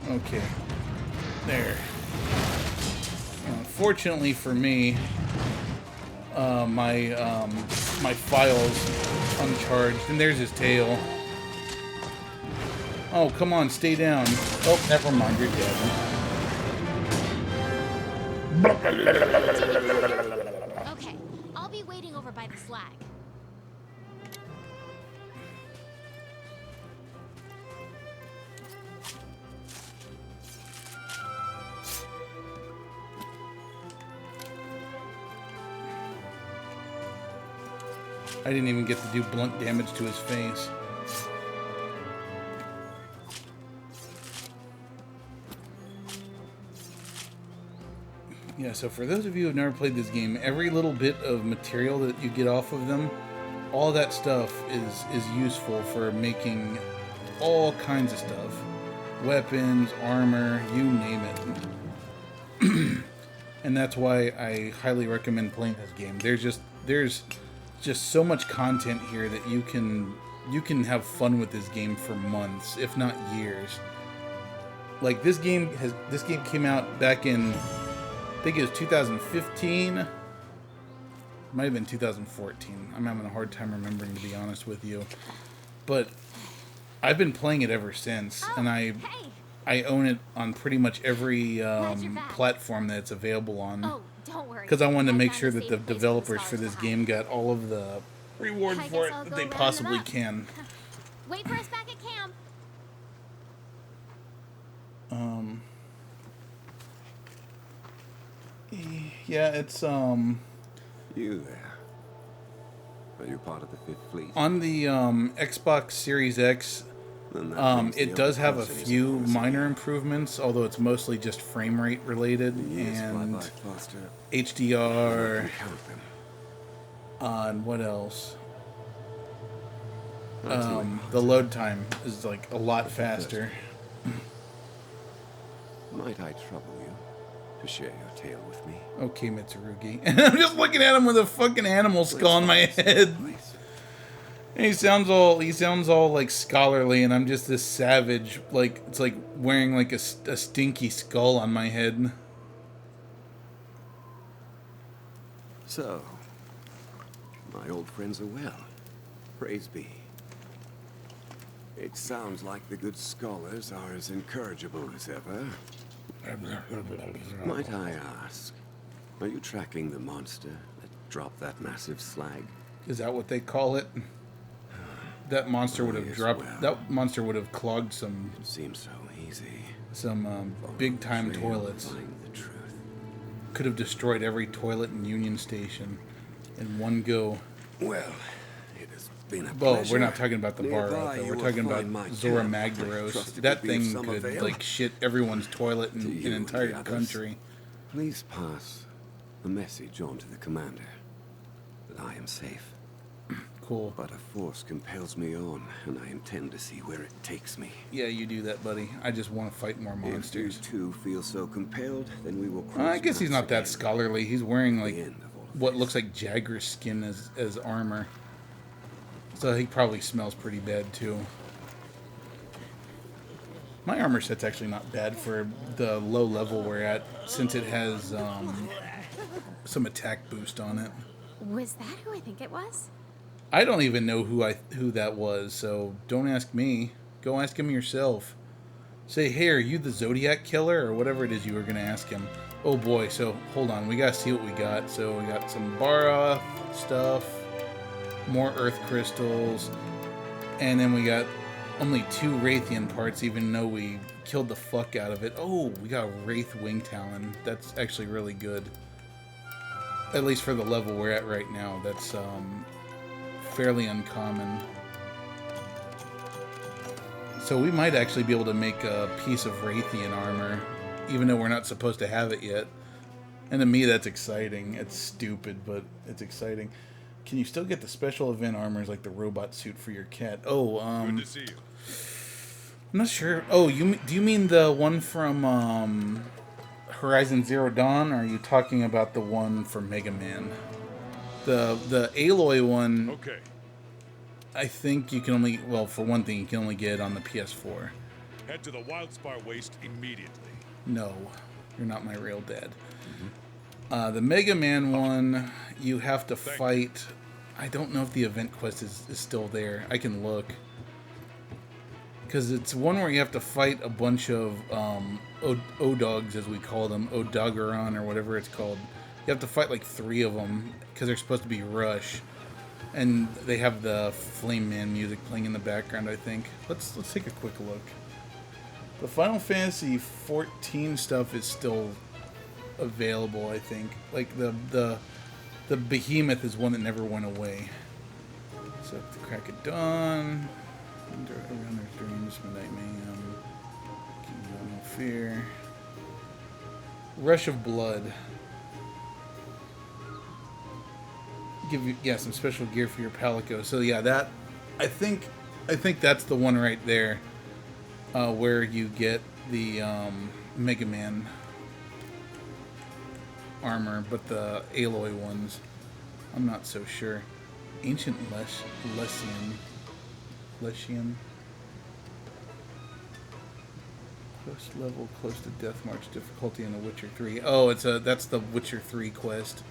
Okay. There. Fortunately for me, my file's uncharged. And there's his tail. Oh, come on, stay down. Oh, never mind, you're dead. Okay, I'll be waiting over by the slag. I didn't even get to do blunt damage to his face. Yeah, so for those of you who have never played this game, every little bit of material that you get off of them, all that stuff is useful for making all kinds of stuff. Weapons, armor, you name it. And that's why I highly recommend playing this game. There's just so much content here that you can have fun with this game for months, if not years. Like this game came out back in, I think it was 2015. Might have been 2014. I'm having a hard time remembering, to be honest with you. But I've been playing it ever since, and I own it on pretty much every platform that it's available on. Oh, don't worry. Because I wanted to make sure that the developers for this game got all of the reward for it that they possibly can. Wait for us back at camp. Yeah, it's You there? Are you part of the Fifth Fleet? on the Xbox Series X. It does have a few minor improvements, although it's mostly just frame rate related and HDR. And what else? The load time is like a lot faster. Might I trouble you to share your tale with me? Okay, Mitsurugi. And I'm just looking at him with a fucking animal skull on my head. And he sounds all like scholarly, and I'm just this savage. Like it's like wearing like a stinky skull on my head. So, my old friends are well. Praise be. It sounds like the good scholars are as incorrigible as ever. Might I ask, are you tracking the monster that dropped that massive slag? Is that what they call it? That monster would have dropped. Well. That monster would have clogged some. It seems so easy. Some big-time toilets. Could have destroyed every toilet in Union Station in one go. Well, it has been a well, pleasure. we're not talking about the bar out there. We're talking about Zora Magdaros. That thing could like shit everyone's toilet in an entire country. Please pass a message on to the commander that I am safe. Cool. But a force compels me on, and I intend to see where it takes me. Yeah, you do that, buddy. I just want to fight more monsters. If you two feel so compelled, then we will cross I guess he's not again. that scholarly. He's wearing like what looks like Jagger skin as armor. So he probably smells pretty bad too. My armor set's actually not bad for the low level we're at, since it has some attack boost on it. Was that who I think it was? I don't even know who that was, so don't ask me. Go ask him yourself. Say, hey, are you the Zodiac Killer? Or whatever it is you were going to ask him. Oh boy, so hold on, we got to see what we got. So we got some Bara stuff. more earth crystals, and then we got only 2 Raytheon parts, even though we killed the fuck out of it. Oh, we got Wraith Wing Talon. That's actually really good. At least for the level we're at right now. That's fairly uncommon. So we might actually be able to make a piece of Raytheon armor, even though we're not supposed to have it yet. And to me, that's exciting. It's stupid, but it's exciting. Can you still get the special event armors like the robot suit for your cat? Oh, Good to see you. I'm not sure. Oh, do you mean the one from Horizon Zero Dawn, or are you talking about the one from Mega Man? The Aloy one. Okay. I think you can only, well, for one thing, you can only get it on the PS4. Head to the Wildspire Waste immediately. No, you're not my real dad. The Mega Man one, you have to fight. I don't know if the event quest is still there. I can look. Because it's one where you have to fight a bunch of O-Dogs, as we call them. O-Doggeron, or whatever it's called. You have to fight like 3 of them, because they're supposed to be Rush. And they have the Flame Man music playing in the background, I think. Let's take a quick look. The Final Fantasy 14 stuff is still available, I think. Like the Behemoth is one that never went away. So the Crack of Dawn, Around Their Dreams, Midnight Mayhem, No Fear, Rush of Blood. Give you some special gear for your Palico. So yeah, that I think that's the one right there, where you get the Mega Man armor, but the Aloy ones, I'm not so sure. Ancient Leshian. Quest level close to Death March difficulty in The Witcher 3. Oh, that's the Witcher 3 quest.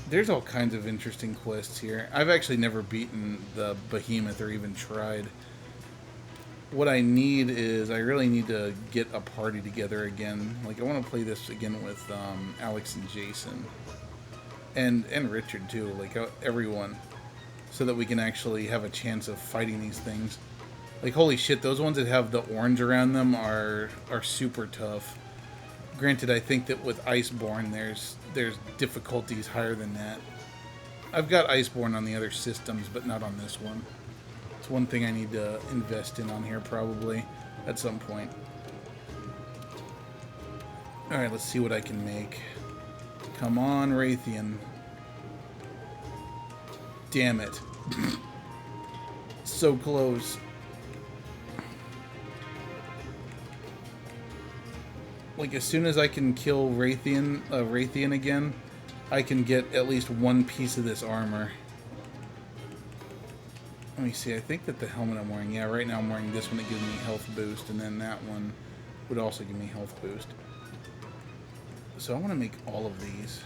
There's all kinds of interesting quests here. I've actually never beaten the Behemoth or even tried. What I need is, I really need to get a party together again. Like, I want to play this again with Alex and Jason. And Richard, too. Like, everyone. So that we can actually have a chance of fighting these things. Like, holy shit, those ones that have the orange around them are super tough. Granted, I think that with Iceborne, there's difficulties higher than that. I've got Iceborne on the other systems, but not on this one. It's one thing I need to invest in on here, probably, at some point. Alright, let's see what I can make. Come on, Raytheon. Damn it. So close. Like, as soon as I can kill Raytheon again, I can get at least one piece of this armor. Let me see, I think that the helmet I'm wearing, yeah, right now I'm wearing this one that gives me health boost, and then that one would also give me health boost. So I want to make all of these.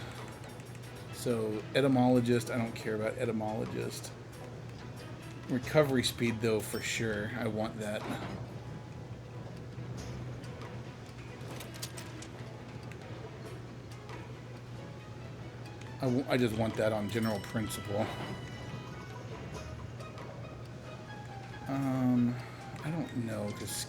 So, etymologist, I don't care about etymologist. Recovery speed, though, for sure. I want that. I just want that on general principle. I don't know, because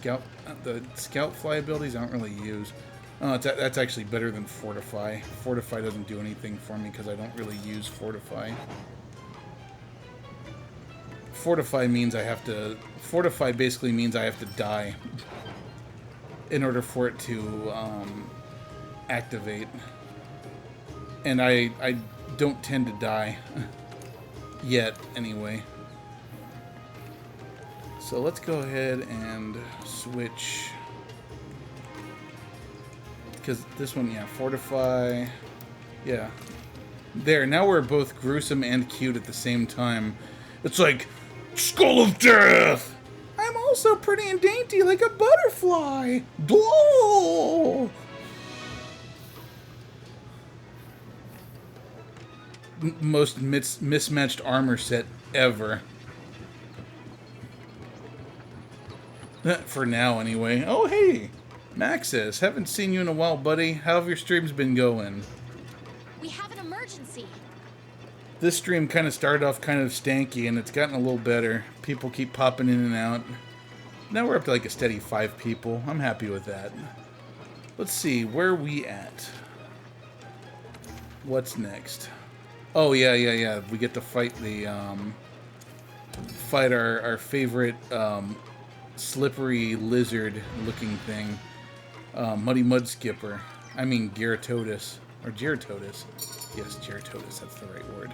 the scout fly abilities I don't really use. That's actually better than Fortify. Fortify doesn't do anything for me because I don't really use Fortify. Fortify basically means I have to die in order for it to activate. And I don't tend to die. Yet, anyway. So let's go ahead and switch. Because this one, yeah, Fortify. Yeah. There, now we're both gruesome and cute at the same time. It's like, Skull of Death! I'm also pretty and dainty like a butterfly! Whoa! Most mismatched armor set ever. For now, anyway. Oh, hey! Maxis, haven't seen you in a while, buddy. How have your streams been going? We have an emergency. This stream kind of started off kind of stanky, and it's gotten a little better. People keep popping in and out. Now we're up to like a steady 5 people. I'm happy with that. Let's see, where are we at? What's next? Oh, yeah. We get to fight the, fight our favorite, slippery lizard-looking thing. Muddy Mud Skipper. I mean, Gyarados. Or Gyarados. Yes, Gyarados, that's the right word.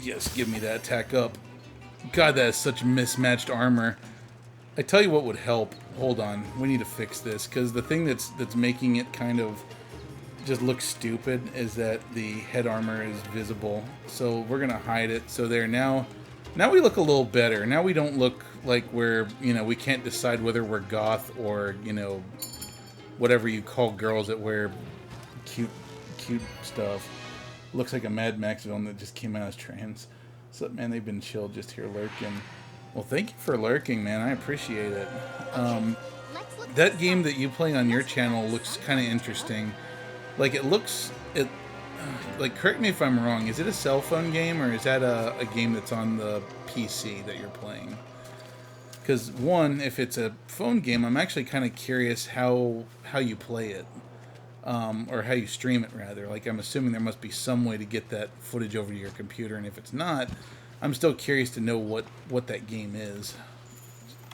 Yes, give me that attack up. God, that is such mismatched armor. I tell you what would help. Hold on, we need to fix this, because the thing that's making it kind of just look stupid is that the head armor is visible. So we're gonna hide it. So there, now we look a little better. Now we don't look like we're, you know, we can't decide whether we're goth or, you know, whatever you call girls that wear cute stuff. Looks like a Mad Max villain that just came out as trans. So, man, they've been chill just here lurking. Well, thank you for lurking, man. I appreciate it. That game that you play on your channel looks kind of interesting. Like, like, correct me if I'm wrong. Is it a cell phone game, or is that a game that's on the PC that you're playing? Because, one, if it's a phone game, I'm actually kind of curious how you play it. Or how you stream it, rather. Like, I'm assuming there must be some way to get that footage over to your computer, and if it's not, I'm still curious to know what that game is.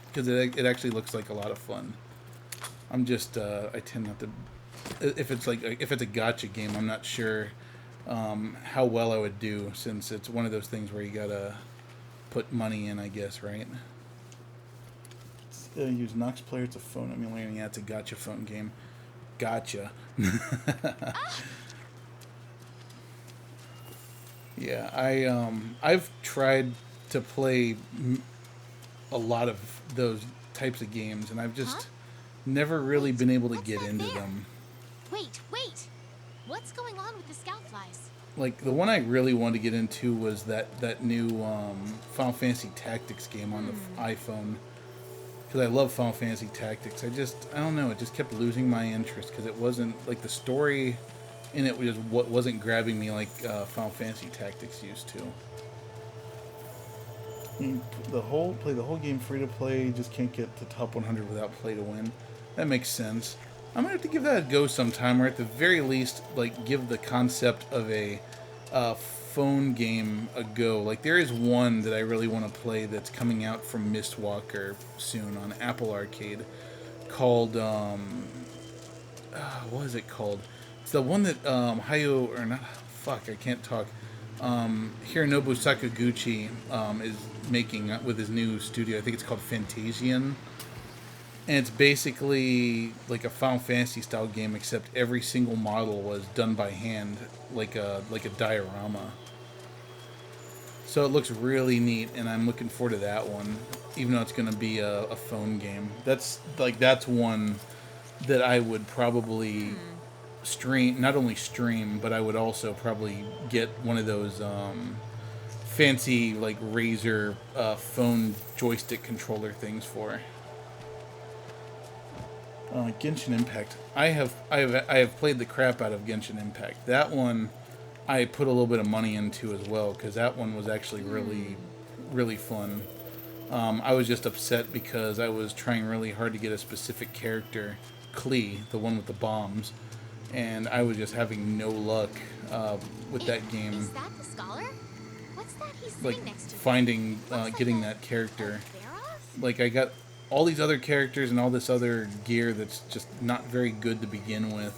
Because it actually looks like a lot of fun. I'm just, I tend not to... If it's a gacha game, I'm not sure how well I would do, since it's one of those things where you gotta put money in, I guess, right? Use Nox Player, it's a phone emulator. Yeah, it's a gacha phone game. Gotcha. Yeah, I've tried to play a lot of those types of games, and I've just never really been able to get into them. Wait. What's going on with the scout flies? Like, the one I really wanted to get into was that new Final Fantasy Tactics game on the iPhone. Because I love Final Fantasy Tactics. I don't know, it just kept losing my interest, because it wasn't, like, the story in it just wasn't grabbing me like Final Fantasy Tactics used to. Play the whole game free to play, just can't get to top 100 without play to win. That makes sense. I'm gonna have to give that a go sometime, or at the very least, like, give the concept of a phone game a go. Like, there is one that I really want to play that's coming out from Mistwalker soon on Apple Arcade, called what is it called? It's the one that Hironobu Sakaguchi is making with his new studio. I think it's called Fantasian. And it's basically like a Final Fantasy style game, except every single model was done by hand, like a diorama. So it looks really neat, and I'm looking forward to that one, even though it's going to be a phone game. That's one that I would probably stream, not only stream, but I would also probably get one of those fancy, like, Razer phone joystick controller things for. Genshin Impact. I have played the crap out of Genshin Impact. That one I put a little bit of money into as well, because that one was actually really fun. I was just upset because I was trying really hard to get a specific character, Klee, the one with the bombs, and I was just having no luck with that game. Is that the scholar? What's that he's sitting next to? Finding, getting that character. Like, I got all these other characters and all this other gear that's just not very good to begin with,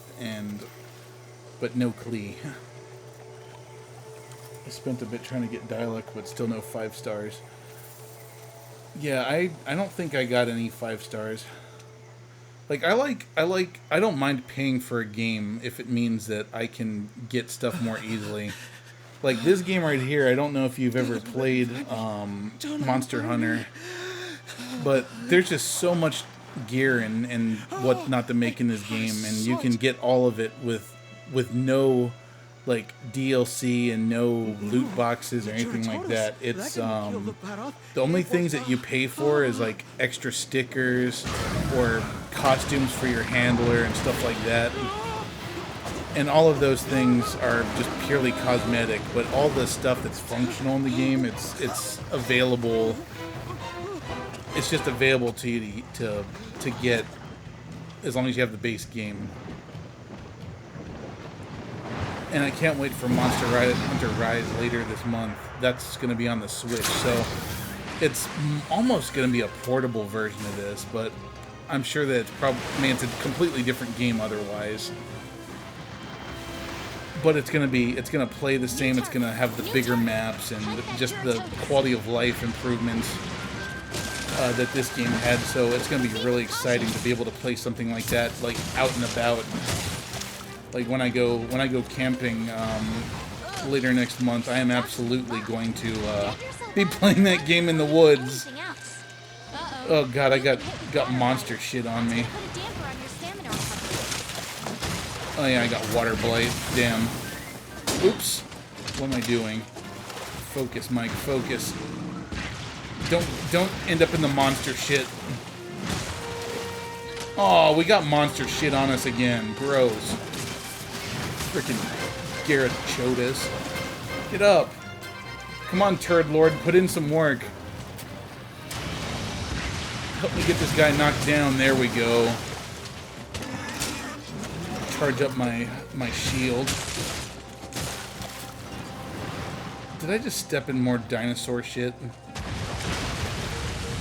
but no Klee. I spent a bit trying to get dialect, but still no 5 stars. Yeah, I don't think I got any 5 stars. Like, I don't mind paying for a game if it means that I can get stuff more easily. Like, this game right here, I don't know if you've ever played Monster Hunter, but there's just so much gear and what not to make in this game, and you can get all of it with no, like, DLC and no loot boxes or anything like that. It's the only things that you pay for is, like, extra stickers or costumes for your handler and stuff like that. And all of those things are just purely cosmetic, but all the stuff that's functional in the game, it's available. It's just available to you to get as long as you have the base game. And I can't wait for Hunter Rise later this month. That's going to be on the Switch, so it's almost going to be a portable version of this, but I'm sure that it's probably, I mean, it's a completely different game otherwise. But it's going to play the same. It's going to have the bigger maps and just the quality of life improvements that this game had. So it's going to be really exciting to be able to play something like that, like out and about. Like when I go camping later next month, I am absolutely going to be playing that game in the woods. Oh god, I got monster shit on me. Oh yeah, I got water blight. Damn. Oops. What am I doing? Focus, Mike. Focus. Don't end up in the monster shit. Oh, we got monster shit on us again. Gross. Freaking Gareth Chodas. Get up. Come on, Turd Lord. Put in some work. Help me get this guy knocked down. There we go. Charge up my shield. Did I just step in more dinosaur shit?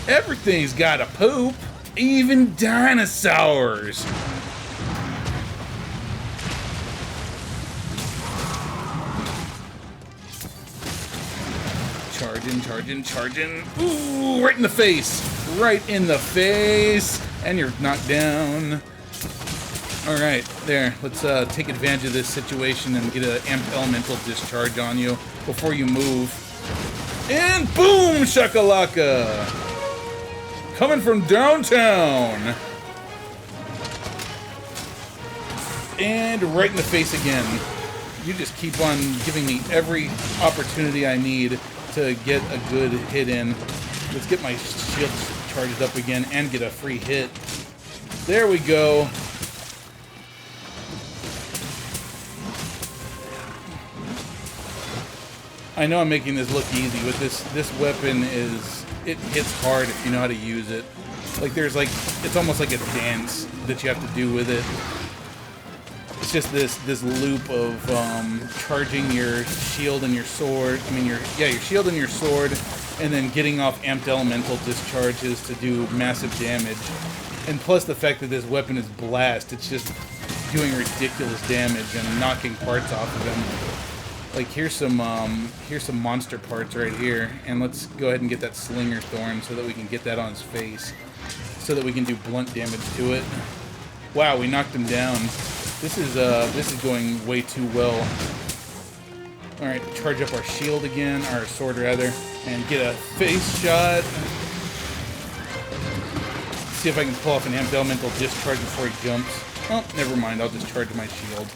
Everything's got a poop. Even dinosaurs. Charging. Ooh, right in the face. Right in the face. And you're knocked down. Alright, there. Let's take advantage of this situation and get an amped elemental discharge on you before you move. And boom, shakalaka! Coming from downtown. And right in the face again. You just keep on giving me every opportunity I need to get a good hit in. Let's get my shield charged up again and get a free hit. There we go. I know I'm making this look easy, but this weapon it hits hard if you know how to use it. Like it's almost like a dance that you have to do with it. It's just this loop of charging your shield and your sword. I mean your shield and your sword, and then getting off amped elemental discharges to do massive damage. And plus the fact that this weapon is blast, it's just doing ridiculous damage and knocking parts off of him. Like here's some monster parts right here, and let's go ahead and get that slinger thorn so that we can get that on his face, so that we can do blunt damage to it. Wow, we knocked him down. This is going way too well. All right, charge up our shield again, our sword rather, and get a face shot. See if I can pull off an amped elemental discharge before he jumps. Oh, never mind. I'll just charge my shield.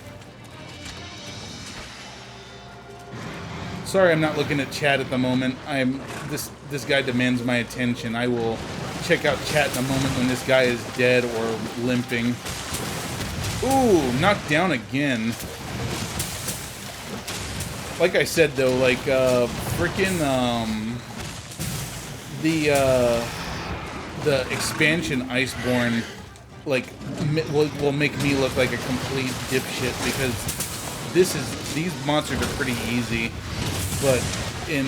Sorry, I'm not looking at chat at the moment. This guy demands my attention. I will check out chat in a moment when this guy is dead or limping. Ooh, knocked down again. Like I said though, like freaking the expansion Iceborne like will make me look like a complete dipshit because these monsters are pretty easy. But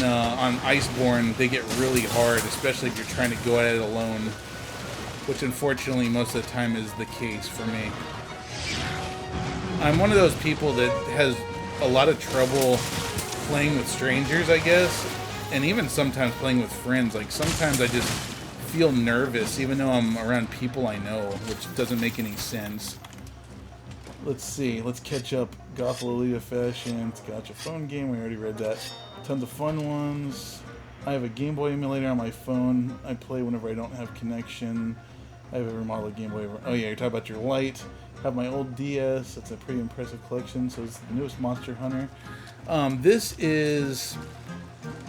on Iceborne, they get really hard, especially if you're trying to go at it alone, which unfortunately most of the time is the case for me. I'm one of those people that has a lot of trouble playing with strangers, I guess, and even sometimes playing with friends. Like sometimes I just feel nervous, even though I'm around people I know, which doesn't make any sense. Let's see. Let's catch up. Gotham Fashion. It's Gotcha phone game. We already read that. Tons of fun ones. I have a Game Boy emulator on my phone. I play whenever I don't have connection. I have a remodeled Game Boy. Oh yeah, you're talking about your light. I have my old DS. It's a pretty impressive collection. So it's the newest Monster Hunter. This is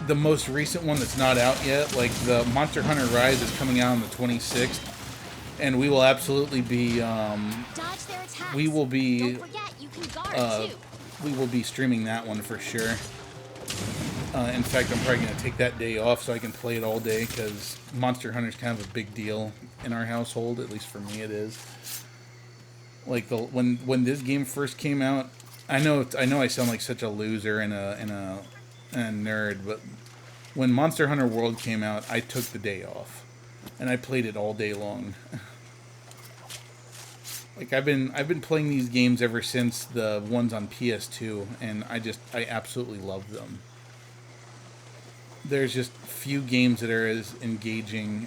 the most recent one that's not out yet. Like the Monster Hunter Rise is coming out on the 26th. And we will absolutely be, we will be we will be streaming that one for sure. In fact, I'm probably going to take that day off so I can play it all day, because Monster Hunter is kind of a big deal in our household. At least for me, it is. Like when this game first came out, I know I sound like such a loser and a nerd, but when Monster Hunter World came out, I took the day off, and I played it all day long. Like I've been playing these games ever since the ones on PS2, and I absolutely love them. There's just few games that are as engaging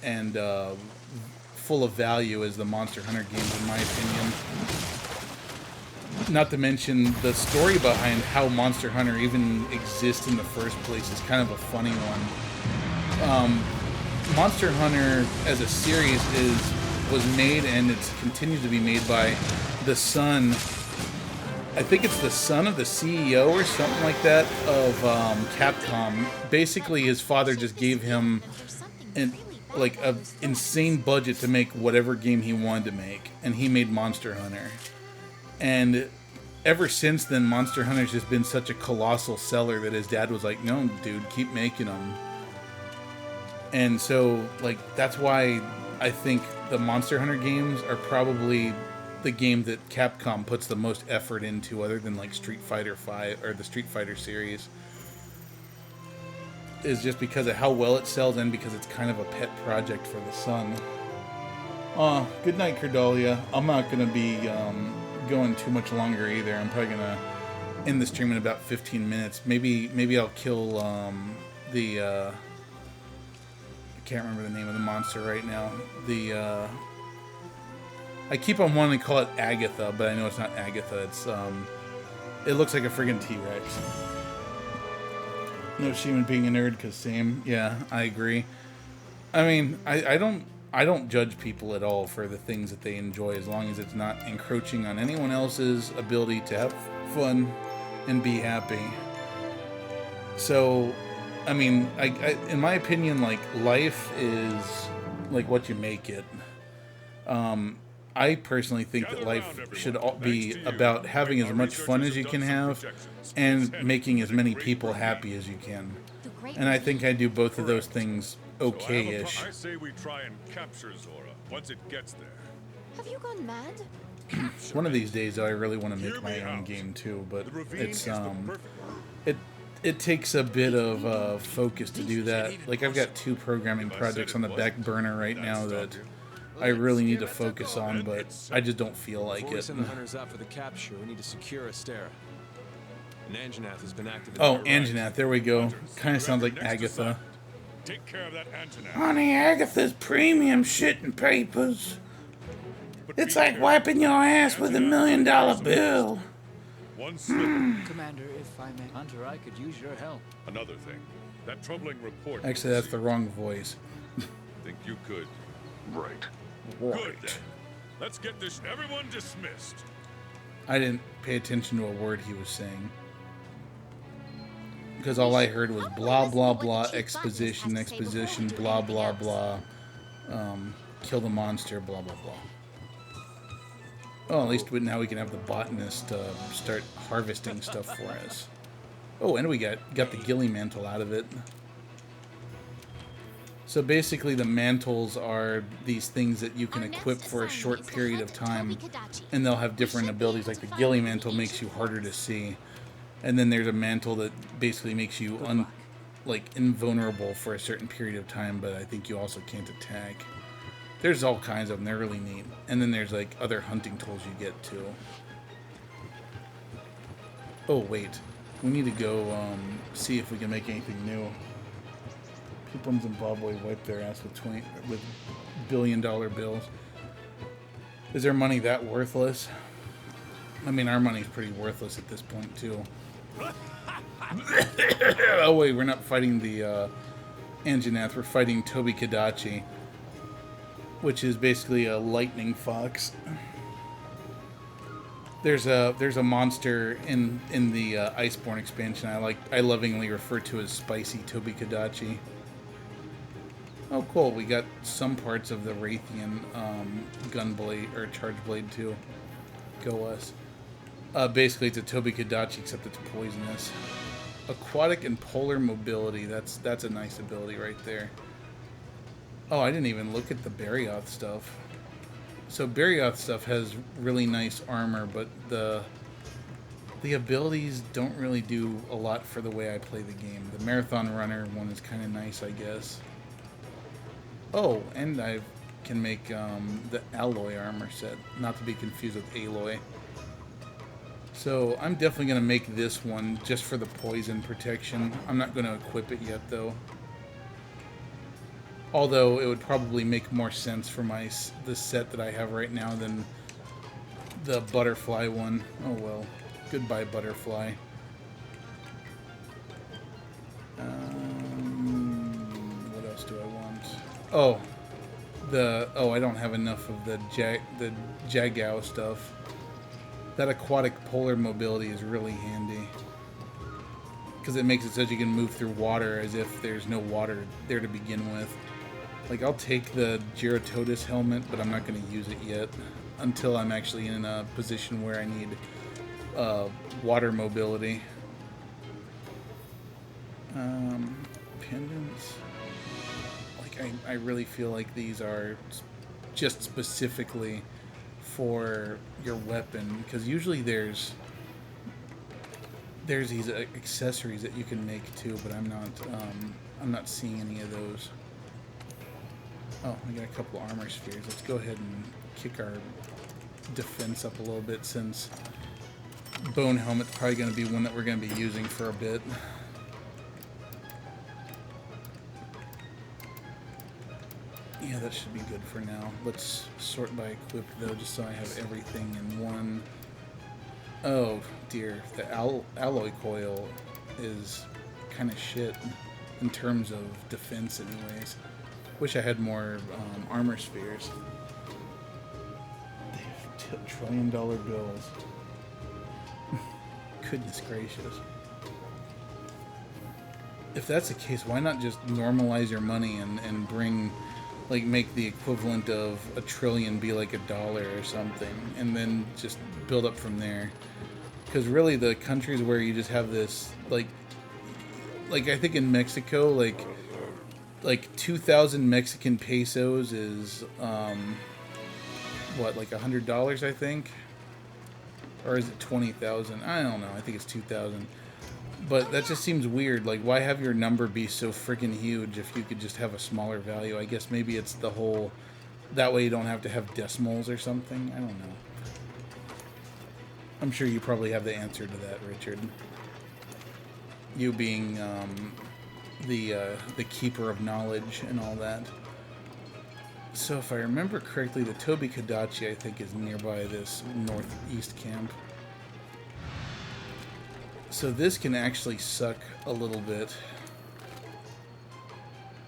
and full of value as the Monster Hunter games, in my opinion. Not to mention the story behind how Monster Hunter even exists in the first place is kind of a funny one. Monster Hunter as a series was made, and it's continued to be made by the son. I think it's the son of the CEO or something like that of Capcom. Basically, his father just gave him an insane budget to make whatever game he wanted to make, and he made Monster Hunter. And ever since then, Monster Hunter's just been such a colossal seller that his dad was like, "No, dude, keep making them." And so, like, that's why I think the Monster Hunter games are probably the game that Capcom puts the most effort into, other than like Street Fighter V or the Street Fighter series, is just because of how well it sells and because it's kind of a pet project for the son. Good night, Cordalia. I'm not going to be going too much longer either. I'm probably going to end the stream in about 15 minutes. Maybe I'll kill I can't remember the name of the monster right now. I keep on wanting to call it Agatha, but I know it's not Agatha. It's it looks like a friggin' T-Rex. No shame in being a nerd, cause same. Yeah, I agree. I mean, I don't judge people at all for the things that they enjoy, as long as it's not encroaching on anyone else's ability to have fun and be happy. So, I mean, I in my opinion, like, life is like what you make it. I personally think that life should be about having as much fun as you can have and making as many people happy as you can. And I think I do both of those things okay-ish. I say we try and capture Zora once it gets there. Have you gone mad? One of these days, I really want to make my own game too, but it's it takes a bit of focus to do that. Like, I've got 2 programming projects on the back burner right now that I really need to focus on, but I just don't feel like Before we it. send the hunters out for the capture, we need to secure Astera. And Anjanath has been active. Oh, Anjanath, there we go. Kind of sounds like Agatha. Take care of that Anjanath. Honey, Agatha's premium shit and papers. It's like wiping your ass with $1 million bill. One slip. Commander, if I may. Hunter, I could use your help. Another thing. That troubling report. Actually, that's the wrong voice. Think you could. Right. Good then. Let's get this everyone dismissed. I didn't pay attention to a word he was saying, because all I heard was blah blah blah, exposition, blah blah blah, kill the monster, blah blah blah. Well, at least now we can have the botanist start harvesting stuff for us. Oh, and we got the ghillie mantle out of it. So basically, the mantles are these things that you can equip for a short period of time, and they'll have different abilities. Like the ghillie mantle makes you harder to see, and then there's a mantle that basically makes you invulnerable for a certain period of time, but I think you also can't attack. There's all kinds of them. They're really neat. And then there's like other hunting tools you get too. Oh wait, we need to go see if we can make anything new. People in Zimbabwe wipe their ass with billion-dollar bills. Is their money that worthless? I mean, our money's pretty worthless at this point too. Oh wait, we're not fighting the Anjanath. We're fighting Tobi Kadachi, which is basically a lightning fox. There's a monster in the Iceborne expansion I lovingly refer to as Spicy Tobi Kadachi. Oh, cool. We got some parts of the Raytheon gunblade or charge blade too. Go us. Basically, it's a Tobi-Kadachi, except it's poisonous. Aquatic and polar mobility. That's a nice ability right there. Oh, I didn't even look at the Barioth stuff. So Barioth stuff has really nice armor, but the abilities don't really do a lot for the way I play the game. The Marathon Runner one is kind of nice, I guess. Oh, and I can make the alloy armor set, not to be confused with Aloy. So I'm definitely going to make this one just for the poison protection. I'm not going to equip it yet, though. Although it would probably make more sense for the set that I have right now than the butterfly one. Oh well. Goodbye, butterfly. What else do I want? Oh, I don't have enough of the Jagao stuff. That aquatic polar mobility is really handy because it makes it so that you can move through water as if there's no water there to begin with. Like, I'll take the Gyrototus helmet, but I'm not going to use it yet until I'm actually in a position where I need water mobility. Pendants. Like, I really feel like these are just specifically for your weapon, because usually there's these accessories that you can make too, but I'm not seeing any of those. Oh, I got a couple armor spheres. Let's go ahead and kick our defense up a little bit, since Bone Helmet's probably going to be one that we're going to be using for a bit. Yeah, that should be good for now. Let's sort by equip, though, just so I have everything in one. Oh, dear. The alloy coil is kind of shit in terms of defense, anyways. Wish I had more armor spheres. They have $1 trillion bills. Goodness gracious. If that's the case, why not just normalize your money and bring, like, make the equivalent of $1 trillion be like $1 or something, and then just build up from there? Because really, the countries where you just have this, like I think in Mexico, like 2,000 Mexican pesos is what, like $100, I think? Or is it 20,000? I don't know. I think it's 2,000. But that just seems weird. Like, why have your number be so freaking huge if you could just have a smaller value? I guess maybe it's the whole... That way you don't have to have decimals or something. I don't know. I'm sure you probably have the answer to that, Richard. You being the keeper of knowledge and all that. So if I remember correctly, the Tobi-Kadachi, I think, is nearby this northeast camp. So this can actually suck a little bit,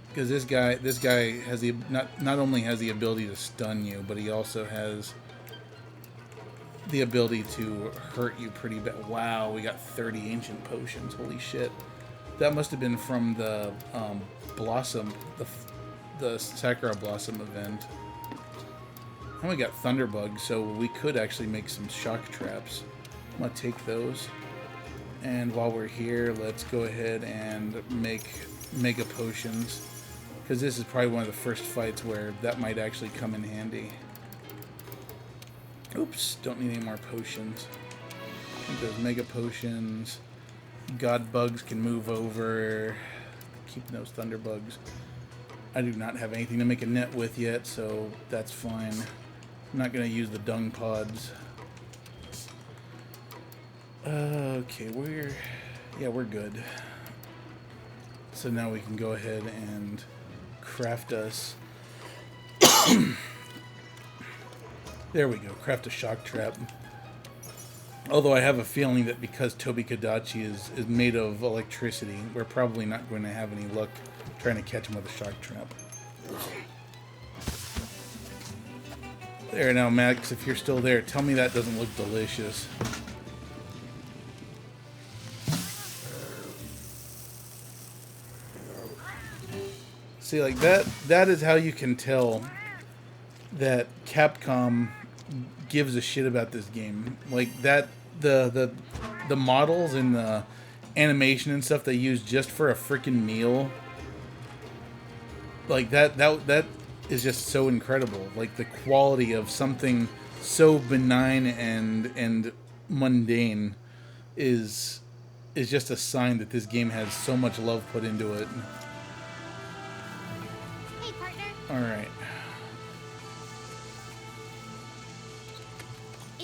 because this guy has the not only has the ability to stun you, but he also has the ability to hurt you pretty bad. Wow, we got 30 ancient potions. Holy shit! That must have been from the Blossom, the Sakura Blossom event. And we got Thunderbugs, so we could actually make some shock traps. I'm gonna take those. And while we're here, let's go ahead and make Mega Potions, because this is probably one of the first fights where that might actually come in handy. Oops, don't need any more potions. I think those Mega Potions. God Bugs can move over. Keeping those Thunderbugs. I do not have anything to make a net with yet, so that's fine. I'm not going to use the dung pods. Okay, we're good. So now we can go ahead and craft us. There we go, craft a shock trap. Although I have a feeling that because Tobi-Kadachi is made of electricity, we're probably not going to have any luck trying to catch him with a shock trap. There now, Max, if you're still there, tell me that doesn't look delicious. See, like that is how you can tell that Capcom gives a shit about this game. Like, that the models and the animation and stuff they use just for a freaking meal, like that is just so incredible. Like the quality of something so benign and mundane is just a sign that this game has so much love put into it. Hey, partner. All right.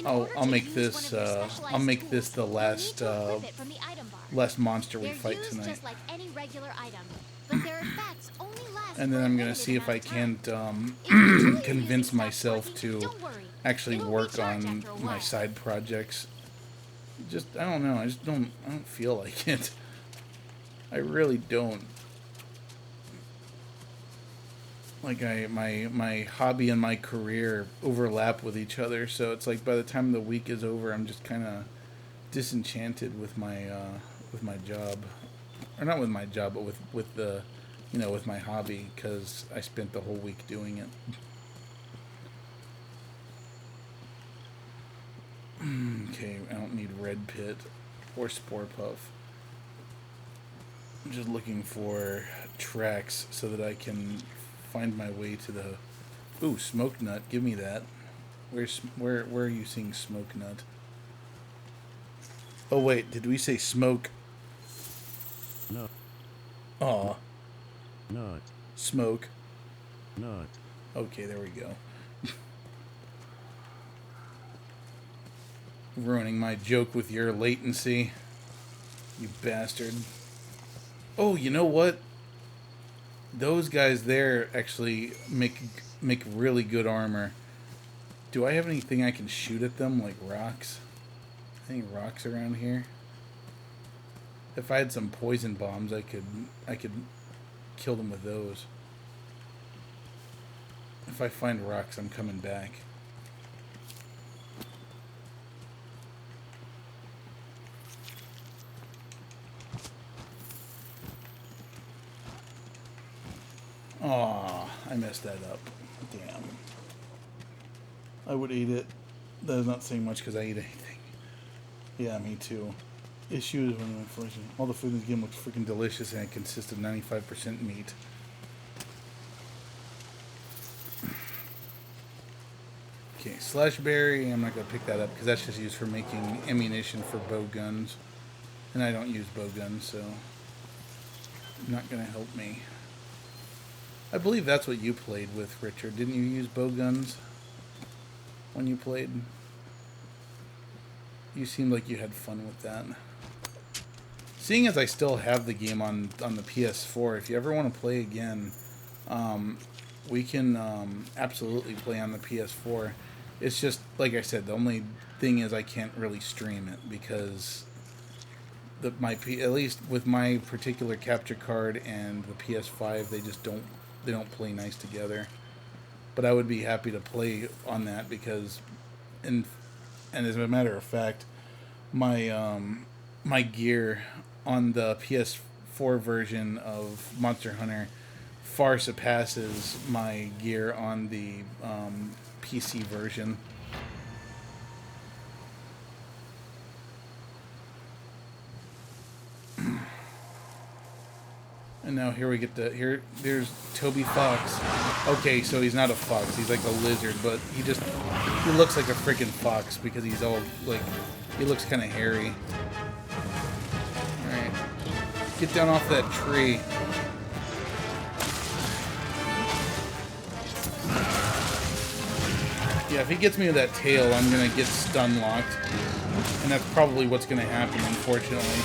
I'll make this the last monster we fight tonight. Just like any regular item, but their effects only last And then I'm gonna see if I can't convince myself to actually work on my side projects. Just I don't know. I don't feel like it. I really don't. Like my hobby and my career overlap with each other, so it's like by the time the week is over, I'm just kind of disenchanted with my job, or not with my job, but with the, with my hobby, because I spent the whole week doing it. Okay, I don't need Red Pit or Spore Puff. I'm just looking for tracks so that I can find my way to the... Ooh, Smoke Nut. Give me that. Where are you seeing Smoke Nut? Oh, wait. Did we say smoke? No. Aw. Not. Smoke. Not. Okay, there we go. Ruining my joke with your latency. You bastard. Oh, you know what? Those guys there actually make really good armor. Do I have anything I can shoot at them, like rocks? Any rocks around here? If I had some poison bombs, I could kill them with those. If I find rocks, I'm coming back. Aw, I messed that up. Damn. I would eat it. That is not saying much because I eat anything. Yeah, me too. Issues when inflation. All the food in this game looks freaking delicious and it consists of 95% meat. Okay, Slashberry, I'm not going to pick that up because that's just used for making ammunition for bow guns. And I don't use bow guns, so not going to help me. I believe that's what you played with, Richard. Didn't you use bow guns when you played? You seemed like you had fun with that. Seeing as I still have the game on the PS4, if you ever want to play again, we can absolutely play on the PS4. It's just, like I said, the only thing is I can't really stream it because at least with my particular capture card and the PS5, they just don't play nice together. But I would be happy to play on that because, and as a matter of fact, my my gear on the PS4 version of Monster Hunter far surpasses my gear on the PC version. And now here we get there's Toby Fox. Okay, so he's not a fox, he's like a lizard, but he looks like a freaking fox because he's all like, he looks kind of hairy. Alright, get down off that tree. Yeah, if he gets me with that tail, I'm gonna get stun locked. And that's probably what's gonna happen, unfortunately.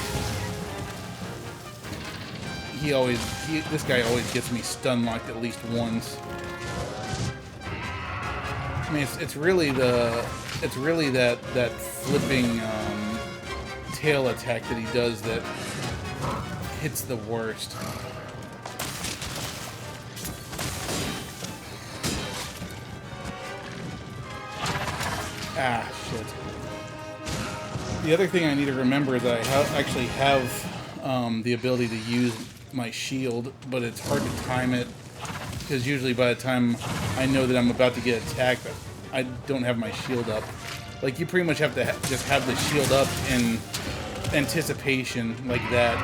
This guy always gets me stun locked at least once. I mean, it's really that flipping tail attack that he does that hits the worst. Ah, shit. The other thing I need to remember is I actually have the ability to use my shield, but it's hard to time it because usually by the time I know that I'm about to get attacked, I don't have my shield up. Like, you pretty much have to just have the shield up in anticipation like that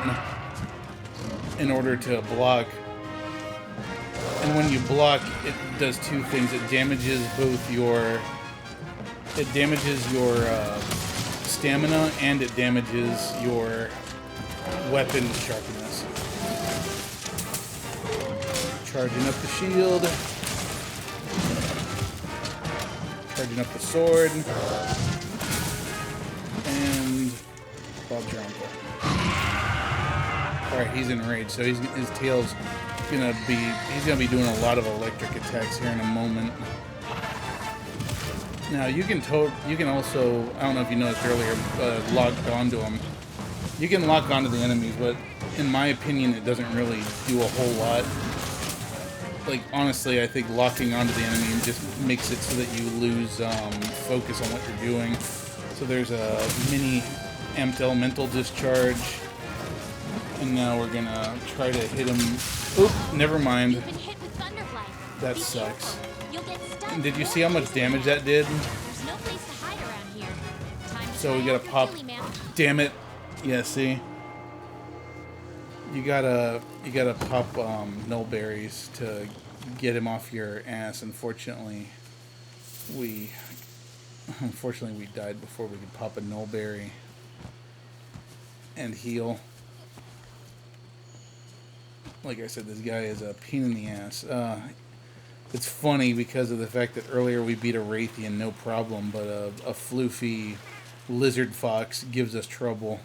in order to block. And when you block, it does two things. It damages both your... It damages your stamina, and it damages your weapon sharpness. Charging up the shield. Charging up the sword. And Bob's your uncle. Alright, he's enraged, so his tail's gonna be... He's gonna be doing a lot of electric attacks here in a moment. Now, you can also, I don't know if you noticed earlier, lock onto them. You can lock onto the enemies, but in my opinion, it doesn't really do a whole lot. Like, honestly, I think locking onto the enemy just makes it so that you lose focus on what you're doing. So there's a mini amped elemental discharge. And now we're gonna try to hit him. Oop, never mind. That sucks. And did you see how much damage that did? So we gotta pop. Damn it! Yeah, see. You gotta pop null berries to get him off your ass. Unfortunately, we died before we could pop a null berry and heal. Like I said, this guy is a pain in the ass. It's funny because of the fact that earlier we beat a Raytheon no problem, but a floofy lizard fox gives us trouble.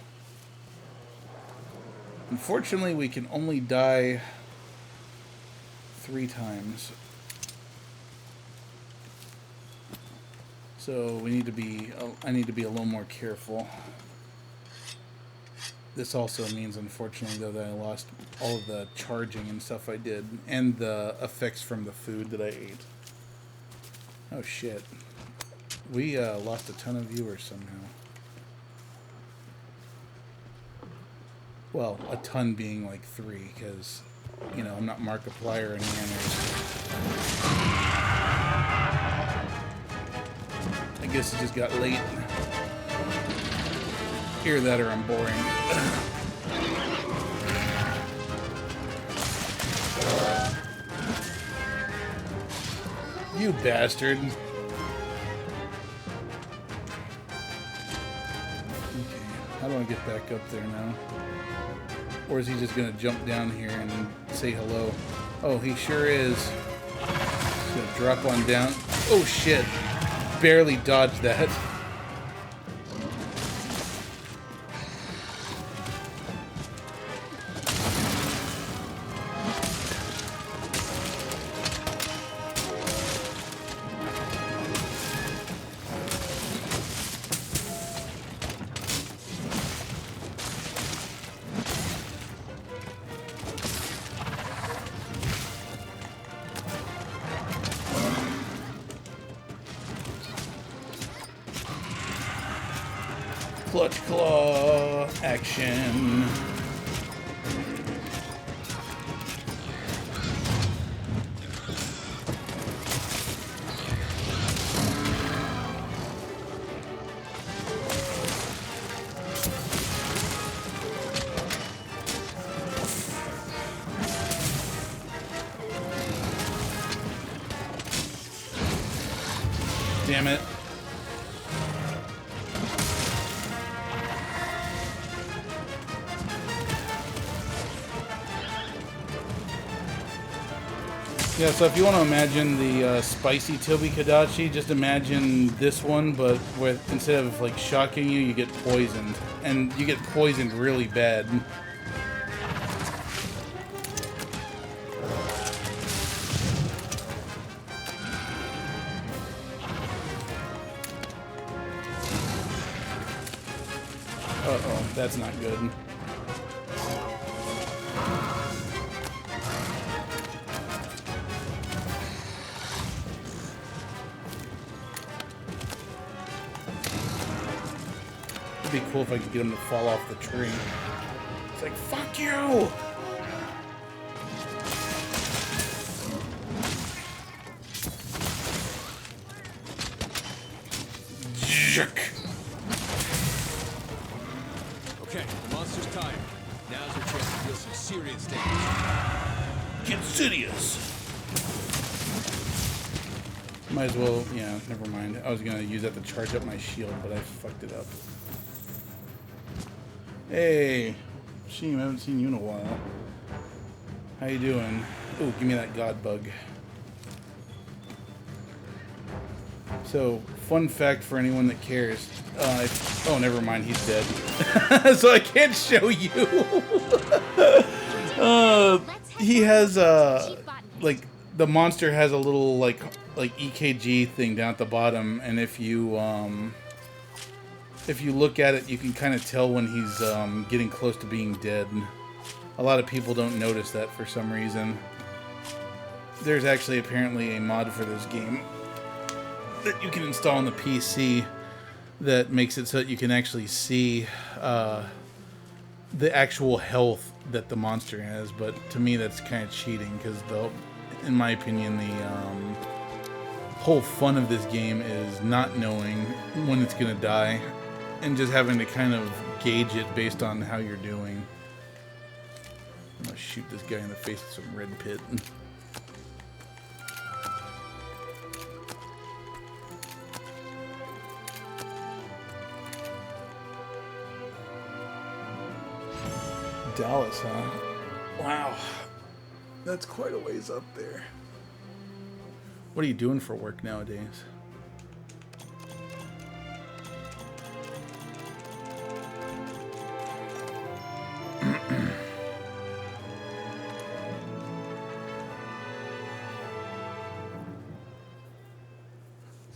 Unfortunately, we can only die 3 times. So we need to be... I need to be a little more careful. This also means, unfortunately, though, that I lost all of the charging and stuff I did, and the effects from the food that I ate. Oh, shit. We lost a ton of viewers somehow. Well, a ton being like 3, because, you know, I'm not Markiplier and Manners. I guess it just got late. Either that or I'm boring. You bastard. Okay, how do I get back up there now? Or is he just gonna jump down here and say hello? Oh, he sure is. Just gonna drop on down. Oh shit! Barely dodged that. Clutch claw action. Damn it. Yeah, so if you want to imagine the spicy Toby Kadachi, just imagine this one, but with instead of like shocking you, you get poisoned, and you get poisoned really bad. Uh-oh, that's not good. It'd be cool if I could get him to fall off the tree. It's like, fuck you! Jerk. Okay, the monster's tired. Now's your chance to deal some serious damage. Get serious. Might as well, yeah, never mind. I was gonna use that to charge up my shield, but I fucked it up. Hey, Sheem, I haven't seen you in a while. How you doing? Oh, give me that god bug. So, fun fact for anyone that cares. Oh, never mind, he's dead. So I can't show you. He has, like, the monster has a little, like EKG thing down at the bottom, and if you look at it, you can kind of tell when he's getting close to being dead. A lot of people don't notice that for some reason. There's actually apparently a mod for this game that you can install on the PC that makes it so that you can actually see the actual health that the monster has. But to me, that's kind of cheating because, in my opinion, the whole fun of this game is not knowing when it's gonna die and just having to kind of gauge it based on how you're doing. I'm gonna shoot this guy in the face with some red pit. Dallas, huh? Wow. That's quite a ways up there. What are you doing for work nowadays?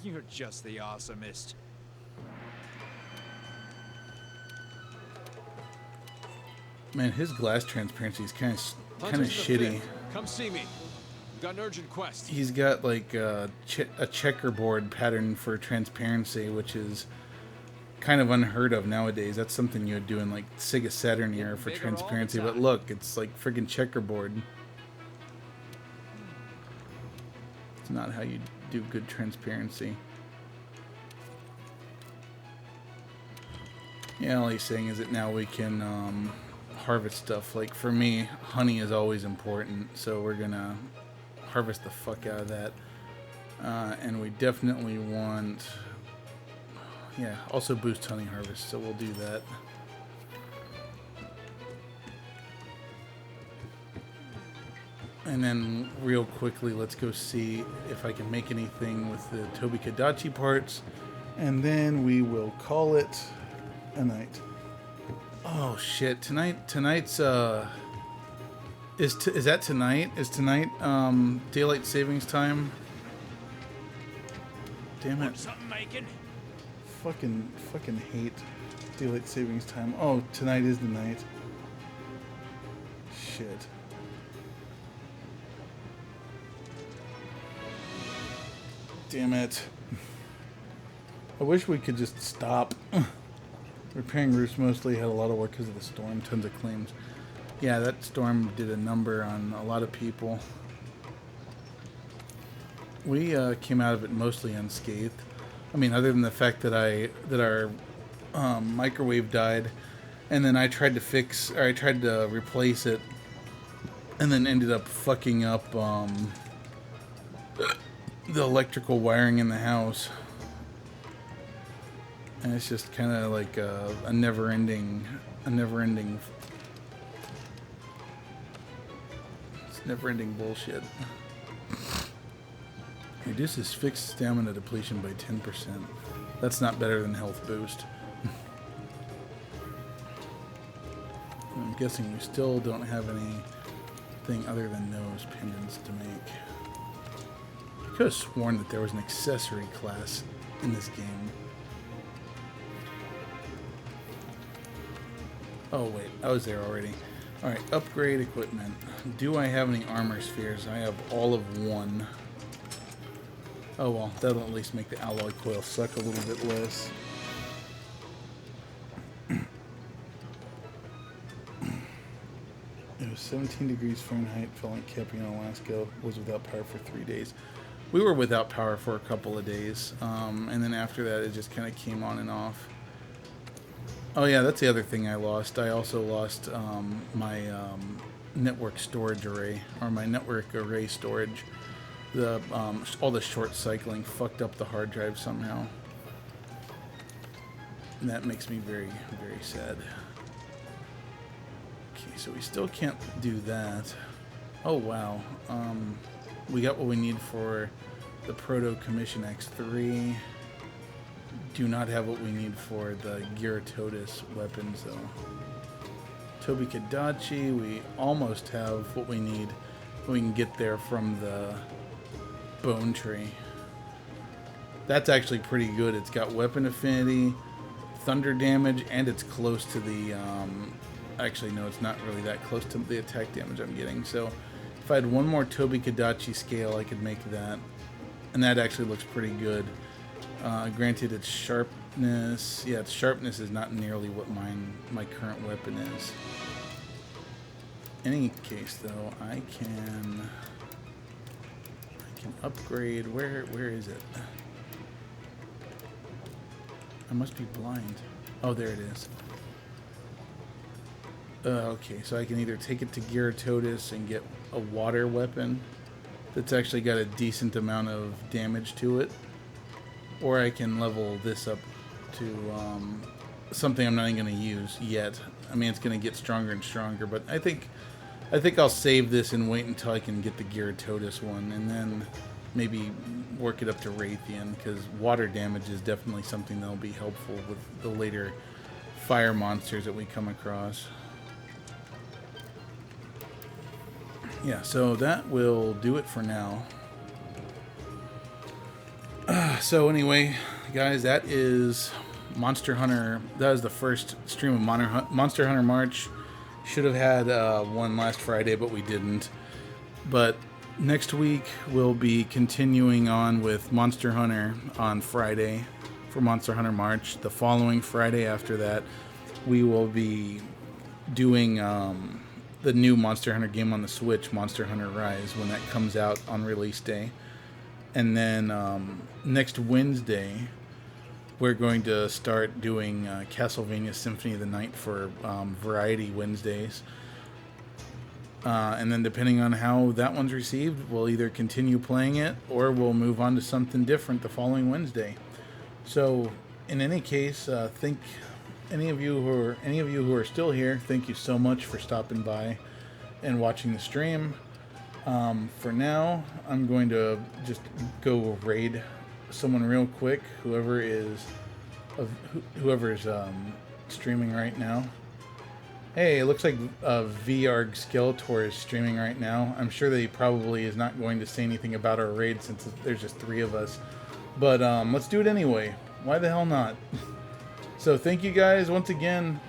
You're just the awesomest. Man, his glass transparency is kind of shitty. Come see me. We've got an urgent quest. He's got like a checkerboard pattern for transparency, which is kind of unheard of nowadays. That's something you would do in like Sega Saturn era for transparency. But look, it's like friggin' checkerboard. It's not how you do good transparency. Yeah, all he's saying is that now we can harvest stuff. Like for me, honey is always important, so we're gonna harvest the fuck out of that. And we definitely want, yeah, also boost honey harvest, so we'll do that. And then real quickly, let's go see if I can make anything with the Tobi Kadachi parts, and then we will call it a night. Oh shit! Tonight's is that tonight? Is tonight daylight savings time? Damn it! Fucking hate daylight savings time. Oh, tonight is the night. Shit. Damn it. I wish we could just stop. Repairing roofs mostly had a lot of work because of the storm. Tons of claims. Yeah, that storm did a number on a lot of people. We came out of it mostly unscathed. I mean, other than the fact that our microwave died, and then I tried to replace it, and then ended up fucking up the electrical wiring in the house. And it's just kind of like a never-ending bullshit. Reduces fixed stamina depletion by 10%. That's not better than health boost. I'm guessing we still don't have anything other than nose pendants to make. I could have sworn that there was an accessory class in this game. Oh wait, I was there already. Alright, upgrade equipment. Do I have any armor spheres? I have all of one. Oh well, that'll at least make the alloy coil suck a little bit less. It was 17 degrees Fahrenheit, felt like camping in Alaska, was without power for 3 days. we were without power for a couple of days, and then after that it just kind of came on and off. Oh yeah, that's the other thing I lost. I also lost my network storage array, or my network array storage. The all the short cycling fucked up the hard drive somehow, and that makes me very, very sad. Okay, so we still can't do that. Oh wow, we got what we need for the Proto Commission X3. Do not have what we need for the Gyarados weapons though. Tobi Kadachi, we almost have what we need. We can get there from the Bone Tree. That's actually pretty good. It's got weapon affinity, thunder damage, and it's close to the actually no, it's not really that close to the attack damage I'm getting. So if I had one more Tobi Kadachi scale, I could make that, and that actually looks pretty good. Granted, its sharpness, yeah, its sharpness is not nearly what my current weapon is. In any case, though, I can upgrade. Where is it? I must be blind. Oh, there it is. Okay, so I can either take it to Gyarados and get a water weapon that's actually got a decent amount of damage to it, or I can level this up to something I'm not even going to use yet. I mean, it's going to get stronger and stronger, but I think I'll save this and wait until I can get the Gyarados one, and then maybe work it up to Raytheon, because water damage is definitely something that'll be helpful with the later fire monsters that we come across. Yeah, so that will do it for now. So anyway, guys, that is Monster Hunter. That is the first stream of Monster Hunter March. Should have had one last Friday, but we didn't. But next week we'll be continuing on with Monster Hunter on Friday for Monster Hunter March. The following Friday after that, we will be doing the new Monster Hunter game on the Switch, Monster Hunter Rise, when that comes out on release day. And then next Wednesday, we're going to start doing Castlevania Symphony of the Night for Variety Wednesdays. And then depending on how that one's received, we'll either continue playing it or we'll move on to something different the following Wednesday. So in any case, thank any of you who are still here, thank you so much for stopping by and watching the stream. For now, I'm going to just go raid someone real quick, whoever's streaming right now. Hey, it looks like VARG Skeletor is streaming right now. I'm sure that he probably is not going to say anything about our raid since there's just 3 of us. But let's do it anyway. Why the hell not? So thank you guys once again,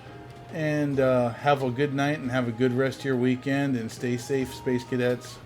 and have a good night and have a good rest of your weekend, and stay safe, Space Cadets.